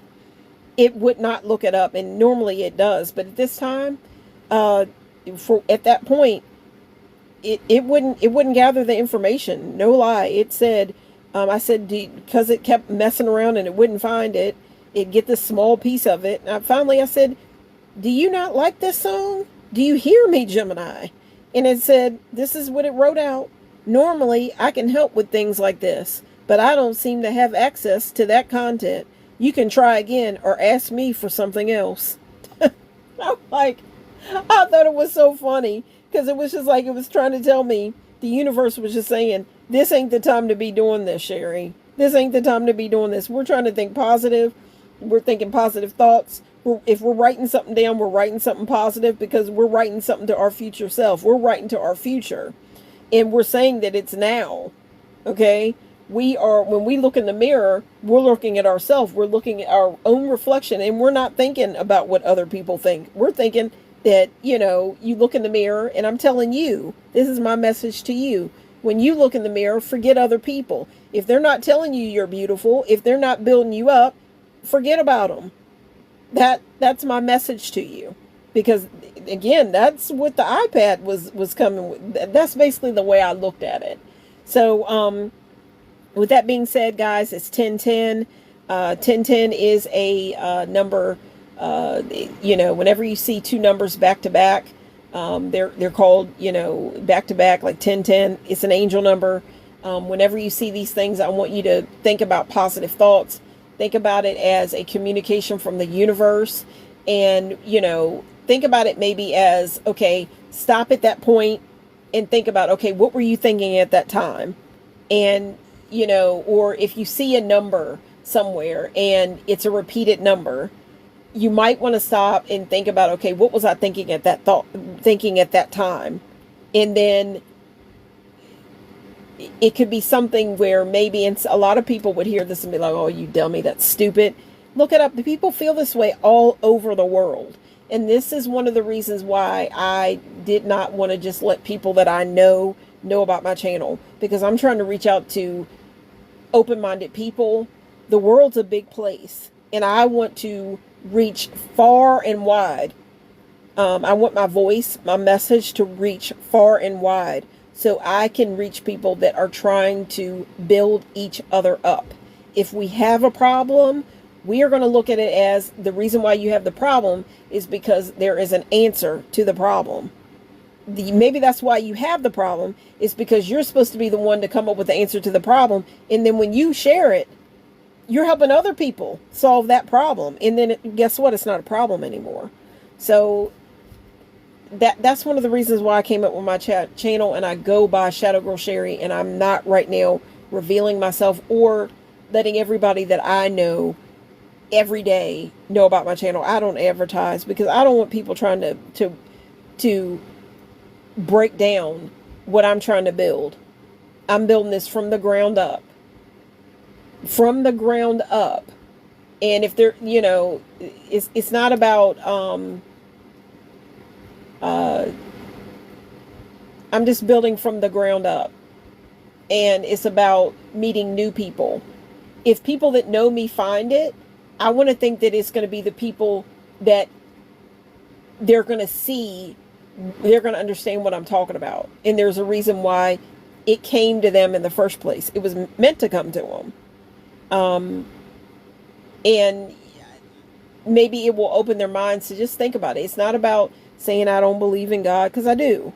It would not look it up, and normally it does, but at this time, at that point, it wouldn't gather the information. No lie. It said, I said, because it kept messing around and it wouldn't find it, it'd get this small piece of it. And finally I said, do you not like this song? Do you hear me, Gemini? And it said, this is what it wrote out. Normally I can help with things like this, but I don't seem to have access to that content. You can try again or ask me for something else. I'm like, I thought it was so funny, because it was just like, it was trying to tell me, the universe was just saying, this ain't the time to be doing this, Sherry. This ain't the time to be doing this. We're trying to think positive. We're thinking positive thoughts. If we're writing something down, we're writing something positive, because we're writing something to our future self. We're writing to our future. And we're saying that it's now. Okay? When we look in the mirror, we're looking at ourselves. We're looking at our own reflection, and we're not thinking about what other people think. We're thinking that, you look in the mirror, and I'm telling you, this is my message to you. When you look in the mirror, forget other people. If they're not telling you you're beautiful, if they're not building you up, forget about them. That's my message to you. Because again, that's what the iPad was coming with. That's basically the way I looked at it. So, with that being said, guys, it's 1010. 1010 is a number. Whenever you see two numbers back to back, they're called, back to back, like 1010. It's an angel number. Whenever you see these things, I want you to think about positive thoughts. Think about it as a communication from the universe, and think about it maybe as, okay, stop at that point and think about, okay, what were you thinking at that time? And or if you see a number somewhere and it's a repeated number, you might want to stop and think about, okay, what was I thinking at that time? And then it could be something where maybe, and a lot of people would hear this and be like, oh, you dummy, that's stupid. Look it up. The people feel this way all over the world. And this is one of the reasons why I did not want to just let people that I know about my channel, because I'm trying to reach out to open-minded people. The world's a big place, and I want to reach far and wide. I want my voice, my message to reach far and wide, so I can reach people that are trying to build each other up. If we have a problem, we are going to look at it as the reason why you have the problem is because there is an answer to the problem. Maybe that's why you have the problem, is because you're supposed to be the one to come up with the answer to the problem. And then when you share it, you're helping other people solve that problem. And then guess what? It's not a problem anymore. So that's one of the reasons why I came up with my channel, and I go by Shadow Girl Sherry, and I'm not right now revealing myself or letting everybody that I know every day know about my channel. I don't advertise, because I don't want people trying to break down what I'm trying to build. I'm building this from the ground up. From the ground up. And if they're, it's not about, I'm just building from the ground up. And it's about meeting new people. If people that know me find it, I want to think that it's going to be the people that they're going to see, they're going to understand what I'm talking about. And there's a reason why it came to them in the first place. It was meant to come to them. And maybe it will open their minds to just think about it. It's not about saying I don't believe in God, because I do.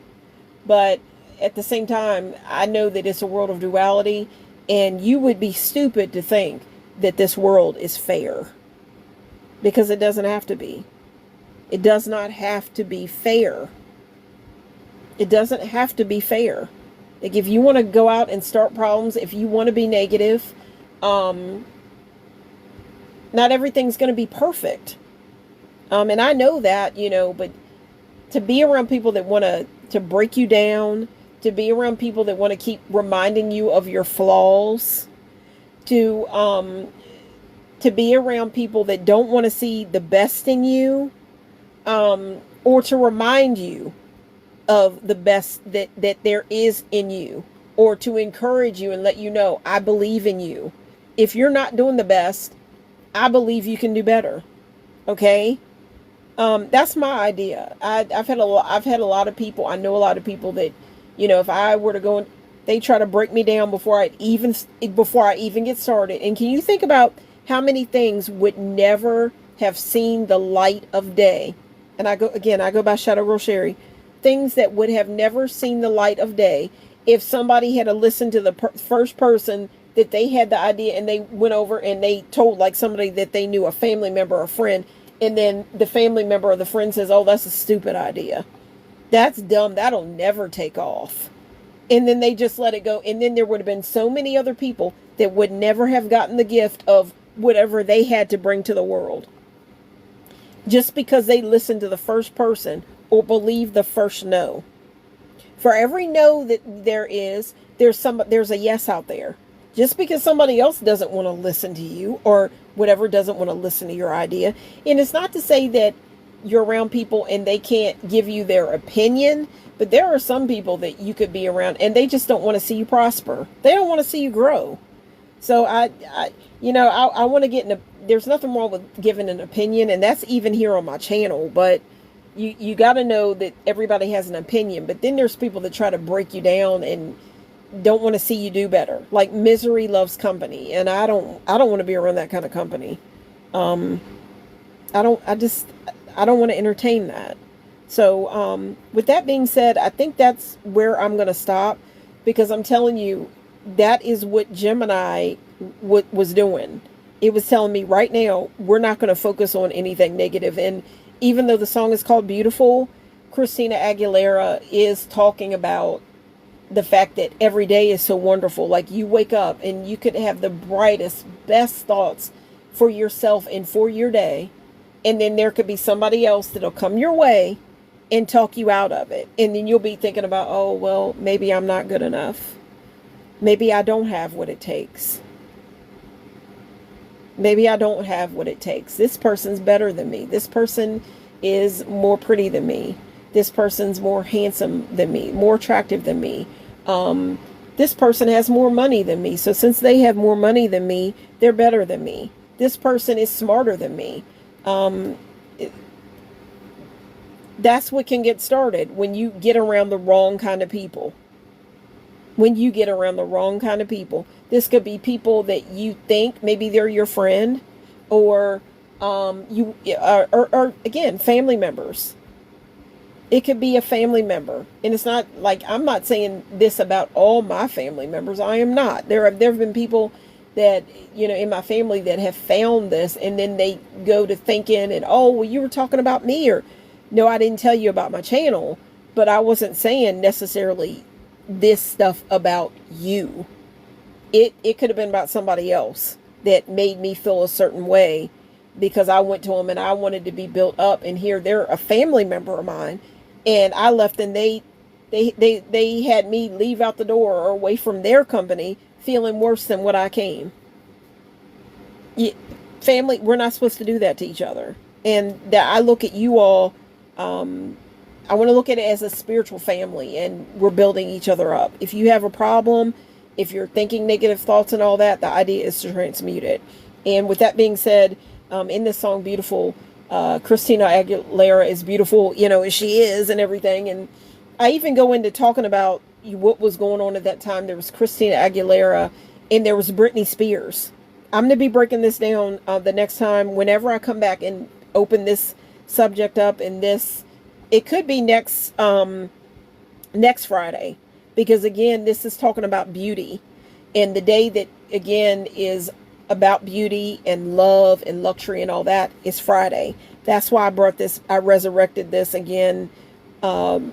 But at the same time, I know that it's a world of duality, and you would be stupid to think that this world is fair. because it doesn't have to be. It does not have to be fair. It doesn't have to be fair. Like, if you want to go out and start problems, if you want to be negative, not everything's going to be perfect. And I know that, but to be around people that want to break you down, to be around people that want to keep reminding you of your flaws, to be around people that don't want to see the best in you, or to remind you of the best that there is in you, or to encourage you and let you know, I believe in you. If you're not doing the best, I believe you can do better. Okay? That's my idea. I've had a lot of people. I know a lot of people that, if I were to go, they try to break me down before I even get started. And can you think about how many things would never have seen the light of day? And I go by Shadow Girl Sherry. Things that would have never seen the light of day if somebody had to listen to the first person that they had the idea, and they went over and they told, like, somebody that they knew, a family member or a friend, and then the family member or the friend says, oh, that's a stupid idea. That's dumb. That'll never take off. And then they just let it go. And then there would have been so many other people that would never have gotten the gift of whatever they had to bring to the world, just because they listened to the first person or believe the first no. For every no that there's a yes out there. Just because somebody else doesn't want to listen to you, or whatever, doesn't want to listen to your idea. And it's not to say that you're around people and they can't give you their opinion, but there are some people that you could be around and they just don't want to see you prosper. They don't want to see you grow. So I want to get in there's nothing wrong with giving an opinion, and that's even here on my channel, but you got to know that everybody has an opinion. But then there's people that try to break you down and don't want to see you do better. Like, misery loves company, and I don't want to be around that kind of company. I don't want to entertain that. So with that being said, I think that's where I'm going to stop, because I'm telling you, that is what Gemini was doing. It was telling me right now, we're not going to focus on anything negative. And even though the song is called Beautiful, Christina Aguilera is talking about the fact that every day is so wonderful. Like, you wake up and you could have the brightest, best thoughts for yourself and for your day. And then there could be somebody else that'll come your way and talk you out of it. And then you'll be thinking about, oh, well, maybe I'm not good enough. Maybe I don't have what it takes. Maybe I don't have what it takes. This person's better than me. This person is more pretty than me. This person's more handsome than me, more attractive than me. This person has more money than me. So since they have more money than me, they're better than me. This person is smarter than me. That's what can get started when you get around the wrong kind of people. When you get around the wrong kind of people. This could be people that you think maybe they're your friend, or again, family members. It could be a family member. And it's not like, I'm not saying this about all my family members. I am not. There have been people that, in my family that have found this, and then they go to thinking, and, oh, well, you were talking about me, or no, I didn't tell you about my channel, but I wasn't saying necessarily this stuff about you. It could have been about somebody else that made me feel a certain way because I went to them and I wanted to be built up, and here they're a family member of mine, and I left and they had me leave out the door or away from their company feeling worse than what I came. Family, we're not supposed to do that to each other. And that I look at you all, I want to look at it as a spiritual family, and we're building each other up. If you have a problem, if you're thinking negative thoughts and all that, the idea is to transmute it. And with that being said, in this song, Beautiful, Christina Aguilera is beautiful, as she is and everything. And I even go into talking about what was going on at that time. There was Christina Aguilera and there was Britney Spears. I'm going to be breaking this down the next time, whenever I come back and open this subject up. And it could be next Friday, because again, this is talking about beauty, and the day that again is about beauty and love and luxury and all that is Friday. That's why I resurrected this again on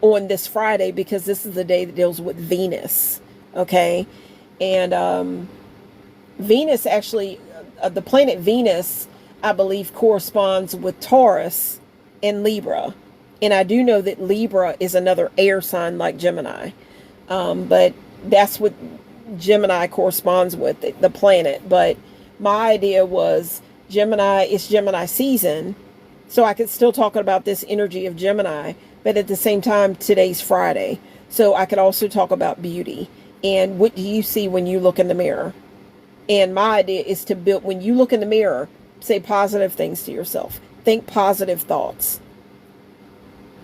this Friday, because this is the day that deals with Venus. Okay. And Venus actually, the planet Venus, I believe, corresponds with Taurus and Libra. And I do know that Libra is another air sign like Gemini. But that's what Gemini corresponds with, the planet. But my idea was it's Gemini season. So I could still talk about this energy of Gemini. But at the same time, today's Friday. So I could also talk about beauty. And what do you see when you look in the mirror? And my idea is to build, when you look in the mirror, say positive things to yourself. Think positive thoughts.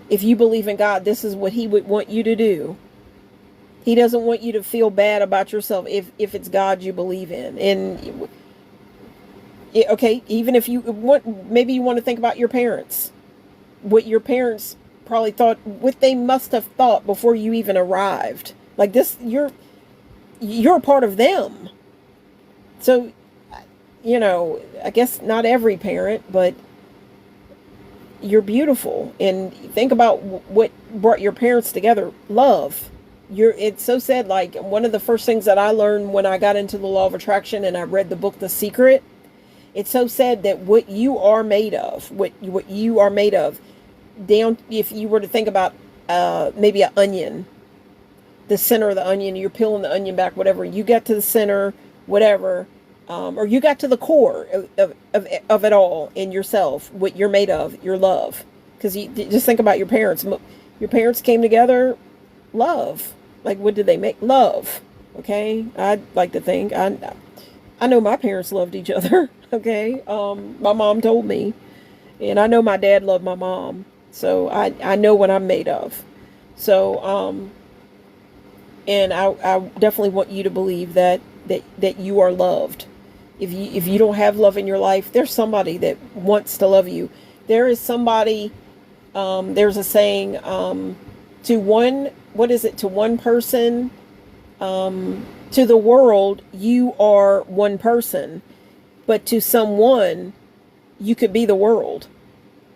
If you believe in God, this is what He would want you to do. He doesn't want you to feel bad about yourself if it's God you believe in. And okay, even if you want, maybe you want to think about your parents. What your parents probably thought, what they must have thought before you even arrived. Like this, you're a part of them. So, I guess not every parent, but you're beautiful. And think about what brought your parents together. Love. It's so sad. Like, one of the first things that I learned when I got into the law of attraction and I read the book, The Secret, it's so sad that what you are made of, what you are made of, down, if you were to think about maybe an onion, the center of the onion, you're peeling the onion back, whatever, you get to the center, whatever, or you got to the core of it all in yourself, what you're made of, your love. Because you just think about your parents. Your parents came together, love. Like, what did they make? Love. Okay, I'd like to think I know my parents loved each other. Okay, my mom told me, and I know my dad loved my mom. So I know what I'm made of. So and I definitely want you to believe that you are loved. If you don't have love in your life, there's somebody that wants to love you. There is somebody, there's a saying, to one person, to the world, you are one person, but to someone, you could be the world.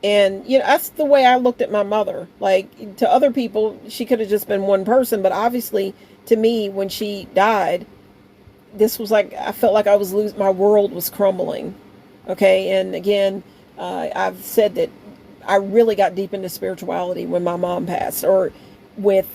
And, that's the way I looked at my mother. Like, to other people, she could have just been one person, but obviously to me, when she died, this was like, I felt like I was my world was crumbling. Okay. And again, I've said that I really got deep into spirituality when my mom passed, or with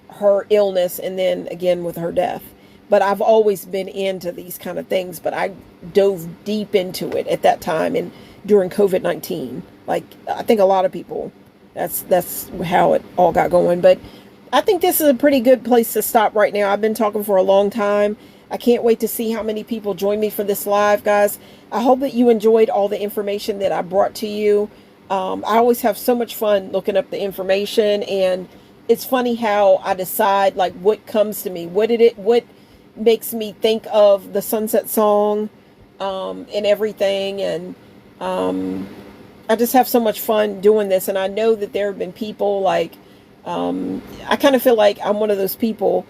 her illness, and then again with her death. But I've always been into these kind of things, but I dove deep into it at that time and during COVID-19. Like, I think a lot of people, that's how it all got going. But I think this is a pretty good place to stop right now. I've been talking for a long time. I can't wait to see how many people join me for this live, guys. I hope that you enjoyed all the information that I brought to you. I always have so much fun looking up the information, and it's funny how I decide, like, what comes to me. What makes me think of the Sunset Song, and everything. And I just have so much fun doing this. And I know that there have been people like, I kind of feel like I'm one of those people.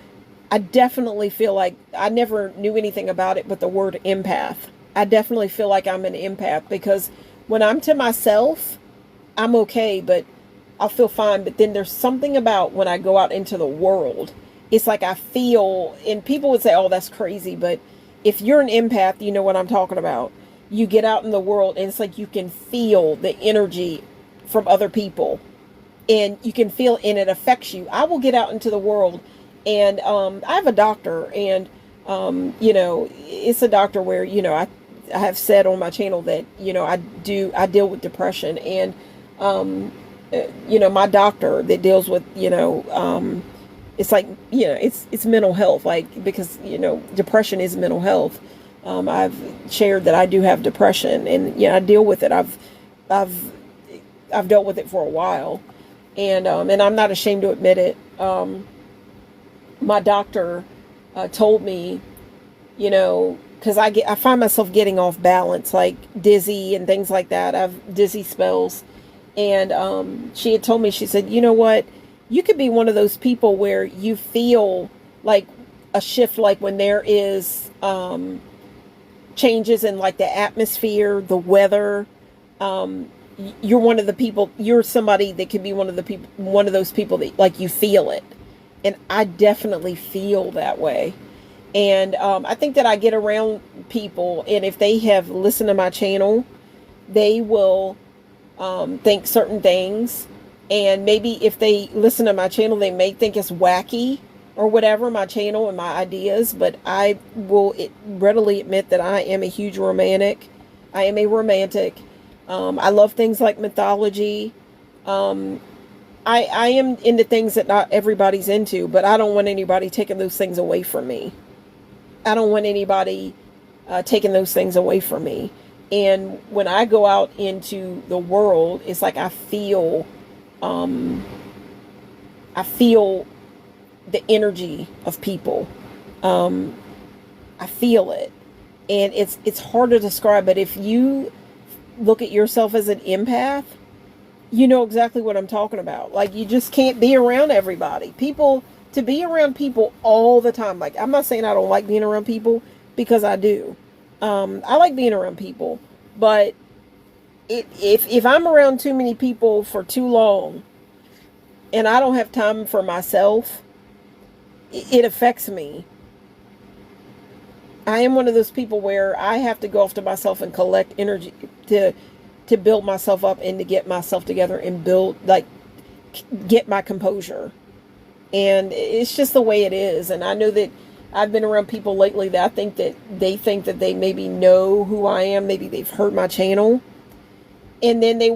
I definitely feel like I never knew anything about it, but the word empath. I definitely feel like I'm an empath, because when I'm to myself, I'm okay, but I'll feel fine. But then there's something about when I go out into the world, it's like I feel, and people would say, oh, that's crazy. But if you're an empath, you know what I'm talking about. You get out in the world and it's like you can feel the energy from other people, and you can feel, and it affects you. I will get out into the world, and I have a doctor, and it's a doctor where, I have said on my channel that, I deal with depression, and my doctor that deals with, it's like, it's mental health, like, because, depression is mental health. I've shared that I do have depression, and I deal with it. I've dealt with it for a while, and I'm not ashamed to admit it. My doctor told me, because I find myself getting off balance, like dizzy and things like that. I have dizzy spells, and she had told me, she said, you know what, you could be one of those people where you feel like a shift, like when there is changes in like the atmosphere, the weather. You're one of the people, you're somebody that could be one of those people that like you feel it. And I definitely feel that way. And I think that I get around people, and if they have listened to my channel, they will think certain things. And maybe if they listen to my channel, they may think it's wacky or whatever, my channel and my ideas. But I will readily admit that I am a huge romantic. I am a romantic. I love things like mythology. I am into things that not everybody's into, but I don't want anybody taking those things away from me. I don't want anybody taking those things away from me. And when I go out into the world, it's like I feel the energy of people. I feel it, and it's hard to describe. But if you look at yourself as an empath, you know exactly what I'm talking about. Like, you just can't be around everybody. To be around people all the time. Like, I'm not saying I don't like being around people, because I do. I like being around people, but if I'm around too many people for too long and I don't have time for myself, it affects me. I am one of those people where I have to go off to myself and collect energy to build myself up and to get myself together and get my composure. And it's just the way it is. And I know that I've been around people lately that I think that they maybe know who I am. Maybe they've heard my channel. And then they,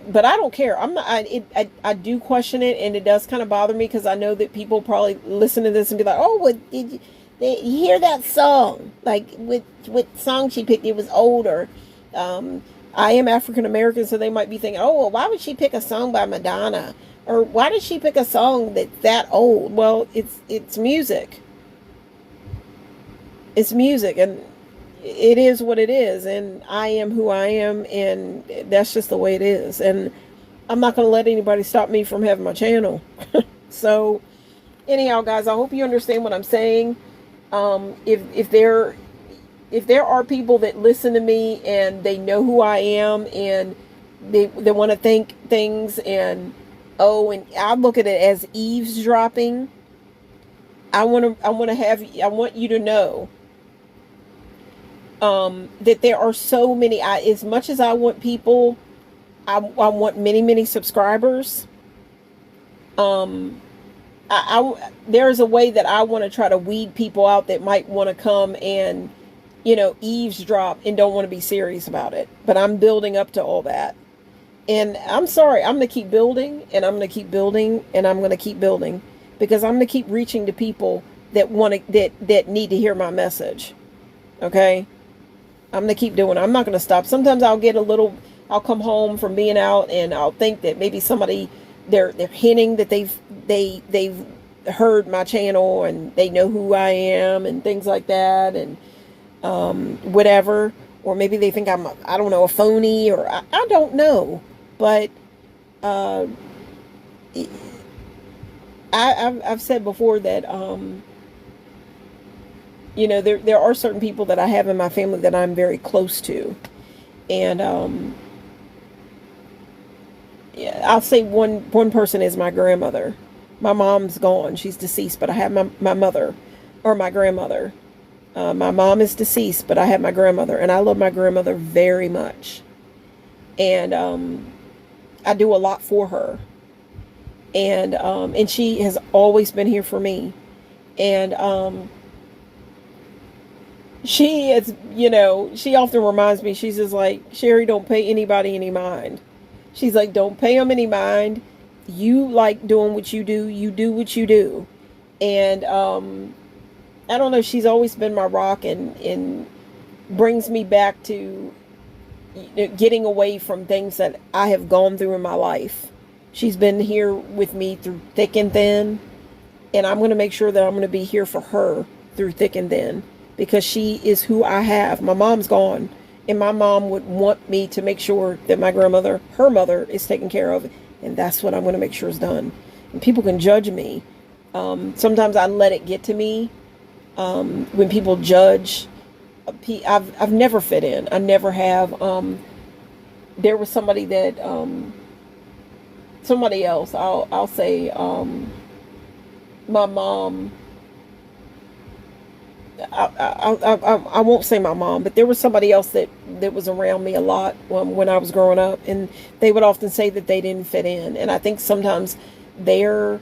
but I don't care. I do question it, and it does kind of bother me, because I know that people probably listen to this and be like, oh, well, you hear that song? Like, what song she picked? It was older. I am African American, so they might be thinking, oh, well, why would she pick a song by Madonna? Or why did she pick a song that's that old? Well, it's music. It's music, and it is what it is, and I am who I am, and that's just the way it is. And I'm not going to let anybody stop me from having my channel. So, anyhow, guys, I hope you understand what I'm saying. If there are people that listen to me and they know who I am, and they want to think things, and I look at it as eavesdropping. I want you to know that there are so many. As much as I want people, I want many subscribers. There's a way that I want to try to weed people out that might want to come and eavesdrop and don't want to be serious about it. But I'm building up to all that. And I'm sorry, I'm going to keep building, and I'm going to keep building, and I'm going to keep building, because I'm going to keep reaching to people that that need to hear my message. Okay? I'm going to keep doing it. I'm not going to stop. Sometimes I'll come home from being out, and I'll think that maybe somebody, they're hinting that they've heard my channel and they know who I am and things like that, and whatever. Or maybe they think I'm a phony, or I don't know. But I've said before that there are certain people that I have in my family that I'm very close to, and I'll say one person is my grandmother. My mom's gone; she's deceased, but I have my mother, or my grandmother. My mom is deceased, but I have my grandmother, and I love my grandmother very much. And I do a lot for her. And she has always been here for me. And she is, she often reminds me, she's just like, Sherry, don't pay anybody any mind. She's like, don't pay them any mind. You like doing what you do. You do what you do. And I don't know, she's always been my rock, and brings me back to getting away from things that I have gone through in my life. She's been here with me through thick and thin, and I'm going to make sure that I'm going to be here for her through thick and thin, because she is who I have. My mom's gone, and my mom would want me to make sure that my grandmother, her mother, is taken care of, and that's what I'm going to make sure is done. And people can judge me. Sometimes I let it get to me, When people judge, I've never fit in. I never have. There was somebody that somebody else. I'll say my mom. I won't say my mom, but there was somebody else that was around me a lot when I was growing up, and they would often say that they didn't fit in. And I think sometimes their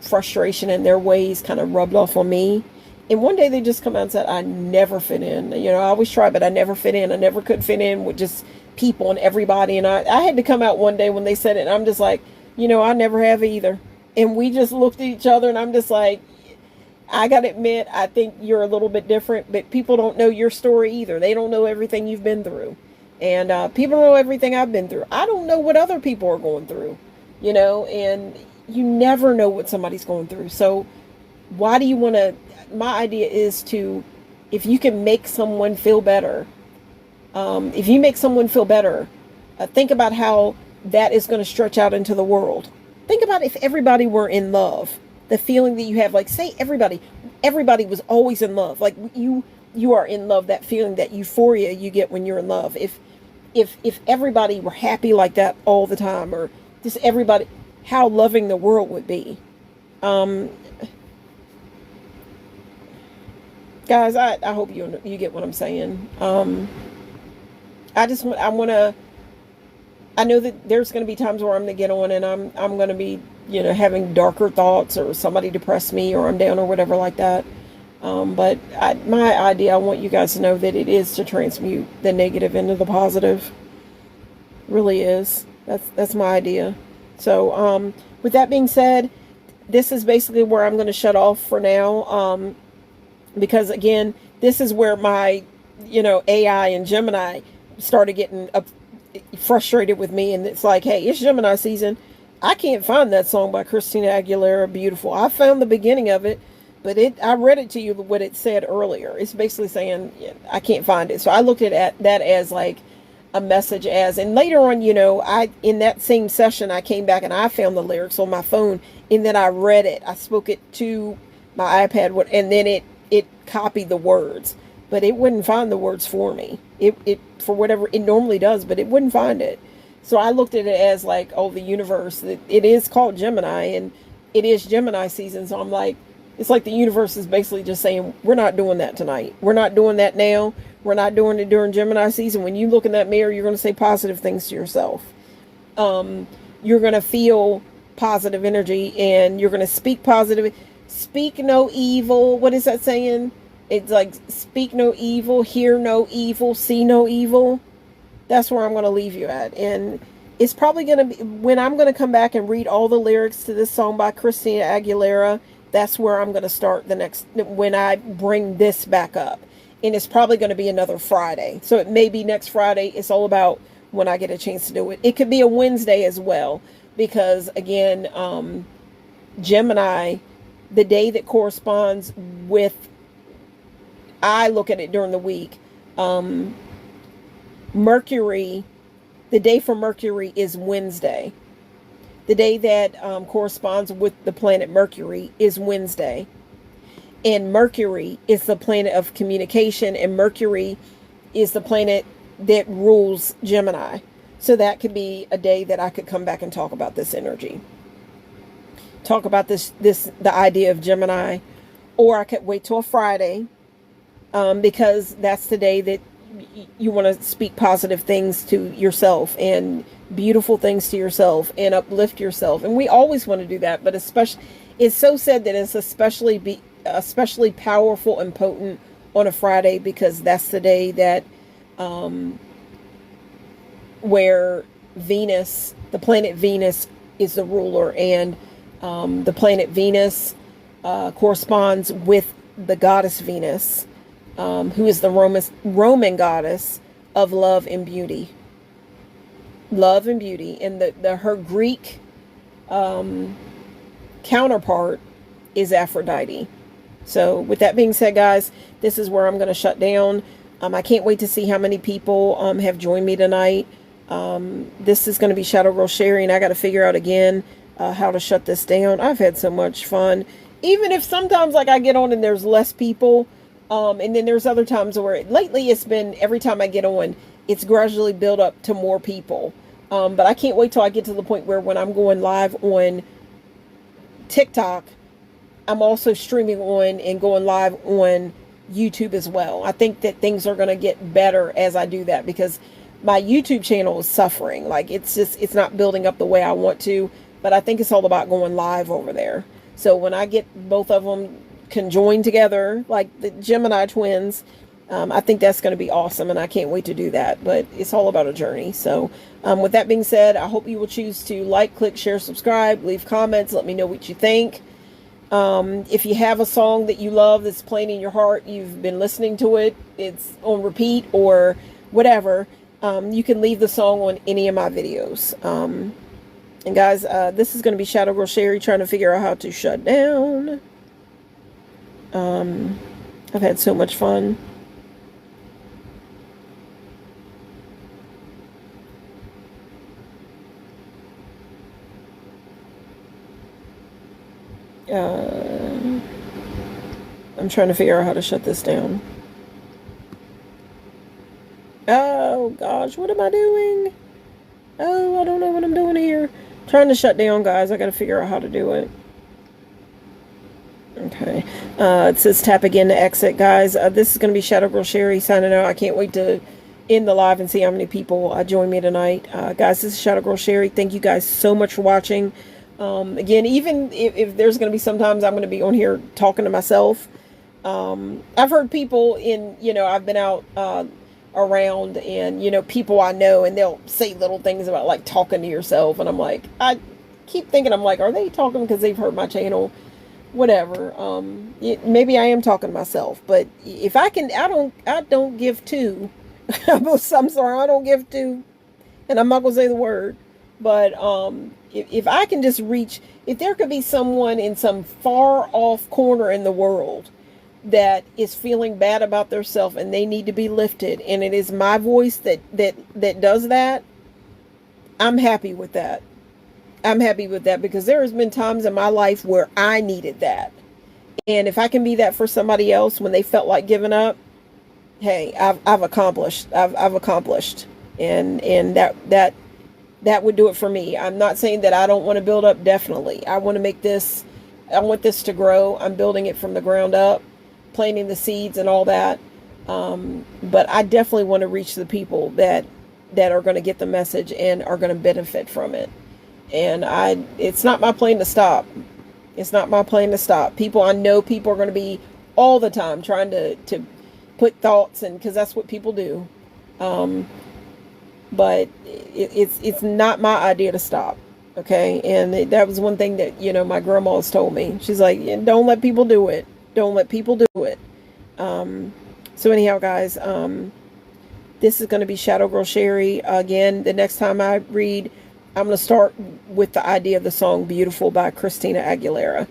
frustration and their ways kind of rubbed off on me. And one day they just come out and said, I never fit in. You know, I always try, but I never fit in. I never could fit in with just people and everybody. And I had to come out one day when they said it, and I'm just like, you know, I never have either. And we just looked at each other, and I'm just like, I gotta admit, I think you're a little bit different, but people don't know your story either. They don't know everything you've been through. And people don't know everything I've been through. I don't know what other people are going through, you know, and you never know what somebody's going through. So why do you want to, my idea is to, if you can make someone feel better, if you make someone feel better, think about how that is going to stretch out into the world. Think about if everybody were in love. The feeling that you have, like, say everybody was always in love. Like you are in love, that feeling, that euphoria you get when you're in love. If everybody were happy like that all the time, or just everybody, how loving the world would be. Guys, I hope you get what I'm saying. I know that there's going to be times where I'm going to get on and I'm going to be, you know, having darker thoughts, or somebody depressed me, or I'm down, or whatever like that. But my idea, I want you guys to know that it is to transmute the negative into the positive. Really is. That's my idea. So with that being said, this is basically where I'm going to shut off for now. Because again, this is where my, you know, AI and Gemini started getting frustrated with me. And it's like, hey, it's Gemini season. I can't find that song by Christina Aguilera, Beautiful. I found the beginning of it, but I read it to you what it said earlier. It's basically saying, yeah, I can't find it. So I looked at that as like a message and later on, you know, in that same session, I came back and I found the lyrics on my phone, and then I read it. I spoke it to my iPad, and then it copied the words, but it wouldn't find the words for me. It for whatever it normally does, but it wouldn't find it. So I looked at it as like, oh, the universe, it is called Gemini, and it is Gemini season. So I'm like, it's like the universe is basically just saying, we're not doing that tonight. We're not doing that now. We're not doing it during Gemini season. When you look in that mirror, you're going to say positive things to yourself. You're going to feel positive energy, and you're going to speak positive. Speak no evil. What is that saying? It's like, speak no evil, hear no evil, see no evil. That's where I'm going to leave you at. And it's probably going to be, when I'm going to come back and read all the lyrics to this song by Christina Aguilera, that's where I'm going to start when I bring this back up. And it's probably going to be another Friday. So it may be next Friday. It's all about when I get a chance to do it. It could be a Wednesday as well. Because again, Gemini, the day that corresponds with, I look at it during the week, Mercury, the day for Mercury is Wednesday. The day that corresponds with the planet Mercury is Wednesday. And Mercury is the planet of communication, and Mercury is the planet that rules Gemini. So that could be a day that I could come back and talk about this energy. Talk about the idea of Gemini. Or I could wait till a Friday, because that's the day that you want to speak positive things to yourself, and beautiful things to yourself, and uplift yourself. And we always want to do that, but especially, it's so said that it's especially powerful and potent on a Friday, because that's the day that where Venus, the planet Venus, is the ruler, and the planet Venus corresponds with the goddess Venus, who is the Roman goddess of love and beauty. Love and beauty. And her Greek counterpart is Aphrodite. So with that being said, guys, this is where I'm going to shut down. I can't wait to see how many people have joined me tonight. This is going to be Shadow Girl Sherry, and I got to figure out again how to shut this down. I've had so much fun. even if sometimes like I get on and there's less people, and then there's other times where lately it's been every time I get on, it's gradually built up to more people. But I can't wait till I get to the point where when I'm going live on TikTok, I'm also streaming on and going live on YouTube as well. I think that things are going to get better as I do that, because my YouTube channel is suffering. Like it's not building up the way I want to, but I think it's all about going live over there. So when I get both of them conjoined together, like the Gemini twins, I think that's going to be awesome, and I can't wait to do that. But it's all about a journey. So with that being said, I hope you will choose to like, click, share, subscribe, leave comments, let me know what you think. If you have a song that you love that's playing in your heart, you've been listening to it, it's on repeat or whatever, you can leave the song on any of my videos. And guys, this is going to be Shadow Girl Sherry trying to figure out how to shut down. I've had so much fun. I'm trying to figure out how to shut this down. Oh gosh, what am I doing? Oh, I don't know what I'm doing here. Trying to shut down, guys. I gotta figure out how to do it. Okay. It says tap again to exit, guys. This is gonna be Shadow Girl Sherry signing out. I can't wait to end the live and see how many people join me tonight. Guys, this is Shadow Girl Sherry. Thank you guys so much for watching. Again, even if there's going to be sometimes I'm going to be on here talking to myself. I've heard people I've been out around, and, people I know, and they'll say little things about like talking to yourself. And I'm like, I keep thinking, I'm like, are they talking because they've heard my channel? Whatever. Maybe I am talking to myself, but if I can, I don't give two. I'm sorry, I don't give two, and I'm not going to say the word, but, if I can just reach, if there could be someone in some far off corner in the world that is feeling bad about themselves and they need to be lifted, and it is my voice that does that, I'm happy with that. I'm happy with that, because there has been times in my life where I needed that. And if I can be that for somebody else when they felt like giving up, hey, I've accomplished. I've accomplished. And that would do it for me. I'm not saying that I don't want to build up. Definitely. I want this to grow. I'm building it from the ground up, planting the seeds and all that. But I definitely want to reach the people that are going to get the message and are going to benefit from it. And it's not my plan to stop. It's not my plan to stop. I know people are going to be all the time trying to put thoughts in, because that's what people do. But it's not my idea to stop. Okay. And that was one thing that, my grandma has told me. She's like, don't let people do it. Don't let people do it. So anyhow, guys, this is going to be Shadow Girl Sherry. Again, the next time I read, I'm going to start with the idea of the song Beautiful by Christina Aguilera.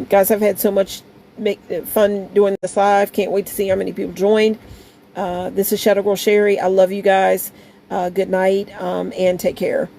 Guys, I've had so much fun doing this live. Can't wait to see how many people joined. This is Shadow Girl Sherry. I love you guys. Good night, and take care.